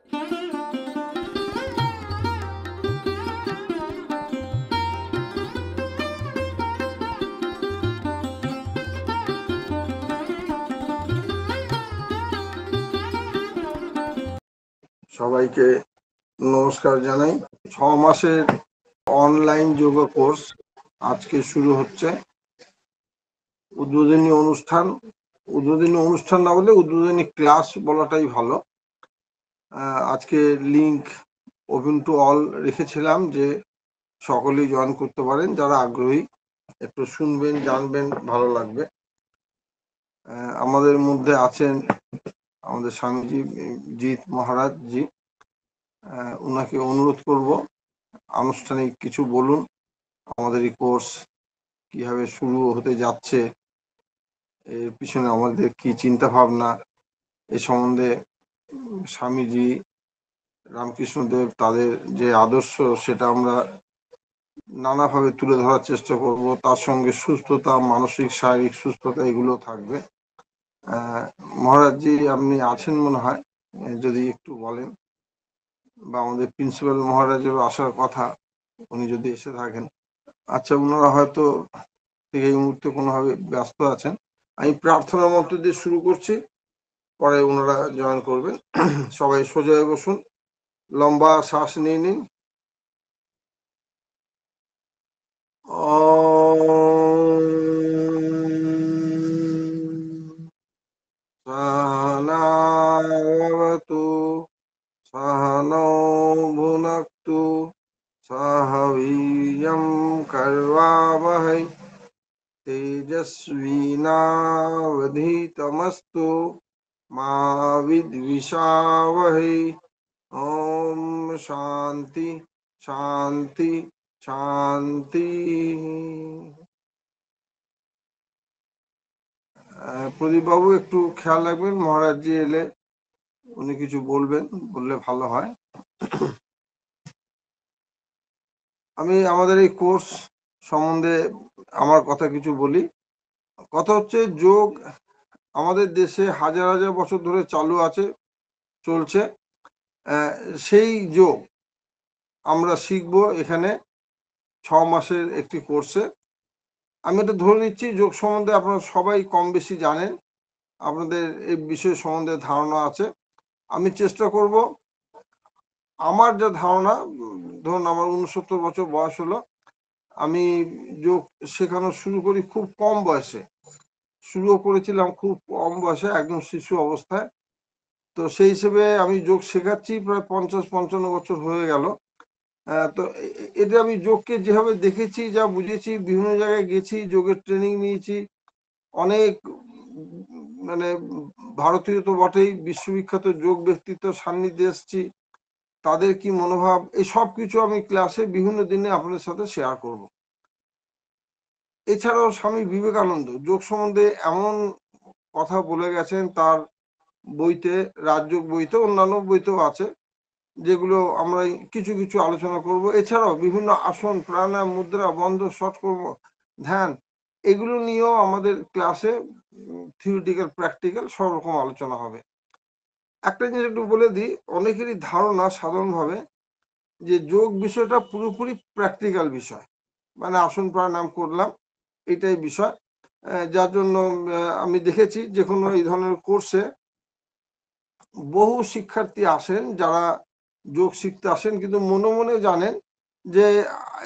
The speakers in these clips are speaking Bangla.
সবাইকে নমস্কার জানাই। 6 মাসের অনলাইন যোগা কোর্স আজকে শুরু হচ্ছে। উদ্বোধনী অনুষ্ঠান না বলে উদ্বোধনী ক্লাস বলাটাই ভালো। আজকে লিংক ওপেন টু অল রেখেছিলাম যে সকলেই জয়েন করতে পারেন, যারা আগ্রহী একটু শুনবেন, জানবেন, ভালো লাগবে। আমাদের মধ্যে আছেন আমাদের স্বামীজি জিৎ মহারাজ জি। ওনাকে অনুরোধ করব আনুষ্ঠানিক কিছু বলুন, আমাদের এই কোর্স কিভাবে শুরু হতে যাচ্ছে, এর পিছনে আমাদের কি চিন্তা ভাবনা, এ সম্বন্ধে স্বামীজি রামকৃষ্ণদেব তাদের যে আদর্শ সেটা আমরা নানাভাবে তুলে ধরার চেষ্টা করব। তার সঙ্গে সুস্থতা, মানসিক শারীরিক সুস্থতা এগুলো থাকবে। মহারাজজি আপনি আছেন মনে হয়, যদি একটু বলেন, বা আমাদের প্রিন্সিপাল মহারাজেরও আসার কথা, উনি যদি এসে থাকেন। আচ্ছা, ওনারা হয়তো এই মুহূর্তে কোনোভাবে ব্যস্ত আছেন। আমি প্রার্থনার মধ্য দিয়ে শুরু করছি, পরে ওনারা জয়েন করবেন। সবাই সোজা হয়ে বসুন, লম্বা শ্বাস নিয়ে নিন। सहनावतु सहनौ भुनक्तु सह वीर्यं करवावहै तेजस्विनावधीतमस्तु मा विद्विषावहै। ओम शांति शांति শান্তি। প্রদীপ বাবু একটু খেয়াল রাখবেন, মহারাজজি এলে উনি কিছু বলবেন, বললে ভালো হয়। আমি আমাদের এই কোর্স সম্বন্ধে আমার কথা কিছু বলি। কথা হচ্ছে, যোগ আমাদের দেশে হাজার হাজার বছর ধরে চালু আছে, চলছে। সেই যোগ আমরা শিখবো এখানে 6 মাসের একটি কোর্সে। আমি এটা ধরে নিচ্ছি যোগ সম্বন্ধে আপনারা সবাই কম বেশি জানেন, আপনাদের এই বিষয় সম্বন্ধে ধারণা আছে। আমি চেষ্টা করব আমার যা ধারণা, ধরুন আমার 69 বছর বয়স হলো, আমি যোগ শেখানো শুরু করি খুব কম বয়সে, শুরুও করেছিলাম খুব কম বয়সে, একদম শিশু অবস্থায়। তো সেই হিসেবে আমি যোগ শেখাচ্ছি প্রায় 50-55 বছর হয়ে গেল। তো এটা আমি যোগকে যেভাবে দেখেছি, যা বুঝেছি, বিভিন্ন জায়গায় গেছি, যোগের ট্রেনিং নিয়েছি, অনেক মানে ভারতীয় তো বটেই, বিশ্ববিখ্যাত যোগ ব্যক্তিত্ব সান্নিধ্যে এসেছি, তাদের কি মনোভাব, এই সব কিছু আমি ক্লাসে বিভিন্ন দিনে আপনাদের সাথে শেয়ার করব। এছাড়াও স্বামী বিবেকানন্দ যোগ সম্বন্ধে এমন কথা বলে গেছেন, তার বইতে, রাজযোগ বইতে, অন্যান্য বইতেও আছে, যেগুলো আমরা কিছু কিছু আলোচনা করব। এছাড়াও বিভিন্ন আসন, প্রাণায়াম, মুদ্রা, বন্ধ, ষটকর্ম, ধ্যান, এগুলো নিয়েও আমাদের ক্লাসে থিওরিটিক্যাল প্র্যাকটিক্যাল সব রকম আলোচনা হবে। একটা জিনিস একটু বলে দিই, অনেকেরই ধারণা সাধারণভাবে যে যোগ বিষয়টা পুরোপুরি প্র্যাকটিক্যাল বিষয়, মানে আসন প্রাণায়াম করলাম এটাই বিষয়। যার জন্য আমি দেখেছি যে কোনো এই ধরনের কোর্সে বহু শিক্ষার্থী আসেন যারা যোগ শিখতে আসেন, কিন্তু মনে মনে জানেন যে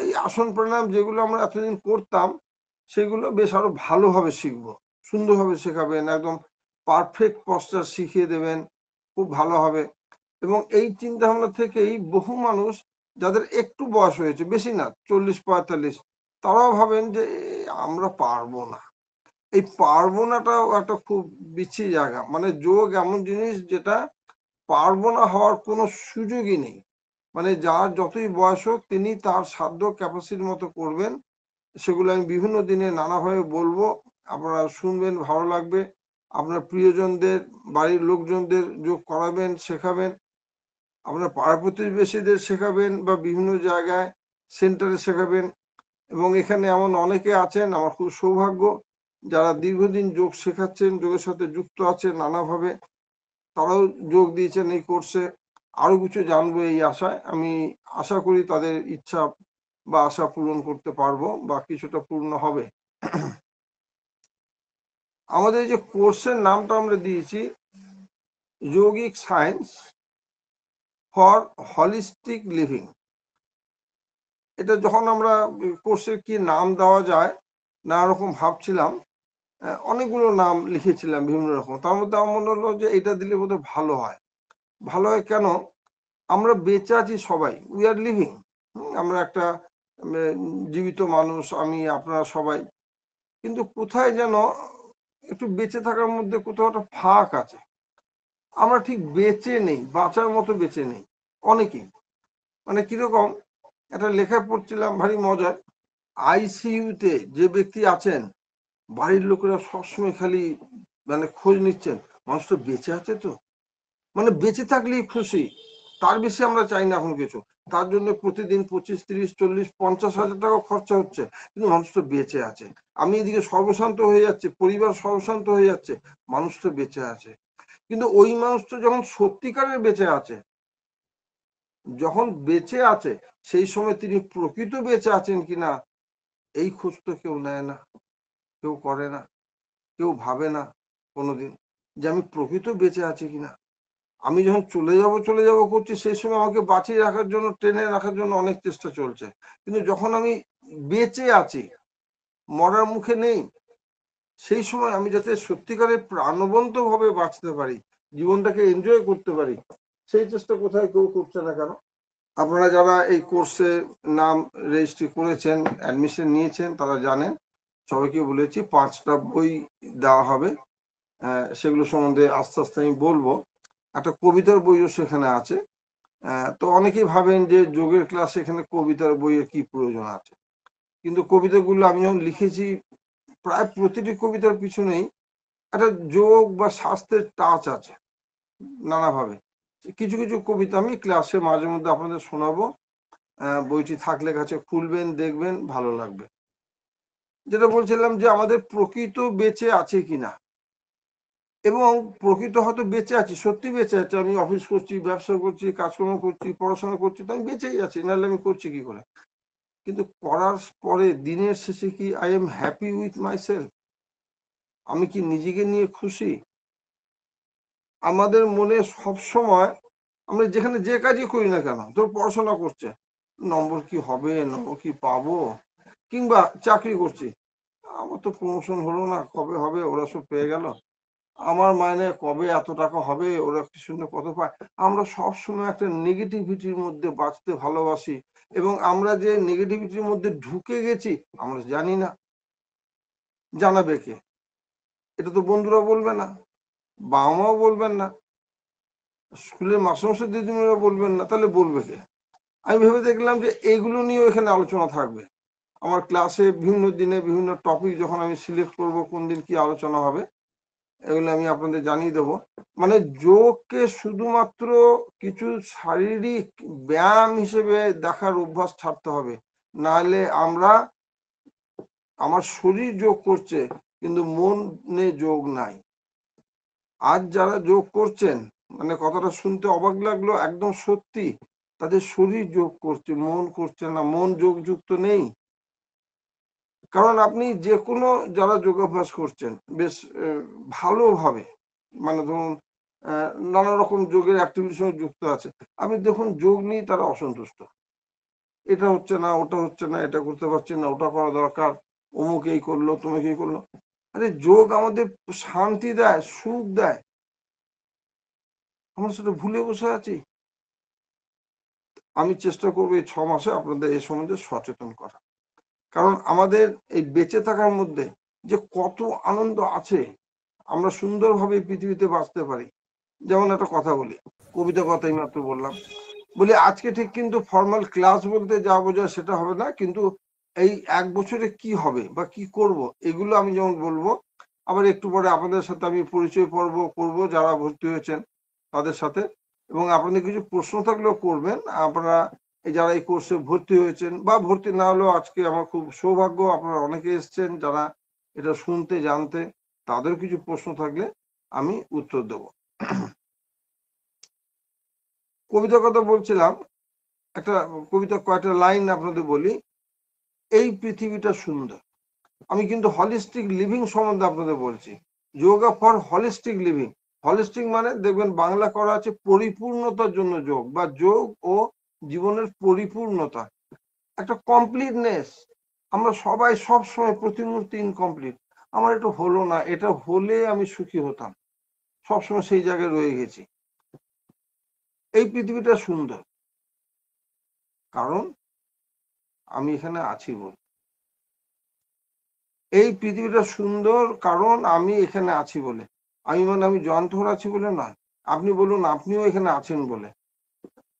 এই আসন প্রাণায়াম যেগুলো আমরা এতদিন করতাম সেগুলো বেশ আরো ভালোভাবে শিখবো, সুন্দরভাবে শেখাবেন, একদম পারফেক্ট পস্টার শিখিয়ে দেবেন, খুব ভালো হবে। এবং এই চিন্তা ভাবনা থেকেই বহু মানুষ যাদের একটু বয়স হয়েছে, বেশি না, 40-45, তারাও ভাবেন যে আমরা পারবো না। এই পারবো নাটাও একটা খুব বিচ্ছিরি জায়গা। মানে যোগ এমন জিনিস যেটা পারবো না হওয়ার কোনো সুযোগই নেই। মানে যার যতই বয়স হোক তিনি তার সাধ্য ক্যাপাসিটির মতো করবেন। সেগুলো আমি বিভিন্ন দিনে নানাভাবে বলবো, আপনারা শুনবেন, ভালো লাগবে। আপনার প্রিয়জনদের, বাড়ির লোকজনদের যোগ করাবেন, শেখাবেন, আপনার পাড়া প্রতিবেশীদের শেখাবেন, বা বিভিন্ন জায়গায় সেন্টারে শেখাবেন। এবং এখানে এমন অনেকে আছেন, আমার খুব সৌভাগ্য, যারা দীর্ঘদিন যোগ শেখাচ্ছেন, যোগের সাথে যুক্ত আছেন নানাভাবে, তারাও যোগ দিয়েছেন এই কোর্সে। আরো কিছু জানবো এই আশায়। আমি আশা করি তাদের ইচ্ছা বা আশা পূরণ করতে পারবো বা কিছুটা পূর্ণ হবে। আমাদের যে কোর্সের নামটা আমরা দিয়েছি যৌগিক সায়েন্স ফর হলিস্টিক লিভিং। এটা যখন আমরা কোর্সের কি নাম দেওয়া যায় নানা রকম ভাবছিলাম, অনেকগুলো নাম লিখেছিলাম বিভিন্ন রকম। তার মধ্যে আমার মনে হলো যে এটা দিলে বোধহয় ভালো হয়। ভালো হয় কেন? আমরা বেঁচে আছি সবাই, উই আর লিভিং। আমরা একটা জীবিত মানুষ, আমি আপনারা সবাই, কিন্তু কোথায় যেন একটু বেঁচে থাকার মধ্যে কোথাও একটা ফাঁক আছে। আমরা ঠিক বেঁচে নেই, বাঁচার মতো বেঁচে নেই অনেকেই। মানে কিরকম, একটা লেখা পড়ছিলাম ভারী মজার, আইসিইউতে যে ব্যক্তি আছেন বাড়ির লোকেরা সবসময় খালি মানে খোঁজ নিচ্ছেন মানুষ তো বেঁচে আছে তো, মানে বেঁচে থাকলেই খুশি, তার বেশি আমরা চাই না এখন কিছু। তার জন্য প্রতিদিন 25, 30, 40, 50,000 টাকা খরচা হচ্ছে, কিন্তু মানুষ তো বেঁচে আছে। আমি এদিকে সর্বশান্ত হয়ে যাচ্ছে, পরিবার সর্বশান্ত হয়ে যাচ্ছে, মানুষ তো বেঁচে আছে। কিন্তু ওই মানুষ তো যখন সত্যিকারের বেঁচে আছে, যখন বেঁচে আছে সেই সময় তিনি প্রকৃত বেঁচে আছেন কিনা এই খোঁজ তো কেউ নেয় না, কেউ করে না, কেউ ভাবে না কোনোদিন যে আমি প্রকৃত বেঁচে আছি কিনা। আমি যখন চলে যাব করছি সেই সময় আমাকে বাঁচিয়ে রাখার জন্য, টেনে রাখার জন্য অনেক চেষ্টা চলছে, কিন্তু যখন আমি বেঁচে আছি, মরার মুখে নেই, সেই সময় আমি যাতে সত্যিকারের প্রাণবন্ত ভাবে বাঁচতে পারি, জীবনটাকে এনজয় করতে পারি, সেই চেষ্টা কোথায় কেউ করছে না কেন? আপনারা যারা এই কোর্সে নাম রেজিস্ট্রি করেছেন, অ্যাডমিশন নিয়েছেন, তারা জানেন। সবাইকে বলেছি 5টা বই দেওয়া হবে, সেগুলো সম্বন্ধে আস্তে আস্তে আমি বলবো। একটা কবিতার বইও সেখানে আছে। তো অনেকেই ভাবেন যে যোগের ক্লাস এখানে কবিতার বইয়ের কি প্রয়োজন আছে, কিন্তু কবিতাগুলো আমি যখন লিখেছি প্রায় প্রতিটি কবিতার পিছনেই একটা যোগ বা স্বাস্থ্যের টাচ আছে নানাভাবে। কিছু কিছু কবিতা আমি ক্লাসে মাঝে মধ্যে আপনাদের শোনাবো, বইটি থাকলে কাছে খুলবেন, দেখবেন, ভালো লাগবে। যেটা বলছিলাম যে আমাদের প্রকৃত বেঁচে আছে কিনা, এবং প্রকৃত হয়তো বেঁচে আছি, সত্যি বেঁচে আছি, আমি অফিস করছি, ব্যবসা করছি, কাজকর্ম করছি, পড়াশোনা করছি, তো আমি বেঁচেই আছি, নাহলে আমি করছি কি করে? কিন্তু করার পরে দিনের শেষে কি I am happy with my self? আমি কি নিজেকে নিয়ে খুশি? আমাদের মনে সব সময়, আমরা যেখানে যে কাজই করি না কেন, তোর পড়াশোনা করছে, নম্বর কি হবে, নম্বর কি পাবো, কিংবা চাকরি করছি, আমার তো প্রমোশন হলো না, কবে হবে, ওরা সব পেয়ে গেল, আমার মাইনে কবে এত টাকা হবে, ওরা কি শুনে কত পায়। আমরা সব সময় একটা নেগেটিভিটির মধ্যে বাঁচতে ভালোবাসি, এবং আমরা যে নেগেটিভিটির মধ্যে ঢুকে গেছি আমরা জানি না। জানাবে কে? এটা তো বন্ধুরা বলবে না, বাবা মাও বলবেন না, স্কুলের মাস্টারমশাই দিদিমণিরা বলবেন না, তাহলে বলবে কে? আমি ভেবে দেখলাম যে এইগুলো নিয়েও এখানে আলোচনা থাকবে। আমার ক্লাসে বিভিন্ন দিনে বিভিন্ন টপিক যখন আমি সিলেক্ট করব কোন দিন কি আলোচনা হবে, এগুলো আমি আপনাদের জানিয়ে দেবো। মানে যোগকে শুধুমাত্র কিছু শারীরিক ব্যায়াম হিসেবে দেখার অভ্যাস ছাড়তে হবে, নাহলে আমরা, আমার শরীর যোগ করছে কিন্তু মনে যোগ নাই। আজ যারা যোগ করছেন, মানে কথাটা শুনতে অবাক লাগলো, একদম সত্যি, তাদের শরীর যোগ করছে, মন করছে না, মন যোগযুক্ত নেই। কারণ আপনি যে কোনো যারা যোগাভ্যাস করছেন বেশ ভালোভাবে, মানে ধরুন নানা রকম যোগের অ্যাক্টিভিটির সঙ্গে যুক্ত আছে, আপনি দেখুন যোগ নিয়ে তারা অসন্তুষ্ট, এটা হচ্ছে না, ওটা হচ্ছে না, এটা করতে পারছি না, ওটা করা দরকার, অমুক এই করলো, তুমি এই করলো। আরে যোগ আমাদের শান্তি দেয়, সুখ দেয়, আমরা সেটা ভুলে বসে আছি। আমি চেষ্টা করবো এই 6 মাসে আপনাদের এই সম্বন্ধে সচেতন করা, কারণ আমাদের এই বেঁচে থাকার মধ্যে যে কত আনন্দ আছে, আমরা সুন্দরভাবে পৃথিবীতে বাঁচতে পারি। যেমন একটা কথা বলি, কবিতা কথাই মাত্র বললাম, বলি আজকে ঠিক কিন্তু ফর্মাল ক্লাস বলতে যা বোঝায় সেটা হবে না, কিন্তু এই 1 বছরে কি হবে বা কি করব এগুলো আমি যেমন বলবো। আবার একটু পরে আপনাদের সাথে আমি পরিচয় পর্ব করবো যারা ভর্তি হয়েছেন তাদের সাথে, এবং আপনাদের কিছু প্রশ্ন থাকলেও করবেন। আপনারা যারা এই কোর্সে ভর্তি হয়েছেন বা ভর্তি না হলেও, আজকে আমার খুব সৌভাগ্য আপনারা অনেকে এসছেন যারা এটা শুনতে জানতে, তাদের কিছু প্রশ্ন থাকলে আমি উত্তর দেব। কবিতার কথা বলছিলাম, একটা কবিতা কয়েকটা লাইন আপনাদের বলি। এই পৃথিবীটা সুন্দর। আমি কিন্তু হলিস্টিক লিভিং সম্বন্ধে আপনাদের বলছি, yoga for holistic living. Holistic মানে দেখবেন বাংলা করা আছে পরিপূর্ণতার জন্য যোগ, বা যোগ ও জীবনের পরিপূর্ণতা, একটা কমপ্লিটনেস। আমরা সবাই সব সময় প্রতি মুহূর্তে ইনকমপ্লিট। আমার এটা হলো না, এটা হলে আমি সুখী হতাম, সবসময় সেই জায়গায় রয়ে গেছি। এই পৃথিবীটা সুন্দর কারণ আমি এখানে আছি বলে। এই পৃথিবীটা সুন্দর কারণ আমি এখানে আছি বলে। আমি মানে আমি যন্ত্র আছি বলে নয়। আপনি বলুন আপনিও এখানে আছেন বলে,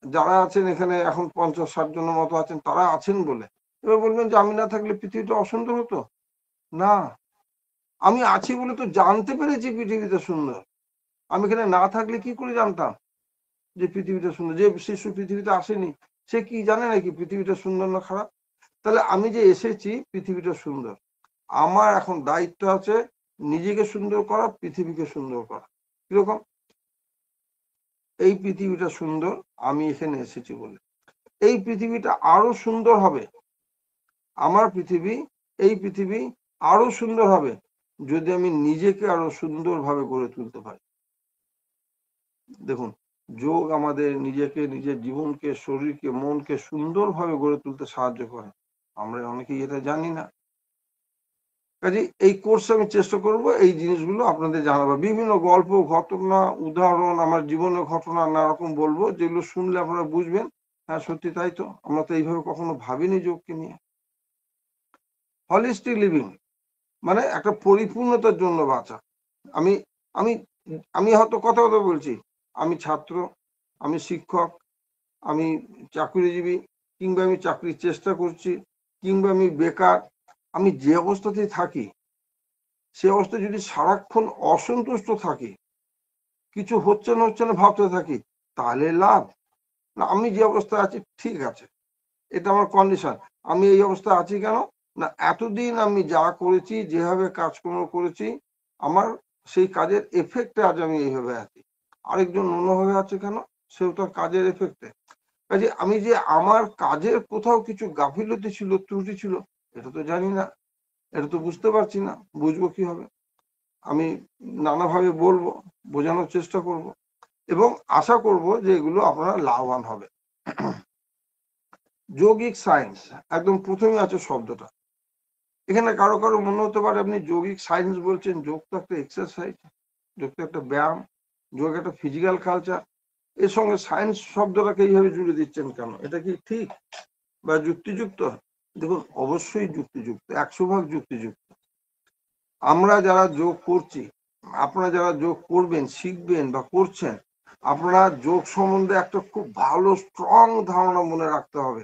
যারা আছেন এখানে এখন 50-60 জনের মতো আছেন, তারা আছেন বলে। এবার বলবেন যে আমি না থাকলে পৃথিবীটা অসুন্দর হতো না। আমি আছি বলে তো জানতে পেরেছি পৃথিবীটা সুন্দর। আমি এখানে না থাকলে কি করে জানতাম যে পৃথিবীটা সুন্দর? যে শিশু পৃথিবীতে আসেনি, সে কি জানে নাকি পৃথিবীটা সুন্দর না খারাপ? তাহলে আমি যে এসেছি, পৃথিবীটা সুন্দর। আমার এখন দায়িত্ব আছে নিজেকে সুন্দর করা, পৃথিবীকে সুন্দর করা। কিরকম? এই পৃথিবীটা সুন্দর আমি এখানে এসেছি বলে। এই পৃথিবীটা আরো সুন্দর হবে, আমার পৃথিবী, এই পৃথিবী আরো সুন্দর হবে যদি আমি নিজেকে আরো সুন্দরভাবে গড়ে তুলতে পারি। দেখুন, যোগ আমাদের নিজেকে, নিজের জীবনকে, শরীরকে, মনকে সুন্দরভাবে গড়ে তুলতে সাহায্য করে। আমরা অনেকেই এটা জানি না। কাজে এই কোর্সে আমি চেষ্টা করব এই জিনিসগুলো আপনাদের জানাবো। বিভিন্ন গল্প, ঘটনা, উদাহরণ, আমার জীবনের ঘটনা নানা রকম বলবো, যেগুলো শুনলে আপনারা বুঝবেন হ্যাঁ সত্যি তাই তো, আমরা তো এইভাবে কখনো ভাবিনি যোগকে নিয়ে। হলিস্টিক লিভিং মানে একটা পরিপূর্ণতার জন্য বাঁচা। আমি আমি আমি হয়তো কথা কথা বলছি, আমি ছাত্র, আমি শিক্ষক, আমি চাকরিজীবী, কিংবা আমি চাকরির চেষ্টা করছি, কিংবা আমি বেকার, আমি যে অবস্থাতেই থাকি, সে অবস্থায় যদি সারাক্ষণ অসন্তুষ্ট থাকি, কিছু হচ্ছে না ভাবতে থাকি, তাহলে লাভ না। আমি যে অবস্থায় আছি ঠিক আছে, এটা আমার কন্ডিশন। আমি এই অবস্থায় আছি কেন না, এতদিন আমি যা করেছি, যেভাবে কাজকর্ম করেছি, আমার সেই কাজের এফেক্টে আজ আমি এইভাবে আছি। আরেকজন অন্যভাবে আছে কেন, সেও তার কাজের এফেক্টে। কাজে আমি যে আমার কাজের কোথাও কিছু গাফিলতি ছিল, ত্রুটি ছিল, এটা তো জানি না, এটা তো বুঝতে পারছি না, বুঝবো কি হবে? আমি নানাভাবে বলবো, বোঝানোর চেষ্টা করব, এবং আশা করব যে এগুলো আপনারা লাভবান হবে। যৌগিক সায়েন্স একদম প্রথমে আছে শব্দটা। এখানে কারো কারো মনে হতে পারে আপনি যৌগিক সায়েন্স বলছেন, যোগ তো একটা এক্সারসাইজ, যোগ তো একটা ব্যায়াম, যোগ একটা ফিজিক্যাল কালচার, এর সঙ্গে সায়েন্স শব্দটাকে এইভাবে জুড়ে দিচ্ছেন কেন? এটা কি ঠিক বা যুক্তিযুক্ত? দেখুন, অবশ্যই যুক্তিযুক্ত, 100% যুক্তিযুক্ত। আমরা যারা যোগ করছি, আপনারা যারা যোগ করবেন, শিখবেন বা করছেন, আপনারা যোগ সম্বন্ধে একটা খুব ভালো স্ট্রং ধারণা মনে রাখতে হবে।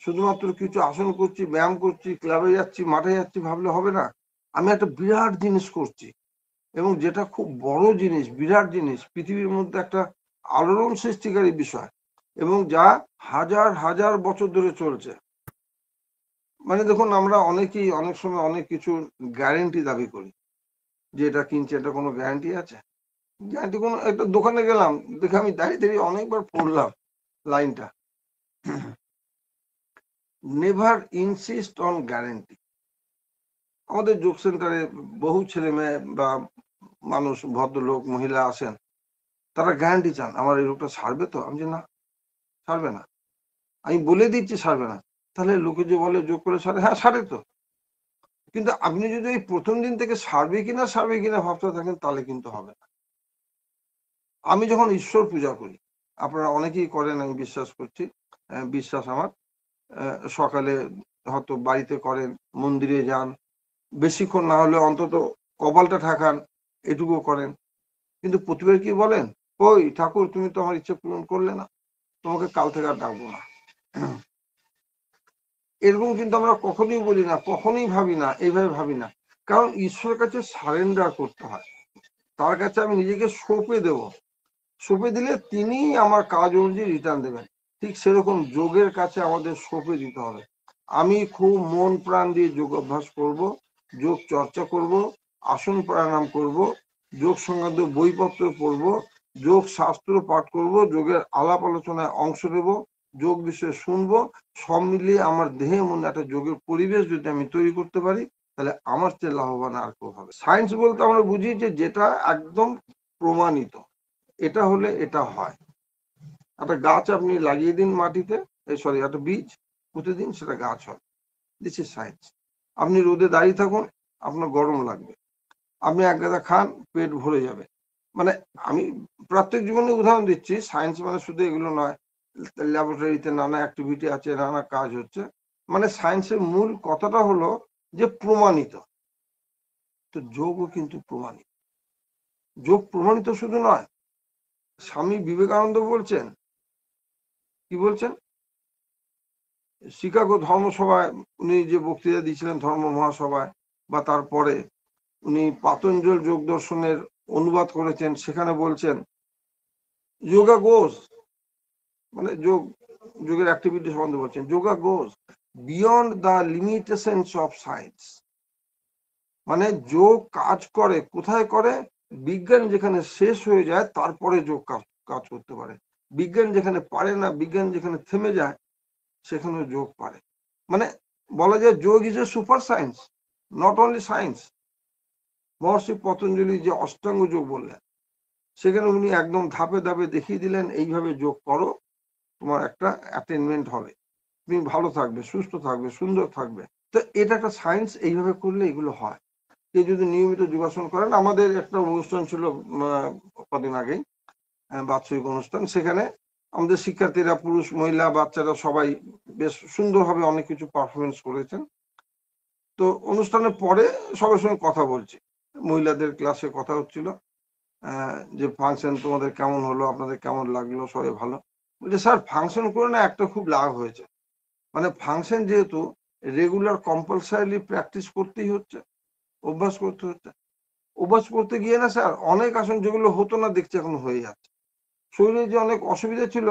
শুধুমাত্র কিছু আসন করছি, ব্যায়াম করছি, ক্লাবে যাচ্ছি, মাঠে যাচ্ছি ভাবলে হবে না। আমি একটা বিরাট জিনিস করছি, এবং যেটা খুব বড় জিনিস, বিরাট জিনিস, পৃথিবীর মধ্যে একটা আলোড়ন সৃষ্টিকারী বিষয়, এবং যা হাজার হাজার বছর ধরে চলছে। মানে দেখুন, আমরা অনেকেই অনেক সময় অনেক কিছুর গ্যারেন্টি দাবি করি, যে এটা কিনছে, এটা কোনো গ্যারান্টি আছে? গ্যারান্টি কোনো, একটা দোকানে গেলাম, দেখে আমি দাঁড়িয়ে দাঁড়িয়ে অনেকবার পড়লাম লাইনটা, নেভার ইনসিস্ট অন গ্যারেন্টি। আমাদের যোগ সেন্টারে বহু ছেলে মেয়ে বা মানুষ, ভদ্রলোক, মহিলা আসেন, তারা গ্যারান্টি চান, আমার এই রোগটা সারবে তো? আমি যে না, সারবে না। আমি বলে দিচ্ছি সারবে না। তাহলে লোকে যে বলে যোগ করে সারে, হ্যাঁ সারে তো, কিন্তু আপনি যদি এই প্রথম দিন থেকে সারবে কিনা ভাবতে থাকেন, তাহলে কিন্তু হবে না। আমি যখন ঈশ্বর পূজা করি, আপনারা অনেকেই করেন আমি বিশ্বাস করছি, বিশ্বাস আমার, সকালে হয়তো বাড়িতে করেন, মন্দিরে যান, বেশিক্ষণ না হলে অন্তত কপালটা ঠাকান, এটুকু করেন, কিন্তু প্রতিবার কি বলেন, ওই ঠাকুর তুমি তো আমার ইচ্ছে পূরণ করলে না, তোমাকে কাল থেকে আর ডাকবো না। এরকম কিন্তু আমরা কখনোই বলি না, কখনোই ভাবি না, এইভাবে ভাবি না। কারণ ঈশ্বরের কাছে সারেন্ডার করতে হয়, তার কাছে আমি নিজেকে সঁপে দেব, সঁপে দিলে তিনি আমার কাজ অনুযায়ী রিটার্ন দেবেন। ঠিক সেরকম যোগের কাছে আমাদের সঁপে দিতে হবে। আমি খুব মন প্রাণ দিয়ে যোগ অভ্যাস করব, যোগ চর্চা করব, আসন প্রাণায়াম করব, যোগ সংক্রান্ত বইপত্র পড়ব, যোগ শাস্ত্র পাঠ করব, যোগের আলাপ আলোচনায় অংশ নেব, যোগ বিষয়ে শুনবো, সব মিলিয়ে আমার দেহে মনে একটা যোগের পরিবেশ যদি আমি তৈরি করতে পারি, তাহলে আমার চেয়ে লাভবান আর কেউ হবে। সায়েন্স বলতে আমরা বুঝি যে যেটা একদম প্রমাণিত, এটা হলে এটা হয়। একটা গাছ আপনি লাগিয়ে দিন মাটিতে, সরি একটা বীজ পুঁতে দিন, সেটা গাছ হয়। This is science. আপনি রোদে দাঁড়িয়ে থাকুন, আপনার গরম লাগবে, আপনি এক গাদা খান, পেট ভরে যাবে। মানে আমি প্রত্যেক জীবনে উদাহরণ দিচ্ছি, সায়েন্স মানে শুধু এগুলো নয়, ল্যাবরেটরিতে নানা অ্যাক্টিভিটি আছে, নানা কাজ হচ্ছে। মানে সায়েন্সের মূল কথাটা হলো যে প্রমাণিত। তো যোগও কিন্তু প্রমাণিত। যোগ প্রমাণিত শুধু নয়, স্বামী বিবেকানন্দ বলছেন, কি বলছেন, শিকাগো ধর্মসভায় উনি যে বক্তৃতা দিয়েছিলেন ধর্ম মহাসভায়, বা তারপরে উনি পাতঞ্জল যোগ দর্শনের অনুবাদ করেছেন, সেখানে বলছেন যোগা গোজ, মানে যোগের অ্যাক্টিভিটি সম্বন্ধে বলছেন, yoga goes beyond the limitations of science. মানে যোগ কাজ করে কোথায় করে, বিজ্ঞান যেখানে শেষ হয়ে যায় তারপরে যোগ কাজ করতে পারে। বিজ্ঞান যেখানে পারে না, বিজ্ঞান যেখানে থেমে যায়, সেখানে যোগ পারে। মানে বলা যায় যোগ is a super science, not only science. Maharshi Patanjali যে অষ্টাঙ্গ যোগ বললেন, সেখানে উনি একদম ধাপে ধাপে দেখিয়ে দিলেন, এইভাবে যোগ করো, তোমার একটা অ্যাটেনমেন্ট হবে, তুমি ভালো থাকবে, সুস্থ থাকবে, সুন্দর থাকবে। তো এটা একটা সায়েন্স, এইভাবে করলে এগুলো হয়। কেউ যদি নিয়মিত যোগাসন করেন, আমাদের একটা অনুষ্ঠান ছিল কদিন আগেই, বাৎসরিক অনুষ্ঠান, সেখানে আমাদের শিক্ষার্থীরা, পুরুষ মহিলা বাচ্চারা সবাই বেশ সুন্দরভাবে অনেক কিছু পারফরমেন্স করেছেন। তো অনুষ্ঠানের পরে সবার সঙ্গে কথা বলছি, মহিলাদের ক্লাসে কথা হচ্ছিল, যে ফাংশন তোমাদের কেমন হলো, আপনাদের কেমন লাগলো, সবাই ভালো। বলছে স্যার ফাংশন করে না একটা খুব লাভ হয়েছে। মানে ফাংশন যেহেতু রেগুলার কম্পালসারিলি প্র্যাকটিস করতেই হচ্ছে, অভ্যাস করতে হচ্ছে, অভ্যাস করতে গিয়ে না স্যার অনেক আসন যেগুলো হতো না দেখছি এখন হয়ে যাচ্ছে। শরীরে যে অনেক অসুবিধা ছিল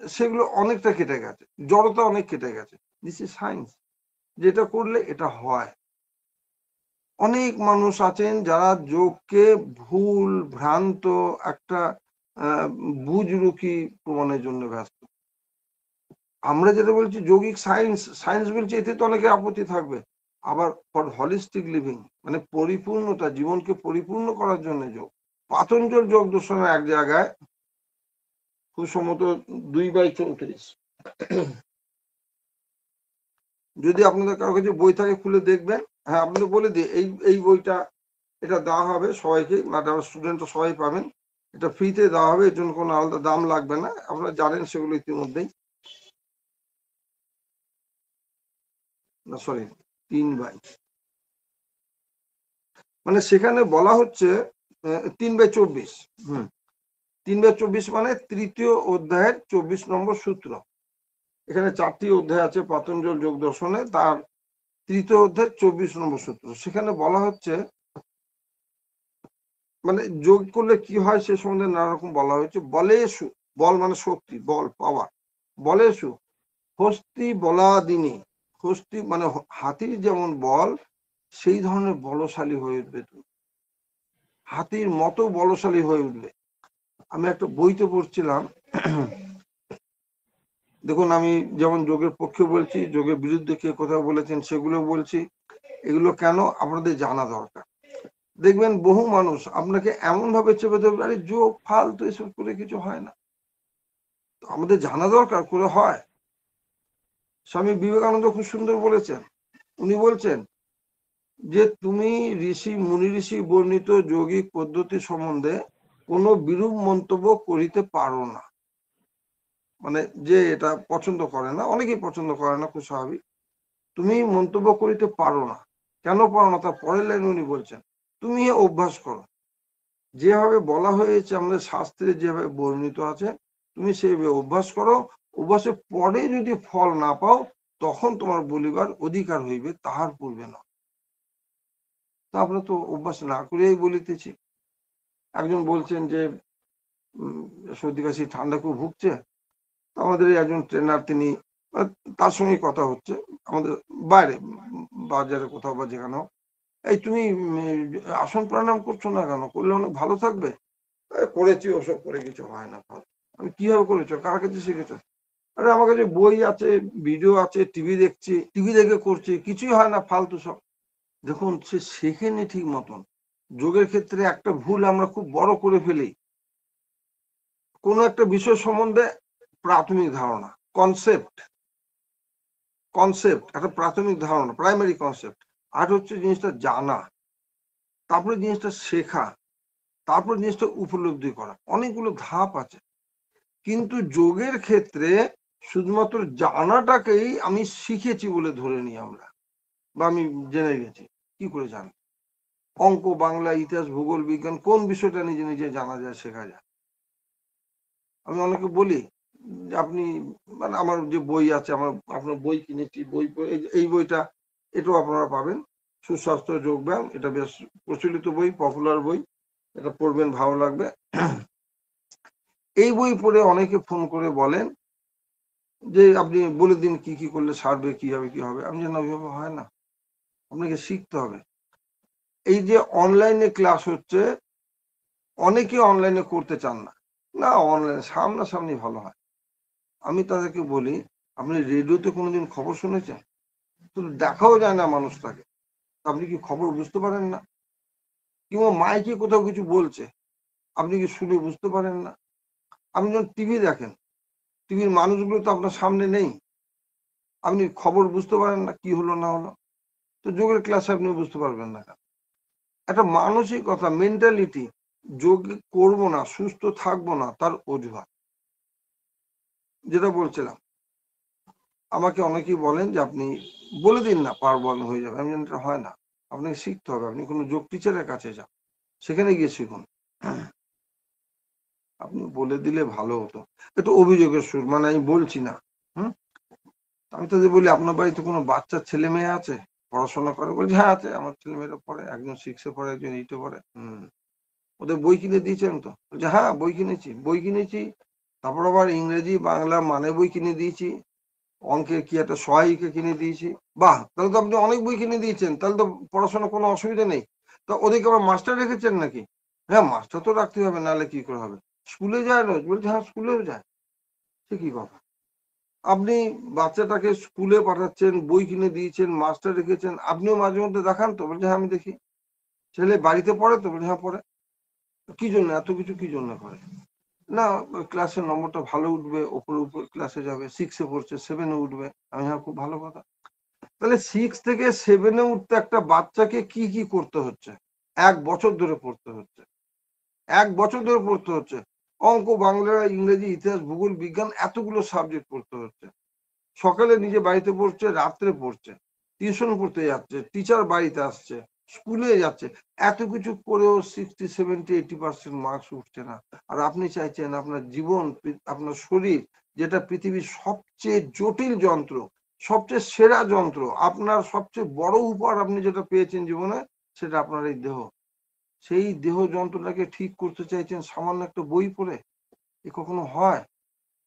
সেগুলো অনেকটা কেটে গেছে, জড়তা অনেক কেটে গেছে। দিস ইজ সায়েন্স, যেটা করলে এটা হয়। অনেক মানুষ আছেন যারা যোগকে ভুল ভ্রান্ত একটা বুজরুকি প্রমাণের জন্য ব্যস্ত। আমরা যেটা বলছি যৌগিক সায়েন্স, সায়েন্স বলছি, এতে তো অনেকের আপত্তি থাকবে। আবার ফর হলিস্টিক লিভিং, মানে পরিপূর্ণতা, জীবনকে পরিপূর্ণ করার জন্য যোগ। পাতঞ্জল যোগ দর্শনের এক জায়গায় খুব সম্ভবত 2/34, যদি আপনাদের কারো কাছে বই থাকে খুলে দেখবেন। হ্যাঁ, আপনাদের বলে দিই, এই বইটা এটা দেওয়া হবে সবাইকে, ম্যাডাম স্টুডেন্টরা সবাই পাবেন, এটা ফ্রিতে দেওয়া হবে, এর জন্য কোনো আলাদা দাম লাগবে না, আপনারা জানেন সেগুলো ইতিমধ্যেই। না সরি, 3/, মানে সেখানে বলা হচ্ছে 3/24, 3/24 মানে তৃতীয় অধ্যায়ের 24 নম্বর সূত্র। এখানে 4টি অধ্যায় আছে পাতঞ্জল যোগ দর্শনে, তার তৃতীয় অধ্যায়ের 24 নম্বর সূত্র। সেখানে বলা হচ্ছে, মানে যোগ করলে কি হয় সে সম্বন্ধে নানা রকম বলা হয়েছে। বলেষু, বল মানে শক্তি, বল, পাওয়ার। বলেষু হস্তি বলাদিনী, হস্তি মানে হাতির যেমন বল, সেই ধরনের বলশালী হয়ে উঠবে তুমি, হাতির মতো বলশালী হয়ে উঠবে। আমি একটা বইতে পড়ছিলাম, দেখুন আমি যেমন যোগের পক্ষে বলছি, যোগের বিরুদ্ধে কে কোথাও বলেছেন সেগুলো বলছি। এগুলো কেন আপনাদের জানা দরকার। দেখবেন বহু মানুষ আপনাকে এমন ভাবে চেপে দেবে, আরে যোগ ফালতু, এসব করে কিছু হয় না। আমাদের জানা দরকার করে হয়। স্বামী বিবেকানন্দ খুব সুন্দর বলেছেন, উনি বলছেন যে তুমি মুনি ঋষি বর্ণিত যৌগিক পদ্ধতি সম্বন্ধে কোনো বিরূপ মন্তব্য করিতে পারো না। মানে যে এটা পছন্দ করে না, অনেকেই পছন্দ করে না, খুব স্বাভাবিক। তুমি মন্তব্য করিতে পারো না। কেন পারো না, তার পরের লাইন উনি বলছেন, তুমি অভ্যাস করো, যেভাবে বলা হয়েছে আমাদের শাস্ত্রে যেভাবে বর্ণিত আছে, তুমি সেইভাবে অভ্যাস করো। অভ্যাসের পরে যদি ফল না পাও, তখন তোমার বলিবার অধিকার হইবে, তাহার পূর্বে না। তা আমরা তো অভ্যাস না করেই বলিতেছি। একজন বলছেন যে সর্দি কাশি ঠান্ডা খুব ভুগছে, আমাদের একজন ট্রেনার, তিনি, তার সঙ্গে কথা হচ্ছে আমাদের বাইরে বাজারে কোথাও বা যেখানে, এই তুমি আসন প্রাণায়াম করছো না কেন, করলে অনেক ভালো থাকবে। করেছি, ওসব করে কিছু হয় না। আমি কিভাবে করেছো, কার কাছে শিখেছো? আরে আমার কাছে বই আছে, ভিডিও আছে, টিভি দেখছি, টিভি দেখে করছি, কিছুই হয় না, ফালতু সব। দেখুন, সে শেখেনি ঠিক মতন। যোগের ক্ষেত্রে একটা ভুল আমরা খুব বড় করে ফেলি। কোনো একটা বিষয় সম্বন্ধে প্রাথমিক ধারণা, কনসেপ্ট একটা প্রাথমিক ধারণা, প্রাইমারি কনসেপ্ট। আর হচ্ছে জিনিসটা জানা, তারপরে জিনিসটা শেখা, তারপর জিনিসটা উপলব্ধি করা। অনেকগুলো ধাপ আছে। কিন্তু যোগের ক্ষেত্রে শুধুমাত্র জানাটাকেই আমি শিখেছি বলে ধরে নিই আমরা, বা আমি জেনে গেছি। কি করে জানি? অঙ্ক, বাংলা, ইতিহাস, ভূগোল, বিজ্ঞান, কোন বিষয়টা নিজে নিজে জানা যায়, শেখা যায়? আমি অনেকে বলি যে আপনি, মানে আমার যে বই আছে, আপনার বই কিনেছি, এই বইটা, এটাও আপনারা পাবেন, সুস্বাস্থ্য যোগ ব্যায়াম। এটা বেশ প্রচলিত বই, পপুলার বই, এটা পড়বেন, ভালো লাগবে। এই বই পড়ে অনেকে ফোন করে বলেন যে আপনি বলে দিন কি কি করলে সারবে, কি হবে কি হবে। আমি জানি ওইভাবে হয় না, আপনাকে শিখতে হবে। এই যে অনলাইনে ক্লাস হচ্ছে, অনেকে অনলাইনে করতে চান না। না, অনলাইনে সামনাসামনি ভালো হয়। আমি তাদেরকে বলি, আপনি রেডিওতে কোনোদিন খবর শুনেছেন? তো দেখাও যায় না মানুষটাকে, আপনি কি খবর বুঝতে পারেন না? কিংবা মাইকে কোথাও কিছু বলছে, আপনি কি শুনে বুঝতে পারেন না? আপনি যখন টিভি দেখেন, টিভির মানুষগুলো তো আপনার সামনে নেই, আপনি খবর বুঝতে পারেন না কি হলো না হলো। তো যোগের ক্লাসে আপনি বুঝতে পারবেন না। একটা মানসিকতা, মেন্টালিটি, যোগ করবো না, সুস্থ থাকবো না, তার অজুহাত। যেটা বলছিলাম, আমাকে অনেকেই বলেন যে আপনি বলে দিন না, পারবো, হয়ে যাবে। আমি জানি এটা হয় না, আপনাকে শিখতে হবে। আপনি কোনো যোগ টিচারের কাছে যান, সেখানে গিয়ে শিখুন। আপনি বলে দিলে ভালো হতো। একটু অভিযোগের সুর, মানে আমি বলছি না। আমি তো বলি, আপনার বাড়িতে কোনো বাচ্চার ছেলে মেয়ে আছে, পড়াশোনা করে? বলছি হ্যাঁ আছে, আমার ছেলে মেয়েরা পড়ে, একজন 6-এ পড়ে, একজন 8-এ পড়ে। ওদের বই কিনে দিয়েছেন তো? বলছে হ্যাঁ, বই কিনেছি। তারপর আবার ইংরেজি, বাংলা মানে বই কিনে দিয়েছি, অঙ্কের কি একটা সহায়িকা কিনে দিয়েছি। বাহ, তাহলে তো আপনি অনেক বই কিনে দিয়েছেন, তাহলে তো পড়াশোনার কোনো অসুবিধা নেই। তো ওদেরকে আবার মাস্টার রেখেছেন নাকি? হ্যাঁ, মাস্টার তো রাখতে হবে, নাহলে কি করে হবে। স্কুলে যায় রোজ? বলছে হ্যাঁ, স্কুলেও যায়। সে কি কথা? আপনি বাচ্চাটাকে স্কুলে পাঠাচ্ছেন, বই কিনে দিয়েছেন, মাস্টার রেখেছেন, আপনিও মাঝে মধ্যে দেখান তো? বলছে হ্যাঁ, আমি দেখি। ছেলে বাড়িতে পড়ে তো? বলছে হ্যাঁ, পড়ে। কি জন্য এত কিছু, কি জন্য করে? না, ক্লাসের নম্বরটা ভালো উঠবে, উপরে ক্লাসে যাবে, 6-এ পড়ছে, 7-এ উঠবে। আমি হ্যাঁ, খুব ভালো কথা। তাহলে 6 থেকে 7-এ উঠতে একটা বাচ্চাকে কি কি করতে হচ্ছে? 1 বছর ধরে পড়তে হচ্ছে, 1 বছর ধরে পড়তে হচ্ছে। অঙ্ক, বাংলা, ইংরেজি, ইতিহাস, ভূগোল, বিজ্ঞান, এতগুলো সাবজেক্ট পড়তে হচ্ছে। সকালে নিজে বাড়িতে পড়ছে, রাত্রে পড়ছে, টিউশন পড়তে যাচ্ছে, টিচার বাড়িতে আসছে, স্কুলে যাচ্ছে। এত কিছু করেও 60, 70, 80% মার্কস উঠছে না। আর আপনি চাইছেন আপনার জীবন, আপনার শরীর, যেটা পৃথিবীর সবচেয়ে জটিল যন্ত্র, সবচেয়ে সেরা যন্ত্র, আপনার সবচেয়ে বড় উপহার আপনি যেটা পেয়েছেন জীবনে, সেটা আপনার এই দেহ। সেই দেহ যন্ত্রটাকে ঠিক করতে চাইছেন সামান্য একটা বই পড়ে? এ কখনো হয়?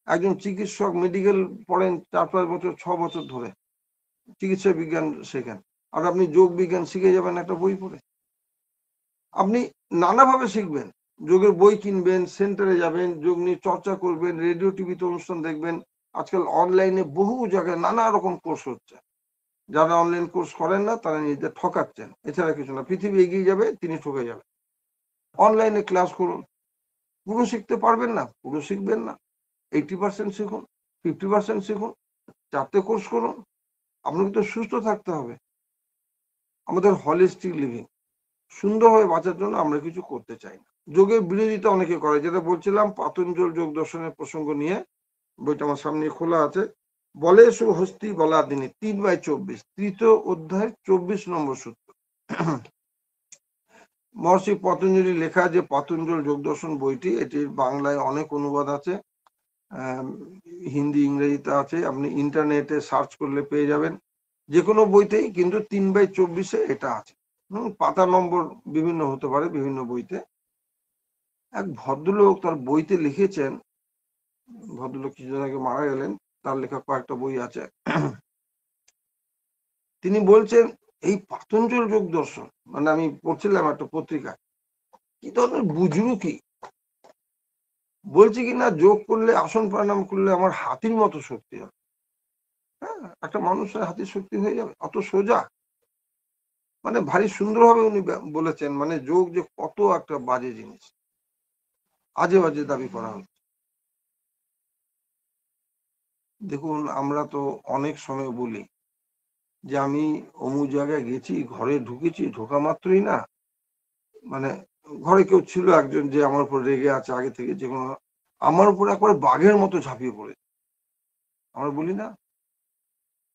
একজন চিকিৎসক মেডিকেল পড়েন 4-5 বছর, 6 বছর ধরে চিকিৎসা বিজ্ঞান শেখেন, আর আপনি যোগ বিজ্ঞান শিখে যাবেন একটা বই পড়ে? আপনি নানাভাবে শিখবেন। যোগের বই কিনবেন, সেন্টারে যাবেন, যোগ নিয়ে চর্চা করবেন, রেডিও টিভিতে অনুষ্ঠান দেখবেন। আজকাল অনলাইনে বহু জায়গায় নানা রকম কোর্স হচ্ছে। যারা অনলাইন কোর্স করেন না, তারা নিজেদের ঠকাচ্ছেন, এছাড়া কিছু না। পৃথিবী এগিয়ে যাবে, তিনি ঠকে যাবেন। অনলাইনে ক্লাস করুন। পুরো শিখতে পারবেন না, পুরো শিখবেন না, 80% শিখুন, 50% শিখুন, 4টে কোর্স করুন। আপনাকে তো সুস্থ থাকতে হবে। আমাদের হলিস্টিক লিভিং, সুন্দরভাবে বাঁচার জন্য আমরা কিছু করতে চাই না। যোগের বিরোধিতা অনেকে করে, যেটা বলছিলাম পাতঞ্জল যোগ দর্শনের প্রসঙ্গ নিয়ে। বইটা আমার সামনে খোলা আছে। বলে সু হস্তি বলাদিনী, 3/24, তৃতীয় অধ্যায়, 24 নম্বর সূত্র। মহর্ষি পতঞ্জলি লেখা যে পাতঞ্জল যোগ দর্শন বইটি, এটির বাংলায় অনেক অনুবাদ আছে, হিন্দি, ইংরেজিতে আছে। আপনি ইন্টারনেটে সার্চ করলে পেয়ে যাবেন, যে কোনো বইতেই। কিন্তু 3/24-এ এটা আছে। পাতা নম্বর বিভিন্ন হতে পারে বিভিন্ন বইতে। এক ভদ্রলোক তার বইতে লিখেছেন, ভদ্রলোক কিছুদিন আগে মারা গেলেন, তার লেখা কয়েকটা বই আছে। তিনি বলছেন এই পাতঞ্জল যোগ দর্শন, মানে আমি পড়ছিলাম একটা পত্রিকায়, কি ধরনের বুজরুকি, বলছি কি না যোগ করলে আসন প্রাণায়াম করলে আমার হাতির মতো শক্তি হবে। হ্যাঁ, একটা মানুষের হাতির শক্তি হয়ে যাবে, অত সোজা। মানে ভারী সুন্দরভাবে উনি বলেছেন, মানে যোগ যে কত একটা বাজে জিনিস, আজে বাজে দাবি করা হচ্ছে। দেখুন, আমরা তো অনেক সময় বলি যে আমি অমুক জায়গায় গেছি, ঘরে ঢুকেছি, ঢোকা মাত্রই না মানে ঘরে কেউ ছিল একজন যে আমার উপর রেগে আছে আগে থেকে, যে কোনো আমার উপর একবার বাঘের মতো ঝাঁপিয়ে পড়ে, আমরা বলি না?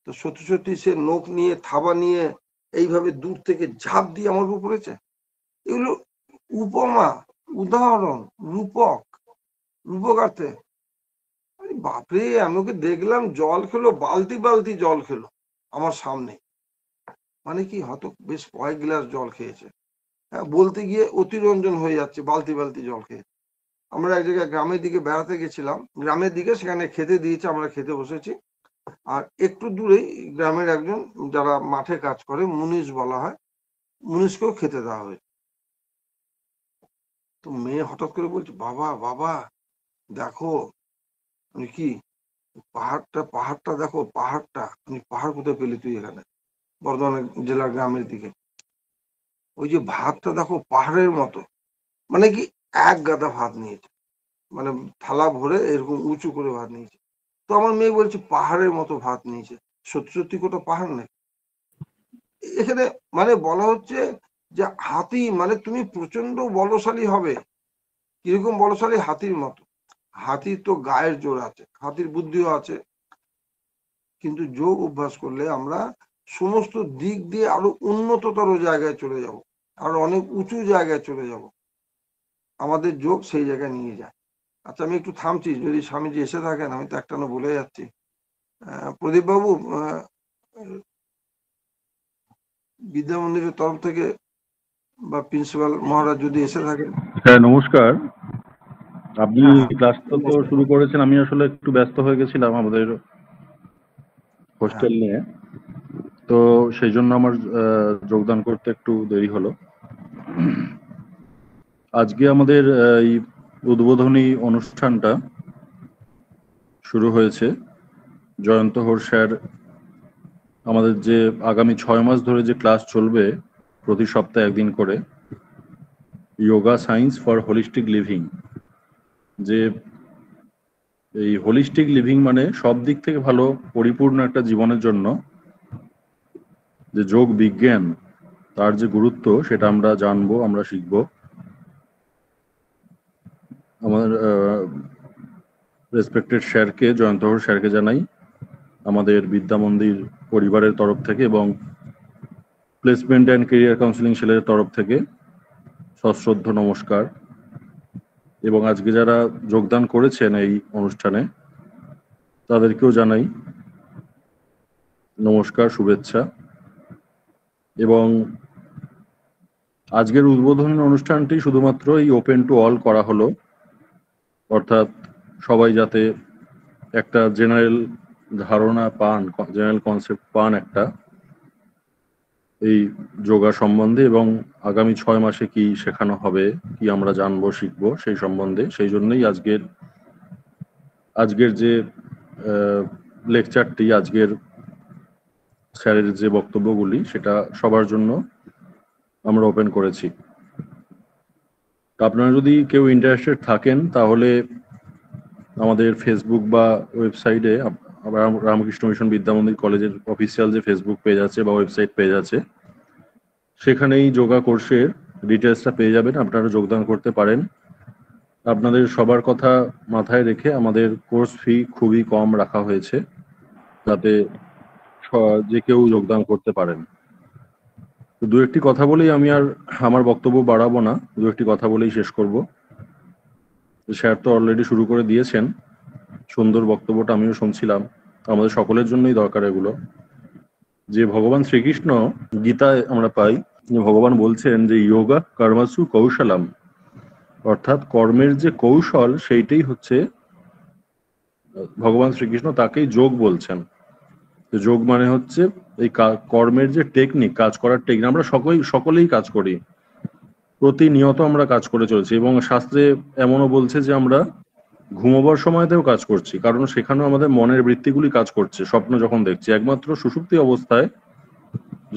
তো সত্যি সত্যি সে নখ নিয়ে থাবা নিয়ে এইভাবে দূর থেকে ঝাঁপ দিয়ে আমার উপর পড়েছে। এগুলো উপমা, উদাহরণ, রূপক, রূপকার্থে। বাপরে, আমি ওকে দেখলাম জল খেলো, বালতি বালতি জল খেলো আমার সামনে। মানে কি, হয়তো বেশ কয়েক গ্লাস জল খেয়েছে। হ্যাঁ, বলতে গিয়ে অতিরঞ্জন হয়ে যাচ্ছে, বালতি বালতি জল খেয়ে। আমরা এক জায়গায় গ্রামের দিকে বেড়াতে গেছিলাম, গ্রামের দিকে, সেখানে খেতে দিয়েছে, আমরা খেতে বসেছি। আর একটু দূরেই গ্রামের একজন যারা মাঠে কাজ করে, মুনিশ বলা হয়, মুনিশকেও খেতে দেওয়া হয়েছে। তো মেয়ে হঠাৎ করে বলছে, বাবা বাবা দেখো। আমি কি, পাহাড়টা দেখো, পাহাড়টা। আমি, পাহাড় কোথায় পেলি তুই এখানে? বর্ধমান জেলার গ্রামের দিকে। ওই যে ভাতটা দেখো, পাহাড়ের মতো। মানে কি, এক গাদা ভাত নিয়েছে, মানে থালা ভরে এরকম উঁচু করে ভাত নিয়েছে। তো আমার মেয়ে বলছে পাহাড়ের মতো ভাত নিয়েছে। সত্যি সত্যি কোথাও পাহাড় নেই এখানে। মানে বলা হচ্ছে যে হাতি মানে তুমি প্রচন্ড বলশালী হবে। কিরকম বলশালী? হাতির মতো। হাতির তো গায়ের জোর আছে, হাতির বুদ্ধিও আছে, কিন্তু যোগ অভ্যাস করলে আমরা সমস্ত দিক দিয়ে আরো উন্নততর জায়গায় চলে যাব, আরো অনেক উঁচু জায়গায় চলে যাব। আমাদের যোগ সেই জায়গায় নিয়ে যায়। আচ্ছা, আমি একটু থামছি, যদি স্বামীজি এসে থাকেন, আমি তো একটানা বলে যাচ্ছি। প্রদীপ বাবু, বিদ্যা মন্দিরের তরফ থেকে বা প্রিন্সিপাল মহারাজ যদি এসে থাকেন। হ্যাঁ, নমস্কার। আপনি ক্লাসটা তো শুরু করেছেন, আমি আসলে একটু ব্যস্ত হয়ে গেছিলাম আমাদের হোস্টেল নিয়ে, তো সেই জন্য আমার যোগদান করতে একটু দেরি হলো। আজকে আমাদের এই উদ্বোধনী অনুষ্ঠানটা শুরু হয়েছে। জয়ন্ত হোর স্যার আমাদের যে আগামী 6 মাস ধরে যে ক্লাস চলবে, প্রতি সপ্তাহে একদিন করে, yoga science for holistic living. যে এই হোলিস্টিক লিভিং মানে সব দিক থেকে ভালো পরিপূর্ণ একটা জীবনের জন্য যে যোগ বিজ্ঞান, তার যে গুরুত্ব, সেটা আমরা জানবো, আমরা শিখব। আমাদের রেসপেক্টেড স্যারকে, জয়ন্তহর স্যারকে জানাই আমাদের বিদ্যা মন্দির পরিবারের তরফ থেকে এবং প্লেসমেন্ট অ্যান্ড কেরিয়ার কাউন্সিলিং সেলের তরফ থেকে সশ্রদ্ধ নমস্কার। এবং আজকে যারা যোগদান করেছেন এই অনুষ্ঠানে, তাদেরকেও জানাই নমস্কার, শুভেচ্ছা। এবং আজকের উদ্বোধনী অনুষ্ঠানটি শুধুমাত্র এই ওপেন টু অল করা হলো, অর্থাৎ সবাই যাতে একটা জেনারেল ধারণা পান, জেনারেল কনসেপ্ট পান একটা এই যোগা সম্বন্ধে, এবং আগামী 6 মাসে কি শেখানো হবে, কি আমরা জানবো, শিখবো সেই সম্বন্ধে। সেই জন্যই আজকের যে লেকচারটি, আজকের স্যারের যে বক্তব্যগুলি, সেটা সবার জন্য আমরা ওপেন করেছি। আপনারা যদি কেউ ইন্টারেস্টেড থাকেন, তাহলে আমাদের ফেসবুক বা ওয়েবসাইটে, রামকৃষ্ণ মিশন বিদ্যা মন্দির কলেজের অফিসিয়াল যে ফেসবুক পেজ আছে বা ওয়েবসাইট পেজ আছে, সেখানেই যোগা কোর্সের ডিটেলসটা পেয়ে যাবেন, আপনারা যোগদান করতে পারেন। আপনাদের সবার কথা মাথায় রেখে আমাদের কোর্স ফি খুবই কম রাখা হয়েছে, যাতে যে কেউ যোগদান করতে পারেন। তো দু একটি কথা বলেই, আমি আর আমার বক্তব্য বাড়াবো না, দু একটি কথা বলেই শেষ করব। স্যার তো অলরেডি শুরু করে দিয়েছেন, সুন্দর বক্তব্যটা আমিও শুনছিলাম। আমাদের সকলের জন্যই দরকার এগুলো। যে ভগবান শ্রীকৃষ্ণ গীতায় আমরা পাই, যে ভগবান বলছেন যে যোগা কর্মসু কৌশলম, অর্থাৎ কর্মের যে কৌশল, সেইটাই হচ্ছে ভগবান শ্রীকৃষ্ণ তাকেই যোগ বলছেন। যোগ মানে হচ্ছে এই কর্মের যে টেকনিক, কাজ করার টেকনিক। আমরা সকলেই কাজ করি, প্রতিনিয়ত আমরা কাজ করে চলেছি, এবং শাস্ত্রে এমনও বলছে যে আমরা ঘুমোবার সময়তেও কাজ করছি, কারণ সেখানেও আমাদের মনের বৃত্তিগুলি কাজ করছে স্বপ্ন যখন দেখছি। একমাত্র সুষুপ্তি অবস্থায়,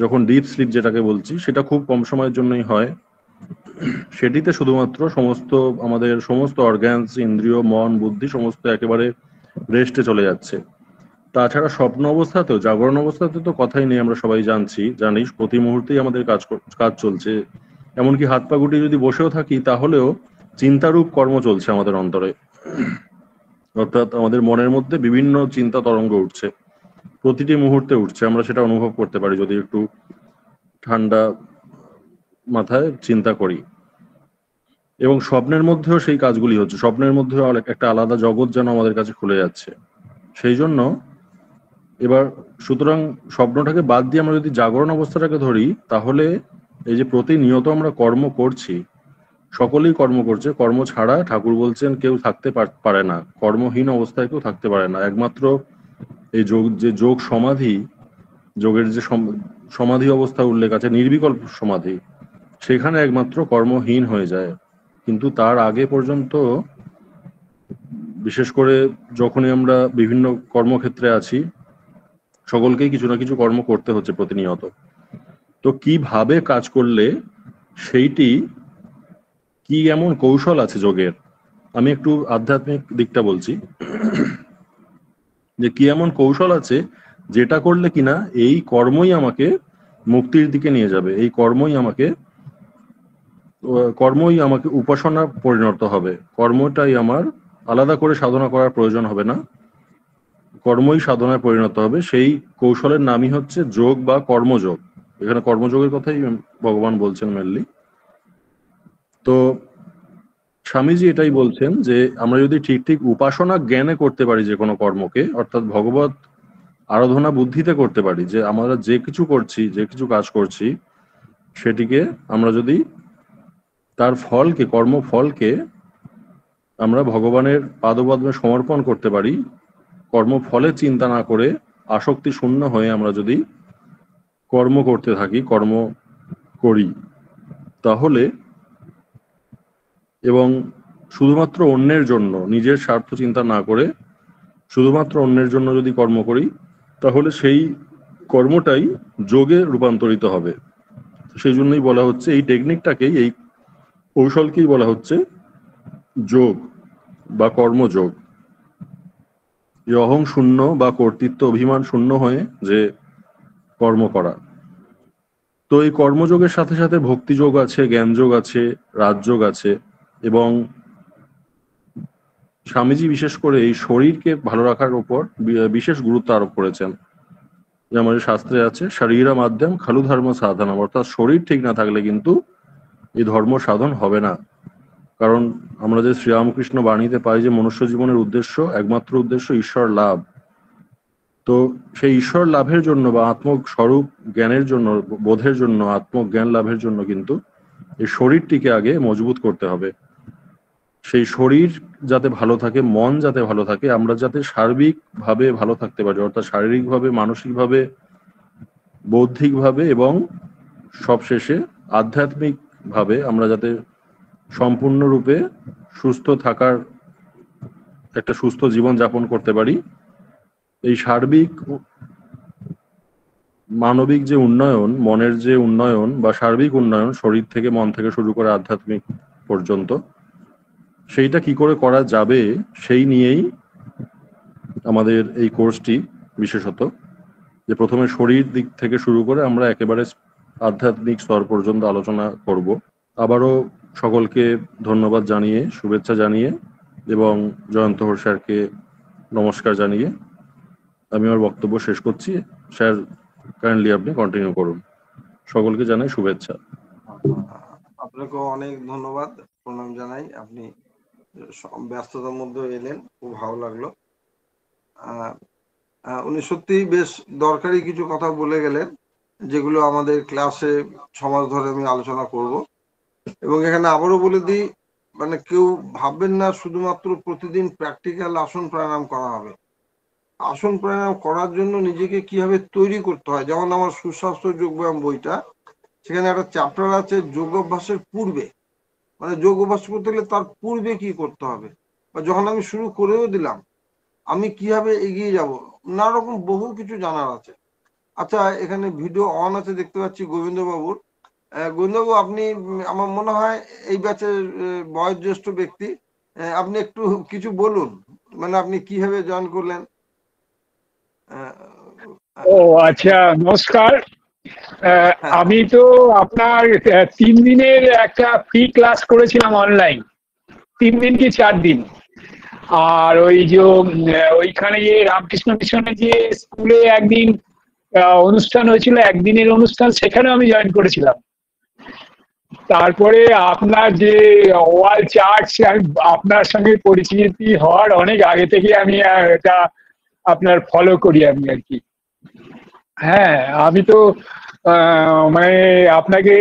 যখন ডিপ স্লিপ যেটাকে বলছি, সেটা খুব কম সময়ের জন্যই হয়। সেটিতে শুধুমাত্র আমাদের সমস্ত অর্গ্যানস, ইন্দ্রিয়, মন, বুদ্ধি সমস্ত একেবারে রেস্টে চলে যাচ্ছে। তাছাড়া স্বপ্ন অবস্থাতেও, জাগরণ অবস্থাতে তো কথাই নেই, আমরা সবাই জানিস প্রতি মুহূর্তেই আমাদের কাজ চলছে। এমনকি হাত পা গুটিয়ে যদি বসেও থাকি তাহলেও চিন্তারূপ কর্ম চলছে আমাদের অন্তরে। অর্থাৎ আমাদের মনের মধ্যে বিভিন্ন চিন্তা তরঙ্গ উঠছে, প্রতিটি মুহূর্তে উঠছে, আমরা সেটা অনুভব করতে পারি যদি একটু ঠান্ডা মাথায় চিন্তা করি। এবং স্বপ্নের মধ্যেও সেই কাজগুলি হচ্ছে, স্বপ্নের মধ্যেও একটা আলাদা জগৎ যেন আমাদের কাছে খুলে যাচ্ছে। সেই জন্য এবার সুতরাং স্বপ্নটাকে বাদ দিয়ে আমরা যদি জাগরণ অবস্থাটাকে ধরি, তাহলে এই যে প্রতিনিয়ত আমরা কর্ম করছি, সকলেই কর্ম করছে, কর্ম ছাড়া ঠাকুর বলছেন কেউ থাকতে পারে না, কর্মহীন অবস্থায় কেউ থাকতে পারে না। একমাত্র এই যোগ সমাধি, যোগের যে সমাধি অবস্থা উল্লেখ আছে, নির্বিকল্প সমাধি, সেখানে একমাত্র কর্মহীন হয়ে যায়। কিন্তু তার আগে পর্যন্ত, বিশেষ করে যখনই আমরা বিভিন্ন কর্মক্ষেত্রে আছি, সকলকেই কিছু না কিছু কর্ম করতে হচ্ছে প্রতিনিয়ত। তো কিভাবে কাজ করলে সেইটি, কি এমন কৌশল আছে যোগের, আমি একটু আধ্যাত্মিক দিকটা বলছি, যে কি এমন কৌশল আছে যেটা করলে কিনা এই কর্মই আমাকে মুক্তির দিকে নিয়ে যাবে, এই কর্মই আমাকে উপাসনা পরিণত হবে, কর্মটাই আমার আলাদা করে সাধনা করার প্রয়োজন হবে না, কর্মই সাধনায় পরিণত হবে। সেই কৌশলের নামই হচ্ছে যোগ বা কর্মযোগ। এখানে কর্মযোগের কথাই ভগবান বলছেন মেনলি। তো স্বামীজি এটাই বলছেন যে আমরা যদি ঠিক ঠিক উপাসনা জ্ঞানে করতে পারি যে কোনো কর্মকে, অর্থাৎ ভগবত আরাধনা বুদ্ধিতে করতে পারি, যে আমরা যে কিছু করছি, যে কিছু কাজ করছি, সেটিকে আমরা যদি তার ফলকে, কর্মফলকে আমরা ভগবানের পাদপদ্মে সমর্পণ করতে পারি, কর্মফলের চিন্তা না করে আসক্তি শূন্য হয়ে আমরা যদি কর্ম করতে থাকি, কর্ম করি, তাহলে, এবং শুধুমাত্র অন্যের জন্য, নিজের স্বার্থ চিন্তা না করে শুধুমাত্র অন্যের জন্য যদি কর্ম করি, তাহলে সেই কর্মটাই যোগে রূপান্তরিত হবে। সেই জন্যই বলা হচ্ছে, এই টেকনিকটাকেই, এই কৌশলকেই বলা হচ্ছে যোগ বা কর্মযোগ। অহং শূন্য বা কর্তৃত্ব অভিমান শূন্য হয়ে যে কর্ম করা। তো এই কর্মযোগের সাথে সাথে ভক্তিযোগ আছে, জ্ঞানযোগ আছে, রাজযোগ আছে, এবং স্বামীজি বিশেষ করে এই শরীরকে ভালো রাখার উপর বিশেষ গুরুত্ব আরোপ করেছেন। যে আমাদের শাস্ত্রে আছে, শরীরা মাধ্যম খালু ধর্ম সাধনা, অর্থাৎ শরীর ঠিক না থাকলে কিন্তু এই ধর্ম সাধন হবে না। কারণ আমরা যে শ্রীরামকৃষ্ণ বাণীতে পাই যে মনুষ্য জীবনের উদ্দেশ্য, একমাত্র উদ্দেশ্য ঈশ্বর লাভ। তো সেই ঈশ্বর লাভের জন্য বা আত্মস্বরূপ জ্ঞানের জন্য, বোধের জন্য, আত্মজ্ঞান লাভের জন্য কিন্তু এই শরীরটিকে আগে মজবুত করতে হবে। সেই শরীর যাতে ভালো থাকে, মন যাতে ভালো থাকে, আমরা যাতে সার্বিকভাবে ভালো থাকতে পারি, অর্থাৎ শারীরিকভাবে, মানসিকভাবে, বৌদ্ধিকভাবে এবং সবশেষে আধ্যাত্মিকভাবে আমরা যাতে সম্পূর্ণরূপে সুস্থ থাকার, একটা সুস্থ জীবন যাপন করতে পারি, এই সার্বিক মানবিক যে উন্নয়ন, মনের যে উন্নয়ন বা সার্বিক উন্নয়ন, শরীর থেকে, মন থেকে শুরু করে আধ্যাত্মিক পর্যন্ত, সেইটা কি করে করা যাবে সেই নিয়েই আমাদের এই কোর্সটি, বিশেষত যে প্রথমে শরীর দিক থেকে শুরু করে আমরা একেবারে আধ্যাত্মিক স্তর পর্যন্ত আলোচনা করব। আবারও সকলকে ধন্যবাদ জানিয়ে, শুভেচ্ছা জানিয়ে এবং জয়ন্ত হর স্যারকে নমস্কার জানিয়ে আমি আমার বক্তব্য শেষ করছি। স্যার, কাইন্ডলি আপনি কন্টিনিউ করুন। সকলকে জানাই শুভেচ্ছা। আপনাকে অনেক ধন্যবাদ, প্রণাম জানাই। আপনি ব্যস্ততার মধ্যে এলেন, খুব ভালো লাগলো। উনি সত্যি বেশ দরকারি কিছু কথা বলে গেলেন, যেগুলো আমাদের ক্লাসে 6 মাস ধরে আমি আলোচনা করব। এবং এখানে আবারও বলে দিই, মানে কেউ ভাববেন না শুধুমাত্র প্রতিদিন প্র্যাকটিক্যাল আসন প্রাণায়াম করা হবে। আসন প্রাণায়াম করার জন্য নিজেকে কিভাবে তৈরি করতে হয়, যেমন আমার সুস্বাস্থ্য যোগব্যায়াম বইটা, সেখানে একটা চ্যাপ্টার আছে যোগ অভ্যাসের পূর্বে, মানে যোগ অভ্যাস করতে গেলে তার পূর্বে কি করতে হবে। বা যখন আমি শুরু করেও দিলাম আমি কিভাবে এগিয়ে যাব, নানা রকম বহু কিছু জানার আছে। আচ্ছা, এখানে ভিডিও অন আছে দেখতে পাচ্ছি গোবিন্দবাবুর। গোবিন্দবাবু, আপনি আমার মনে হয় এই ব্যাচের বয়োজ্যেষ্ঠ ব্যক্তি, আপনি একটু কিছু বলুন, মানে আপনি কিভাবে জয়েন করলেন। ও আচ্ছা, নমস্কার। হ্যাঁ, আমি তো আপনার 3 দিনের একটা ফ্রি ক্লাস করেছিলাম অনলাইন, 3 দিন কি 4 দিন। আর ওই যে ওইখানে যে রামকৃষ্ণ মিশনে যে স্কুলে একদিন অনুষ্ঠান হয়েছিল, একদিনের অনুষ্ঠান, সেখানেও আমি জয়েন করেছিলাম। তারপরে আপনার যে ওয়াল চার্টস, আমি আপনার সঙ্গে পরিচিতি হওয়ার অনেক আগে থেকে আমি এটা আপনার ফলো করি আমি আর কি। হ্যাঁ, আমি তো মানে আপনাকে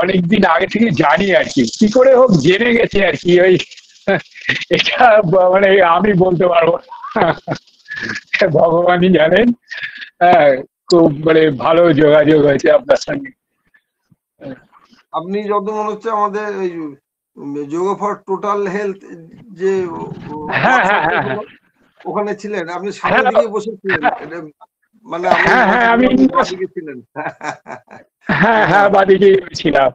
অনেকদিন আগে থেকে জানি আর কি, কি করে হোক জেনে গেছি আর কি। ওই এটা মানে আমি বলতে পারবো না। ভগবানই জানেন। হ্যাঁ, খুব মানে ভালো যোগাযোগ হয়েছে আপনার সঙ্গে। আপনি যত মনে হচ্ছে আমাদের ওই যোগা ফর টোটাল হেলথ যে হ্যাঁ, হ্যাঁ, ওয়ার্কশপটা হ্যাঁ, ছিল হ্যাঁ, ওখানে ছিলেন, আপনি সামনের হ্যাঁ, দিকে বসেছিলেন। এটা মানে আমি হ্যাঁ, মনে হ্যাঁ, করলাম আমি আপনি বাঁ দিকে ছিলেন। হ্যাঁ, আচ্ছা, হ্যাঁ, বাদিকে ছিলাম।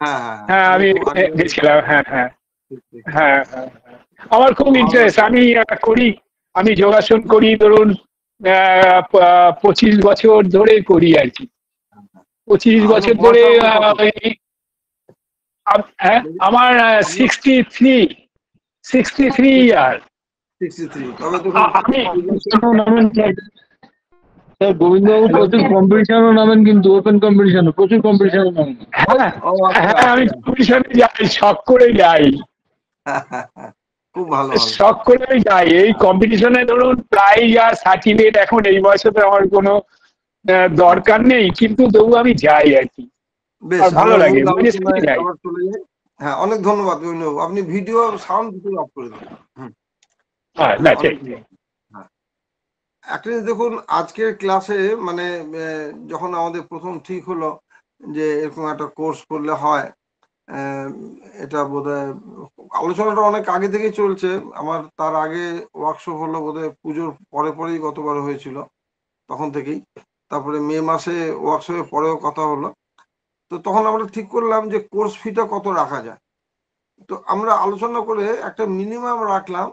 হ্যাঁ হ্যাঁ হ্যাঁ, হ্যাঁ, আমি আমি খুব আগে গেছিলাম। হ্যাঁ, হ্যাঁ, ঠিক ঠিক। হ্যাঁ, হ্যাঁ, হ্যাঁ। আমার খুব ভালো ইন্টারেস্ট, লাগছে। আমি করি। আমি যোগাসন করি ধরুন 25 বছর ধরে করি আর কি। 25 আপনার বছর বয়স ধরে এখন কত? হ্যাঁ, আমার আপনার 63 ইয়ার। 63। তবে দেখুন আমি এই বয়সে নামেন স্যার, গোবিন্দবাবু হ্যালো। প্রচুর কম্পিটিশনও নামেন, কিন্তু ওপেন কম্পিটিশনও প্রচুর কম্পিটিশনও নামেন। হ্যাঁ, ও আচ্ছা হ্যাঁ, আমি আচ্ছা। কম্পিটিশনে যাই, শখ করে যাই। খুব ভালো ভালো। শখ করে যাই এই কম্পিটিশনে। ধরুন প্রাইজ আর সার্টিফিকেট এখন এই বয়সে তো আমার কোনো দরকার নেই, কিন্তু তবু আমি যাই আর কি। বেশ, আর ভালো আমরা লাগে, মূল মাঝে সাঝে আলোচনায় যাই। আবার চলে যাই। হ্যাঁ, অনেক ধন্যবাদ গোবিন্দবাবু। আপনি ভিডিও সাউন্ড দুটো অফ করে দিন। হুম, হ্যাঁ, না, অনেক ঠিক ঠিক। ধন্যবাদ। হ্যাঁ, একটা জিনিস দেখুন, আজকের ক্লাসে মানে যখন আমাদের প্রথম ঠিক হলো যে এরকম একটা কোর্স করলে হয়, আহ, এটা বোধহয় আলোচনাটা অনেক আগে থেকেই চলছে। আমার তার আগে ওয়ার্কশপ হলো বোধহয় পুজোর পরে পরেই গতবার হয়েছিল, তখন থেকেই। তারপরে মে মাসে ওয়ার্কশপের পরেও কথা হলো। তো তখন আমরা ঠিক করলাম যে কোর্স ফিটা কত রাখা যায়। তো আমরা আলোচনা করে একটা মিনিমাম রাখলাম,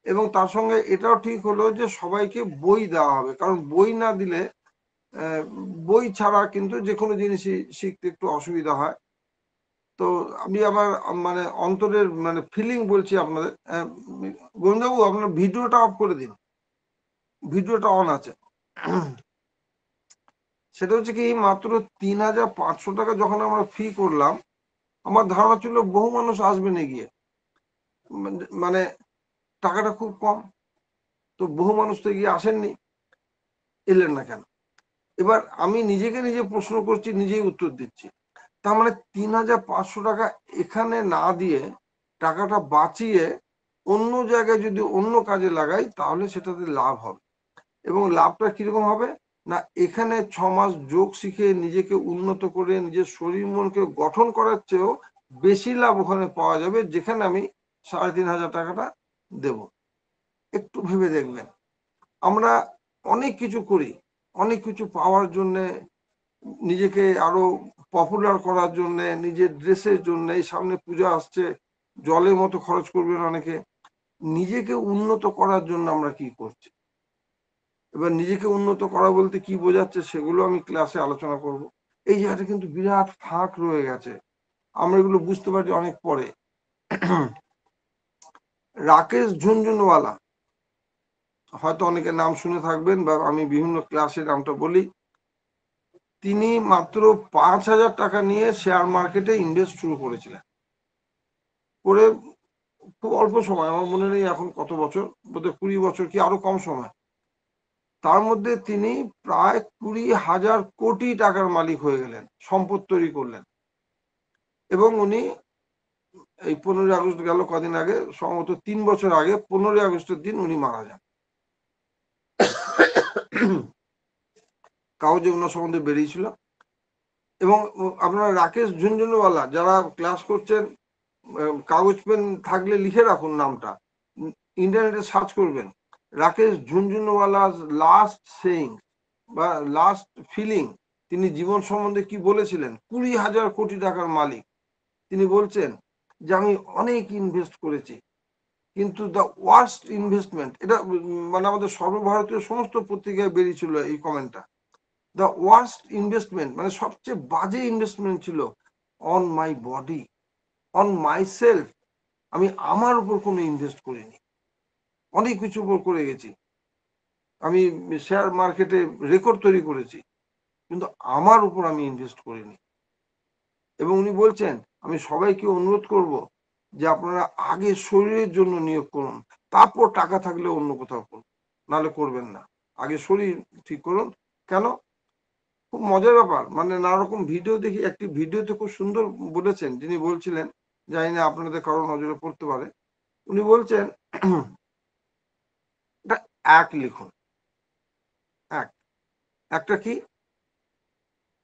এবং তার সঙ্গে এটাও ঠিক হলো যে সবাইকে বই দেওয়া হবে, কারণ বই না দিলে বই ছাড়া কিন্তু যে কোনো জিনিসই শিখতে একটু অসুবিধা হয়। তো আমি আবার মানে অন্তরের মানে ফিলিং বলছি আপনাদের। গোবিন্দবাবু, আপনার ভিডিওটা অফ করে দিন, ভিডিওটা অন আছে। সেটা হচ্ছে কি, মাত্র 3,500 টাকা যখন আমরা ফি করলাম, আমার ধারণা ছিল বহু মানুষ আসবেন এগিয়ে, মানে টাকাটা খুব কম। তো বহু মানুষ তো এগিয়ে আসেননি, এলেন না কেন? এবার আমি নিজেকে নিজে প্রশ্ন করছি, নিজেই উত্তর দিচ্ছি। তার মানে 3,500 টাকা এখানে না দিয়ে টাকাটা বাঁচিয়ে অন্য জায়গায় যদি অন্য কাজে লাগাই, তাহলে সেটাতে লাভ হবে। এবং লাভটা কিরকম হবে না, এখানে 6 মাস যোগ শিখে নিজেকে উন্নত করে নিজের শরীর মনকে গঠন করার চেয়েও বেশি লাভ ওখানে পাওয়া যাবে, যেখানে আমি 3,500 টাকাটা দেব। একটু ভেবে দেখবেন, আমরা অনেক কিছু করি, অনেক কিছু পাওয়ার জন্য, নিজেকে আরো পপুলার করার জন্য, নিজের ড্রেসের জন্য। এই সামনে পূজা আসছে, জলের মতো খরচ করবেন অনেকে। নিজেকে উন্নত করার জন্য আমরা কি করছি? এবার নিজেকে উন্নত করা বলতে কি বোঝাচ্ছে সেগুলো আমি ক্লাসে আলোচনা করব। এই জায়গাটা কিন্তু বিরাট ফাঁক রয়ে গেছে, আমরা এগুলো বুঝতে পারছি অনেক পরে। রাকেশ ঝুনঝুনওয়ালা, হয়তো অনেকে নাম শুনে থাকবেন, বা আমি বিভিন্ন ক্লাসে নামটা বলি। তিনি মাত্র 5,000 টাকা নিয়ে শেয়ার মার্কেটে ইনভেস্ট শুরু করেছিলেন। করে খুব অল্প সময়, আমার মনে নেই এখন কত বছর, বোধহয় 20 বছর কি আরো কম সময়, তার মধ্যে তিনি প্রায় 20,000 কোটি টাকার মালিক হয়ে গেলেন, সম্পদ তৈরি করলেন। এবং উনি এই 15ই আগস্ট গেল কদিন আগে, সম্ভবত 3 বছর আগে 15ই আগস্টের দিন উনি মারা যান। কাগজে ওনার সম্বন্ধে বেরিয়েছিল। এবং আপনারা রাকেশ ঝুনঝুনওয়ালা যারা ক্লাস করছেন, কাগজ পেন থাকলে লিখে রাখুন নামটা। ইন্টারনেটে সার্চ করবেন রাকেশ ঝুনঝুনওয়ালার লাস্ট সেইং বা লাস্ট ফিলিং, তিনি জীবন সম্বন্ধে কি বলেছিলেন। 20,000 কোটি টাকার মালিক, তিনি বলছেন যে আমি অনেক ইনভেস্ট করেছি, কিন্তু দ্য ওয়ার্স্ট ইনভেস্টমেন্ট, এটা মানে আমাদের সর্বভারতীয় সমস্ত পত্রিকায় বেরিয়েছিল এই কমেন্টটা। দ্য ওয়ার্স্ট ইনভেস্টমেন্ট মানে সবচেয়ে বাজে ইনভেস্টমেন্ট ছিল on my body, on my self. আমি আমার উপর কোনো ইনভেস্ট করিনি, অনেক কিছু উপর করে গেছি, আমি শেয়ার মার্কেটে রেকর্ড তৈরি করেছি, কিন্তু আমার উপর আমি ইনভেস্ট করিনি। এবং উনি বলছেন আমি সবাইকে অনুরোধ করব যে আপনারা আগে শরীরের জন্য নিয়োগ করুন, তারপর টাকা থাকলে অন্য কোথাও করুন, নাহলে করবেন না। আগে শরীর ঠিক করুন। কেন? খুব মজার ব্যাপার, মানে নানা রকম ভিডিও দেখি, একটি ভিডিওতে খুব সুন্দর বলেছেন, যিনি বলছিলেন, জানি না আপনাদের কারো নজরে পড়তে পারে, উনি বলছেন এটা এক লিখুন, একটা কি,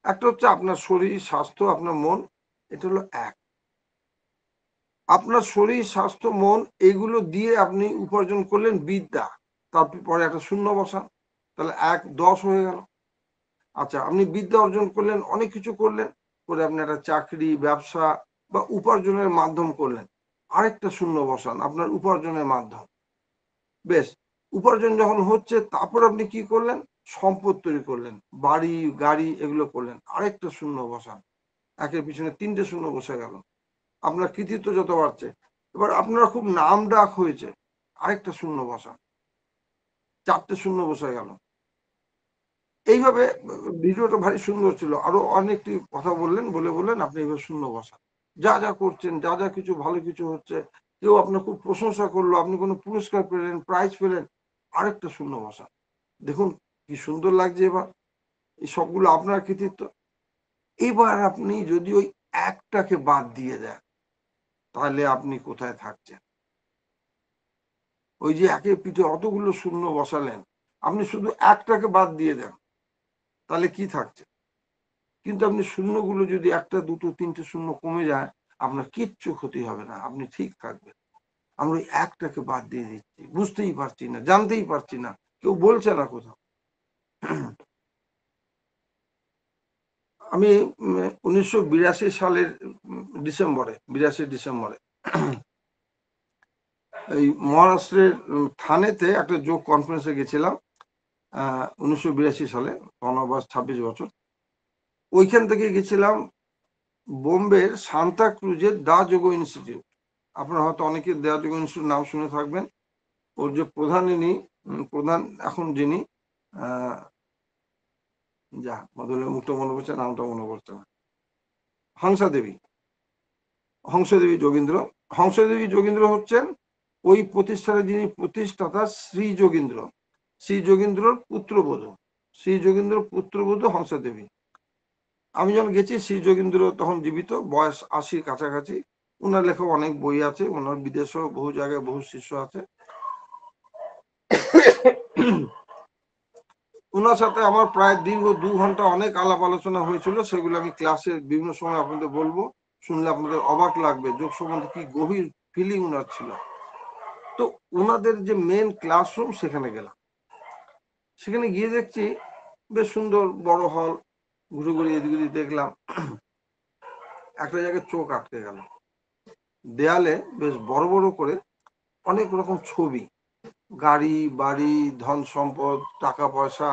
একটা হচ্ছে আপনার শরীর স্বাস্থ্য, আপনার মন, এটা হলো এক। আপনার শরীর স্বাস্থ্য মন এগুলো দিয়ে আপনি উপার্জন করলেন বিদ্যা, তারপরে একটা শূন্য বসান, তাহলে 1 10 হয়ে গেল। আচ্ছা, আপনি বিদ্যা অর্জন করলেন, অনেক কিছু করলেন, করে আপনি একটা চাকরি ব্যবসা বা উপার্জনের মাধ্যম করলেন, আরেকটা শূন্য বসান, আপনার উপার্জনের মাধ্যম। বেশ, উপার্জন যখন হচ্ছে তারপর আপনি কি করলেন, সম্পদ তৈরি করলেন, বাড়ি গাড়ি এগুলো করলেন, আরেকটা শূন্য বসান, একের পিছনে 3টে শূন্য বসে গেল, আপনার কৃতিত্ব যত বাড়ছে। এবার আপনারা খুব নাম ডাক হয়েছে, আরেকটা শূন্য বসান, 4টে শূন্য বসে গেল। এইভাবে ভিডিওটা ভারী সুন্দর ছিল, আরো অনেকটি কথা বললেন, বললেন আপনি এবার শূন্য বসান, যা যা করছেন, যা যা কিছু ভালো কিছু হচ্ছে, কেউ আপনার খুব প্রশংসা করলো, আপনি কোনো পুরস্কার পেলেন, প্রাইজ পেলেন, আরেকটা শূন্য বসান। দেখুন কি সুন্দর লাগছে। এবার এই সবগুলো আপনার কৃতিত্ব। এবার আপনি যদি ওই একটাকে বাদ দিয়ে দেন, তাহলে আপনি কোথায় থাকছেন? ওই যে একের পিঠে অতগুলো শূন্য বসালেন, আপনি শুধু একটাকে বাদ দিয়ে দেন, তাহলে কি থাকছে? কিন্তু আপনি শূন্যগুলো যদি 1টা 2টো 3টে শূন্য কমে যায়, আপনার কিচ্ছু ক্ষতি হবে না, আপনি ঠিক থাকবেন। আমরা ওই একটাকে বাদ দিয়ে দিচ্ছি, বুঝতেই পারছি না, জানতেই পারছি না, কেউ বলছে না কোথাও। আমি 1982 সালের ডিসেম্বরে, 82 ডিসেম্বরে এই মহারাষ্ট্রের থানেতে একটা যোগ কনফারেন্সে গেছিলাম 1982 সালে, 26 বছর। ওইখান থেকে গেছিলাম বোম্বের সান্তা ক্রুজের দা যোগ ইনস্টিটিউট। আপনারা হয়তো অনেকে দা যোগ ইনস্টিটিউট নাম শুনে থাকবেন। ওর যে প্রধান এখন যিনি যা মধুরের মুখটা মনে পড়ছে, নামটা মনে পড়ছে না, হংসদেবী যোগীন্দ্র হচ্ছেন ওই প্রতিষ্ঠানের যিনি প্রতিষ্ঠাতা, শ্রী যোগীন্দ্রর পুত্রবধূ হংসাদেবী। আমি যখন গেছি, শ্রী যোগীন্দ্র তখন জীবিত, বয়স 80-র কাছাকাছি। ওনার লেখা অনেক বই আছে, ওনার বিদেশেও বহু জায়গায় বহু শিষ্য আছে। ওনার সাথে আমার প্রায় দীর্ঘ 2 ঘন্টা অনেক আলাপ আলোচনা হয়েছিল, সেগুলো আমি ক্লাসে বিভিন্ন সময় আপনাদের বলবো, শুনলে আপনাদের অবাক লাগবে যোগ সম্বন্ধে কি গভীর ফিলিং ওনার ছিল। তো ওনাদের যে মেন ক্লাসরুম, সেখানে গেলাম। সেখানে গিয়ে দেখছি বেশ সুন্দর বড় হল, ঘুরে ঘুরে এদিক ওদিক দেখলাম। একটা জায়গায় চোখ আটকে গেল, দেয়ালে বেশ বড় বড় করে অনেক রকম ছবি, গাড়ি বাড়ি, ধন সম্পদ, টাকা পয়সা,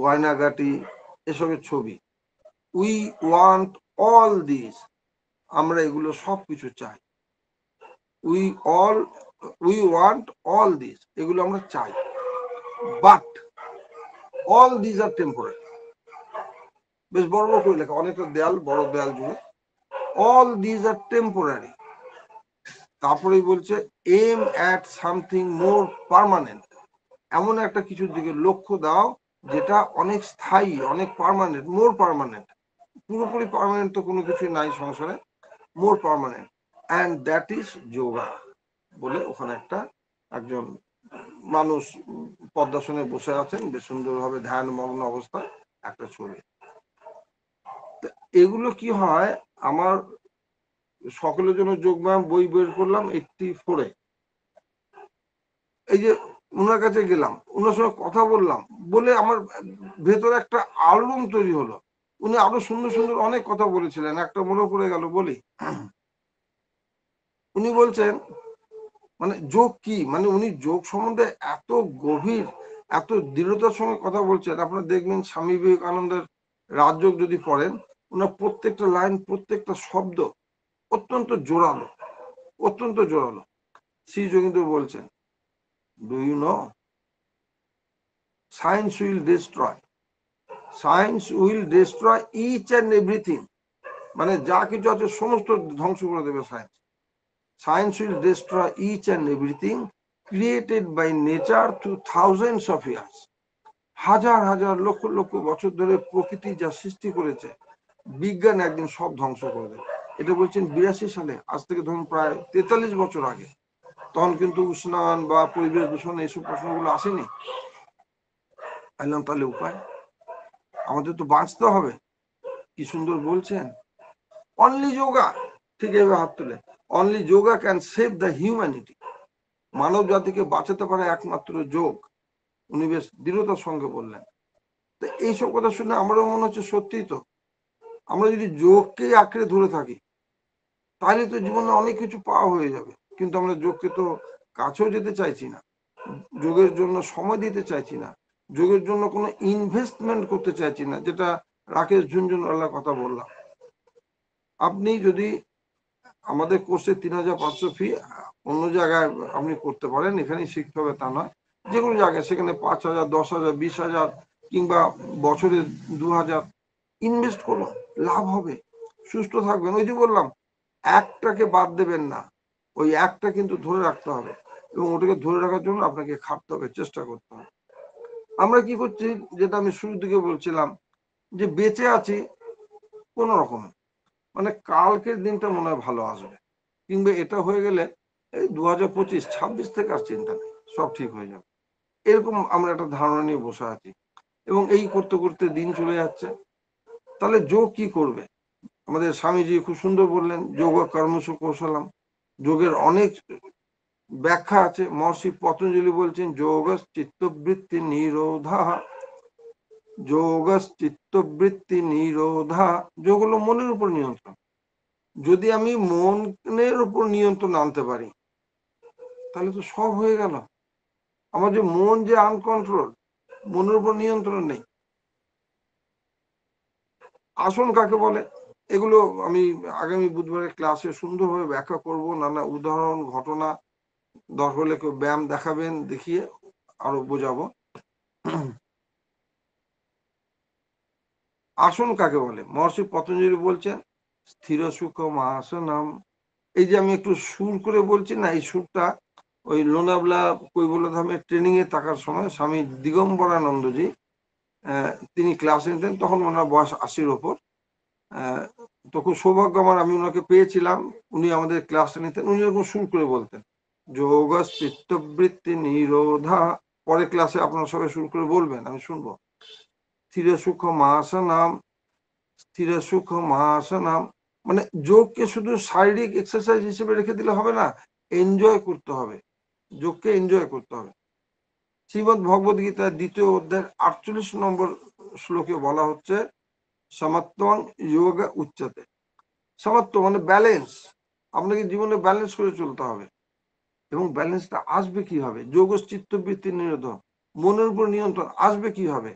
গয়নাগাটি, এসবের ছবি। উই ওয়ান্ট অল দিস, আমরা এগুলো সব কিছু চাই। উই ওয়ান্ট অল দিস, এগুলো আমরা চাই, but all this are temporary. বেশ বড় বড় করে লেখা, অনেকটা দেয়াল, বড় দেয়াল জুড়ে, অল দিস আর টেম্পোরারি। তারপরেই বলছে aim at something more permanent, এমন একটা কিছুর দিকে লক্ষ্য দাও যেটা অনেক স্থায়ী, অনেক পার্মানেন্ট, মোর পার্মানেন্ট। পুরোপুরি পার্মানেন্ট তো কোনো কিছুই নাই সংসারে, more permanent, and that is yoga বলে ওখানে একজন মানুষ পদ্মাসনে বসে আছেন, বেশ সুন্দরভাবে ধ্যান মগ্ন অবস্থায়, একটা ছবি। এগুলো কি হয়, আমার সকলের জন্য যোগব্যায়াম বই বের করলাম 84-এ, এই যে ওনার কাছে গেলাম, ওনার সঙ্গে কথা বললাম, বলে আমার ভেতরে একটা আলোড়ন তৈরি হলো। উনি আরো সুন্দর সুন্দর অনেক কথা বলেছিলেন, একটা মনে পড়ে গেল বলি। উনি বলছেন মানে যোগ কি, মানে উনি যোগ সম্বন্ধে এত গভীর এত দৃঢ়তার সঙ্গে কথা বলছেন। আপনারা দেখবেন স্বামী বিবেকানন্দের রাজযোগ যদি পড়েন, ওনার প্রত্যেকটা লাইন প্রত্যেকটা শব্দ অত্যন্ত জোরালো, অত্যন্ত জোরালো। শ্রী যোগীন্দ্র বলছেন, do you know science will destroy, science will destroy each and everything, মানে যা কিছু আছে সমস্ত ধ্বংস করে দেবে science. Science will destroy each and everything created by nature through thousands of years. হাজার হাজার লক্ষ লক্ষ বছর ধরে প্রকৃতি যা সৃষ্টি করেছে, বিজ্ঞান একদিন সব ধ্বংস করে দেবে। এটা বলছেন 82 সালে, আজ থেকে ধরুন প্রায় 43 বছর আগে। তখন কিন্তু উষ্ণায়ন বা পরিবেশ দূষণ এইসব প্রশ্নগুলো আসেনি। তাহলে উপায়, আমাদের তো বাঁচতে হবে। কি সুন্দর বলছেন, অনলি যোগা, ঠিক এভাবে হাত তুলে, only yoga can save the humanity, মানব জাতিকে বাঁচাতে পারে একমাত্র যোগ। উনি বেশ দৃঢ়তার সঙ্গে বললেন। তো এইসব কথা শুনে আমারও মনে হচ্ছে সত্যি তো, আমরা যদি যোগকে আঁকড়ে ধরে থাকি তাহলে তো জীবনে অনেক কিছু পাওয়া হয়ে যাবে। কিন্তু আমরা যোগকে তো কাছেও যেতে চাইছি না, যোগের জন্য সময় দিতে চাইছি না, যোগের জন্য কোনো ইনভেস্টমেন্ট করতে চাইছি না, যেটা রাকেশ ঝুনঝুনওয়ালার কথা বললাম। আপনি যদি আমাদের কোর্সে 3500 ফি, অন্য জায়গায় আপনি করতে পারেন, এখানেই শিখতে হবে তা নয়, যে কোনো জায়গায়, সেখানে 5000, 10,000, 20,000 কিংবা বছরে 2000 ইনভেস্ট করুন, লাভ হবে, সুস্থ থাকবেন। ওই যে বললাম, একটাকে বাদ দেবেন না, ওই একটা কিন্তু ধরে রাখতে হবে, এবং ওটাকে ধরে রাখার জন্য আপনাকে খাটতে হবে, চেষ্টা করতে হবে। আমরা কি করছি, যেটা আমি শুরু থেকে বলছিলাম, যে বেঁচে আছি কোন রকম, মানে কালকের দিনটা মনে হয় ভালো আসবে, কিংবা এটা হয়ে গেলে এই 2025, 26 থেকে আর চিন্তা নেই, সব ঠিক হয়ে যাবে, এরকম আমরা একটা ধারণা নিয়ে বসে আছি, এবং এই করতে করতে দিন চলে যাচ্ছে। তাহলে যোগ কি করবে? আমাদের স্বামীজি খুব সুন্দর বললেন, যোগ কর্মসু কৌশলম, যোগের অনেক ব্যাখ্যা আছে। মহর্ষি পতঞ্জলি বলছেন, যোগ চিত্তবৃত্তি নিরোধা, যোগ চিত্তবৃত্তি নিরোধা, যোগ হলো মনের উপর নিয়ন্ত্রণ। যদি আমি মনের উপর নিয়ন্ত্রণ আনতে পারি তাহলে তো সব হয়ে গেল। আমার যে মন যে আনকন্ট্রোল, মনের উপর নিয়ন্ত্রণ নেই। আসন কাকে বলে, এগুলো আমি আগামী বুধবারের ক্লাসে সুন্দরভাবে ব্যাখ্যা করব, নানা উদাহরণ ঘটনা, দরকার হলে কেউ ব্যায়াম দেখাবেন, দেখিয়ে আরো বোঝাবো। আসন কাকে বলে, মহর্ষি পতঞ্জলি বলছেন, স্থির সুখম আসনম। এই যে আমি একটু সুর করে বলছি না, এই সুরটা ওই লোনাবলা কৈবল্যধামে ট্রেনিং এ থাকার সময় স্বামী দিগম্বরানন্দজি তিনি ক্লাস নিতেন, তখন ওনার বয়স 80-র ওপর। তো খুব সৌভাগ্য আমার, আমি ওনাকে পেয়েছিলাম, উনি আমাদের ক্লাস নিতেন, উনি এরকম সুর করে বলতেন, যোগ চিত্তবৃত্তি নিরোধা। পরে ক্লাসে আপনারা সবাই সুর করে বলবেন, আমি শুনবো। স্থির সুখম আসনম, স্থির সুখম আসনম, মানে যোগকে শুধু শারীরিক এক্সারসাইজ হিসেবে রেখে দিলে হবে না, এনজয় করতে হবে, যোগকে এনজয় করতে হবে। শ্রীমদ ভগবদ গীতার 2য় অধ্যায়ের 48 নম্বর শ্লোকে বলা হচ্ছে, সমত্বং যোগ উচ্চতে। সমত্ব মানে ব্যালেন্স, আপনাকে জীবনে ব্যালেন্স করে চলতে হবে, এবং ব্যালেন্সটা আসবে কি হবে? যোগ চিত্তবৃত্তি নিরোধ, মনের উপর নিয়ন্ত্রণ আসবে কি হবে?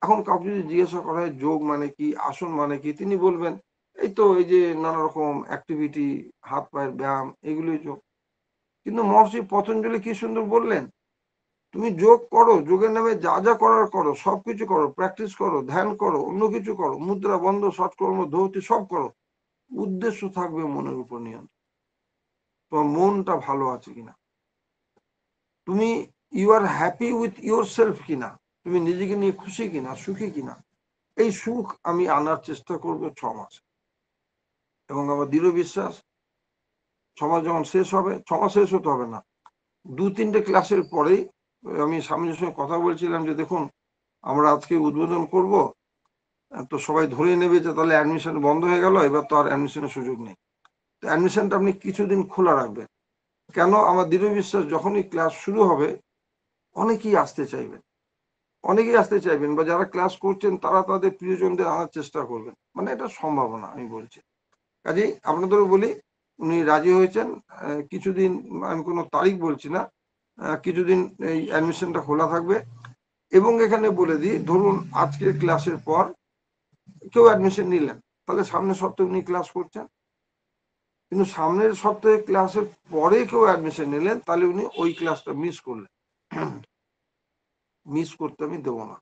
এখন কাউকে যদি জিজ্ঞাসা করা হয় যোগ মানে কি, আসন মানে কি, তিনি বলবেন এই তো এই যে নানা রকম অ্যাক্টিভিটি, হাত পায়ের ব্যায়াম, এগুলোই যোগ। কিন্তু মহর্ষি পতঞ্জলি কি সুন্দর বললেন, তুমি যোগ করো, যোগের নামে যা যা করার করো, সবকিছু করো, প্র্যাকটিস করো, ধ্যান করো, অন্য কিছু করো, মুদ্রা বন্ধ, সৎকর্ম, ধৌতি সব করো, উদ্দেশ্য থাকবে মনের উপর নিয়ন্ত্রণ, তোমার মনটা ভালো আছে কিনা, তুমি you are happy with yourself কিনা, তুমি নিজেকে নিয়ে খুশি কিনা, সুখী কিনা। এই সুখ আমি আনার চেষ্টা করব 6 মাস, এবং আমার দৃঢ় বিশ্বাস 6 মাস যখন শেষ হবে, 6 মাস শেষ হতে হবে না, 2-3টে ক্লাসের পরেই আমি স্বামীজির সঙ্গে কথা বলছিলাম যে দেখুন আমরা আজকে উদ্বোধন করব, তো সবাই ধরে নেবে যে তাহলে অ্যাডমিশন বন্ধ হয়ে গেল, এবার তো আর অ্যাডমিশনের সুযোগ নেই। তো অ্যাডমিশনটা আপনি কিছুদিন খোলা রাখবেন, কেন? আমার দৃঢ় বিশ্বাস যখনই ক্লাস শুরু হবে অনেকেই আসতে চাইবেন, বা যারা ক্লাস করছেন তারা তাদের প্রিয়জনদের আনার চেষ্টা করবেন, মানে এটা সম্ভাবনা আমি বলছি। কাজেই আপনাদেরও বলি, উনি রাজি হয়েছেন। কিছুদিন, আমি কোনো তারিখ বলছি না, কিছুদিন এই অ্যাডমিশনটা খোলা থাকবে। এবং এখানে বলে দিই, ধরুন আজকের ক্লাসের পর কেউ অ্যাডমিশন নিলেন, তাহলে সামনের সপ্তাহে উনি ক্লাস করছেন। কিন্তু সামনের সপ্তাহে ক্লাসের পরে কেউ অ্যাডমিশন নিলেন, তাহলে উনি ওই ক্লাসটা মিস করলেন। মিস করতে আমি দেবো না।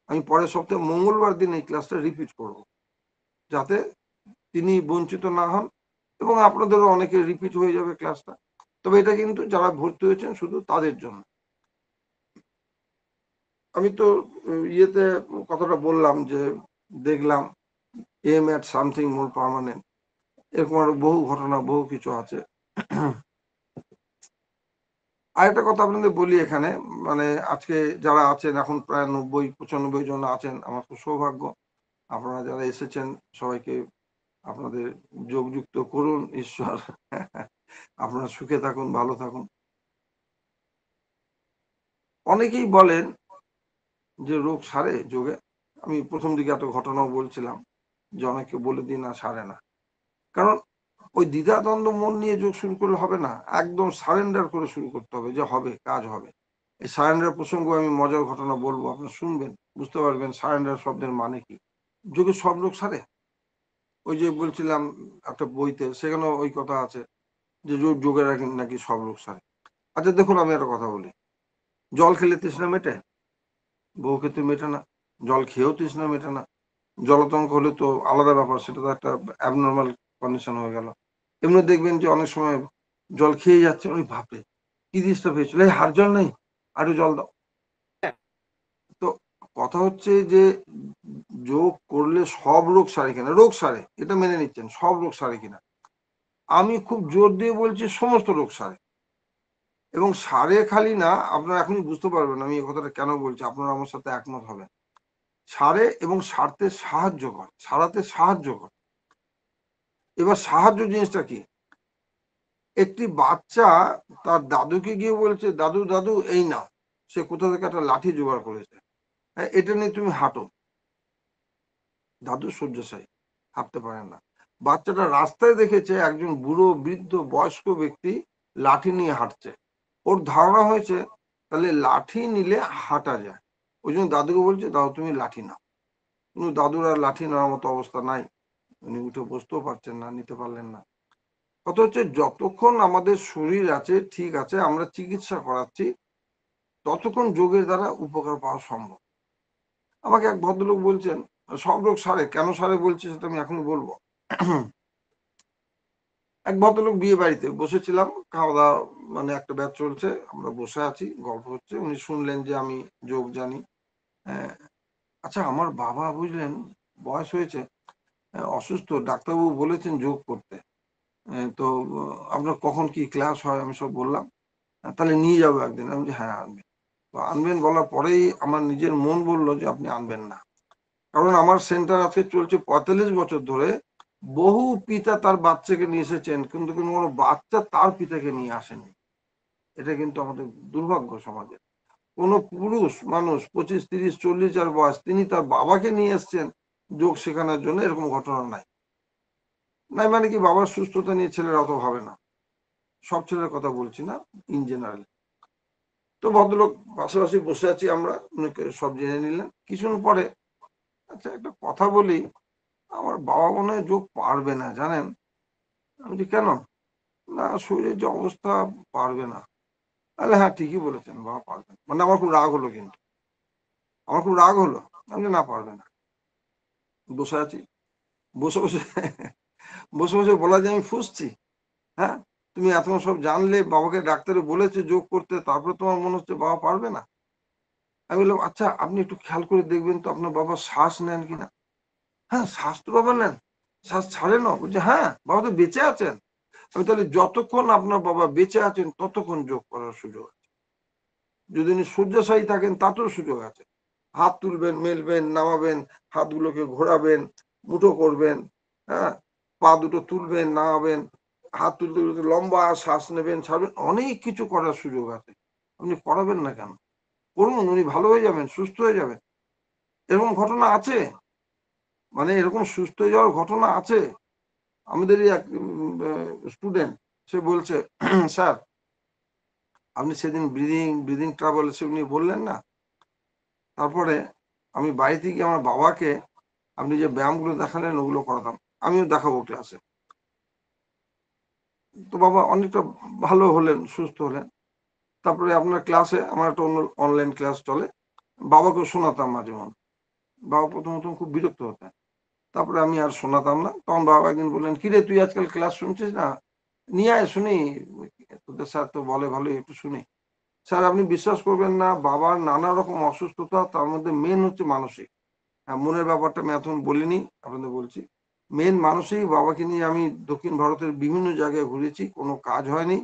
আমি পরের সপ্তাহে মঙ্গলবার দিন এই ক্লাসটা রিপিট করব, যাতে তিনি বঞ্চিত না হন এবং আপনাদেরও অনেকে রিপিট হয়ে যাবে ক্লাসটা। তবে এটা কিন্তু যারা ভর্তি হয়েছেন শুধু তাদের জন্য। আমি তো ইয়েতে কথাটা বললাম যে দেখলাম aim at something more permanent, এরকম আরো বহু ঘটনা, বহু কিছু আছে। আরেকটা কথা আপনাদের বলি এখানে, মানে আজকে যারা আছেন, এখন প্রায় 90-95 জন আছেন, আমার তো সৌভাগ্য। আপনারা যারা এসেছেন সবাইকে আপনাদের যোগযুক্ত করুন ঈশ্বর। আপনারা সুখে থাকুন, ভালো থাকুন। অনেকেই বলেন যে রোগ সারে যোগে। আমি প্রথম দিকে এত ঘটনাও বলছিলাম যে অনেকে বলে দিই না, সারে না। কারণ ওই দ্বিধাদ্বন্দ্ব মন নিয়ে যোগ শুরু করলে হবে না, একদম সারেন্ডার করে শুরু করতে হবে, যে হবে, কাজ হবে। এই সারেন্ডার প্রসঙ্গ আমি মজার ঘটনা বলবো, আপনারা শুনবেন, বুঝতে পারবেন সারেন্ডার শব্দের মানে কি। যোগে সব রোগ সারে। ওই যে বলছিলাম একটা বইতে, সেখানেও ওই কথা আছে যে যোগের নাকি সব রোগ সারে। আচ্ছা দেখুন, আমি একটা কথা বলি, জল খেলে তৃষ্ণা মেটে? বহু ক্ষেত্রে মেটে না। জল খেয়েও তৃষ্ণা মেটে না। জলাতঙ্ক হলে তো আলাদা ব্যাপার, সেটা তো একটা অ্যাবনর্মাল কন্ডিশন হয়ে গেল। এমনি দেখবেন যে অনেক সময় জল খেয়ে যাচ্ছে, ওই ভাবে কি ডিস্টার্ব হয়েছিল, এই হার জল নেই, আরো জল দাও। তো কথা হচ্ছে যে যোগ করলে সব রোগ সারে কিনা, রোগ সারে এটা মেনে নিচ্ছেন, সব রোগ সারে কিনা? আমি খুব জোর দিয়ে বলছি সমস্ত রোগ সারে। এবং সারে খালি না, আপনারা এখনই বুঝতে পারবেন আমি এই কথাটা কেন বলছি, আপনারা আমার সাথে একমত হবেন। সারে এবং সারতে সাহায্য করে, সারাতে সাহায্য করে। এবার সাহায্য জিনিসটা কি? একটি বাচ্চা তার দাদুকে গিয়ে বলছে, দাদু দাদু এই নাও। সে কোথা থেকে একটা লাঠি জোগাড় করেছে, হ্যাঁ এটা নিয়ে তুমি হাঁটো। দাদু শয্যাশায়ী, হাঁটতে পারে না। বাচ্চাটা রাস্তায় দেখেছে একজন বুড়ো বৃদ্ধ বয়স্ক ব্যক্তি লাঠি নিয়ে হাঁটছে। ওর ধারণা হয়েছে তাহলে লাঠি নিলে হাঁটা যায়। ওই জন্য দাদুকে বলছে, দাদু তুমি লাঠি নাও। কিন্তু দাদুর আর লাঠি নেওয়ার মতো অবস্থা নাই, উনি উঠে বসতেও পারছেন না, নিতে পারলেন না। কথা হচ্ছে যতক্ষণ আমাদের শরীর আছে, ঠিক আছে, আমরা চিকিৎসা করাচ্ছি, ততক্ষণ যোগের দ্বারা উপকার পাওয়া সম্ভব। আমাকে এক ভদ্রলোক বলছেন সব রোগ সারে, কেন সারে বলছি সেটা আমি এখনই বলবো। এক ভদ্রলোক বিয়ে বাড়িতে বসেছিলাম, খাওয়া দাওয়া, মানে একটা ব্যাচ চলছে, আমরা বসে আছি, গল্প হচ্ছে, উনি শুনলেন যে আমি যোগ জানি। আচ্ছা আমার বাবা বুঝলেন বয়স হয়েছে, অসুস্থ, ডাক্তারবাবু বলেছেন যোগ করতে। তো আপনার কখন কি ক্লাস হয়? আমি সব বললাম। তাহলে নিয়ে যাবো একদিন। আমি বলছি হ্যাঁ আনবেন। তো আনবেন বলার পরেই আমার নিজের মন বললো যে আপনি আনবেন না। কারণ আমার সেন্টার আজকে চলছে 45 বছর ধরে। বহু পিতা তার বাচ্চাকে নিয়ে এসেছেন, কিন্তু কোনো বাচ্চা তার পিতাকে নিয়ে আসেনি। এটা কিন্তু আমাদের দুর্ভাগ্য সমাজে। কোনো পুরুষ মানুষ 25, 30, 40 যার বয়স, তিনি তার বাবাকে নিয়ে এসছেন যোগ শেখানোর জন্য, এরকম ঘটনা নাই। নাই মানে কি বাবার সুস্থতা নিয়ে ছেলেরা অত ভাবে না, সব ছেলের কথা বলছি না, ইন জেনারেল। তো ভদ্রলোক পাশাপাশি বসে আছি আমরা, সব জেনে নিলেন। কিছুদিন পরে, আচ্ছা একটা কথা বলি, আমার বাবা মনে হয় যোগ পারবে না জানেন। আমি বলি কেন? না শরীরের যে অবস্থা, পারবে না। তাহলে হ্যাঁ ঠিকই বলেছেন, বাবা পারবে না। মানে আমার খুব রাগ হলো, কিন্তু আমার খুব রাগ হলো। আমি না, পারবে না। বসে আছি, বসে বসে বসে বসে বলা যায় আমি ফুসছি। হ্যাঁ, তুমি এতক্ষণ সব জানলে, বাবাকে ডাক্তারে বলেছে যোগ করতে, তারপরে তোমার মনে হচ্ছে বাবা পারবে না? আমি বললাম আচ্ছা আপনি একটু খেয়াল করে দেখবেন তো আপনার বাবা শ্বাস নেন কিনা। হ্যাঁ শ্বাস তো বাবা নেন, শ্বাস ছাড়ে না। বলছে হ্যাঁ, বাবা তো বেঁচে আছেন। আমি তাহলে যতক্ষণ আপনার বাবা বেঁচে আছেন ততক্ষণ যোগ করার সুযোগ আছে। যদি উনি শয্যাশায়ী থাকেন তাতেও সুযোগ আছে। হাত তুলবেন, মেলবেন, নামাবেন, হাতগুলোকে ঘোরাবেন, মুঠো করবেন, হ্যাঁ, পা দুটো তুলবেন, নামাবেন, হাত তুলতে তুলতে লম্বা শ্বাস নেবেন, ছাড়বেন, অনেক কিছু করার সুযোগ আছে। আপনি করাবেন না কেন? করুন, উনি ভালো হয়ে যাবেন, সুস্থ হয়ে যাবেন। এরকম ঘটনা আছে, মানে এরকম সুস্থ হয়ে যাওয়ার ঘটনা আছে। আমাদেরই এক স্টুডেন্ট, সে বলছে স্যার আপনি সেদিন ব্রিদিং ট্রাবল সে উনি বললেন না, তারপরে আমি বাড়িতে গিয়ে আমার বাবাকে আপনি যে ব্যায়ামগুলো দেখালেন ওগুলো করাতাম, আমিও দেখাবো ক্লাসে। তো বাবা অনেকটা ভালো হলেন, সুস্থ হলেন। তারপরে আপনার ক্লাসে আমার একটা অন্য অনলাইন ক্লাস চলে, বাবাকেও শোনাতাম মাঝে মধ্যে। বাবা প্রথম খুব বিরক্ত হতেন, তারপরে আমি আর শোনাতাম না। তখন বাবা একদিন বললেন, কিরে তুই আজকাল ক্লাস শুনছিস না, নিয়ে আয় শুনি, তোদের স্যার তো বলে ভালোই, একটু শুনি। স্যার আপনি বিশ্বাস করবেন না, বাবার নানা রকম অসুস্থতা, তার মধ্যে মেন হচ্ছে মানসিক। হ্যাঁ, মনের ব্যাপারটা আমি এখন বলিনি, আপনাদের বলছি। মেন মানসিক। বাবাকে নিয়ে আমি দক্ষিণ ভারতের বিভিন্ন জায়গায় ঘুরেছি, কোনো কাজ হয়নি।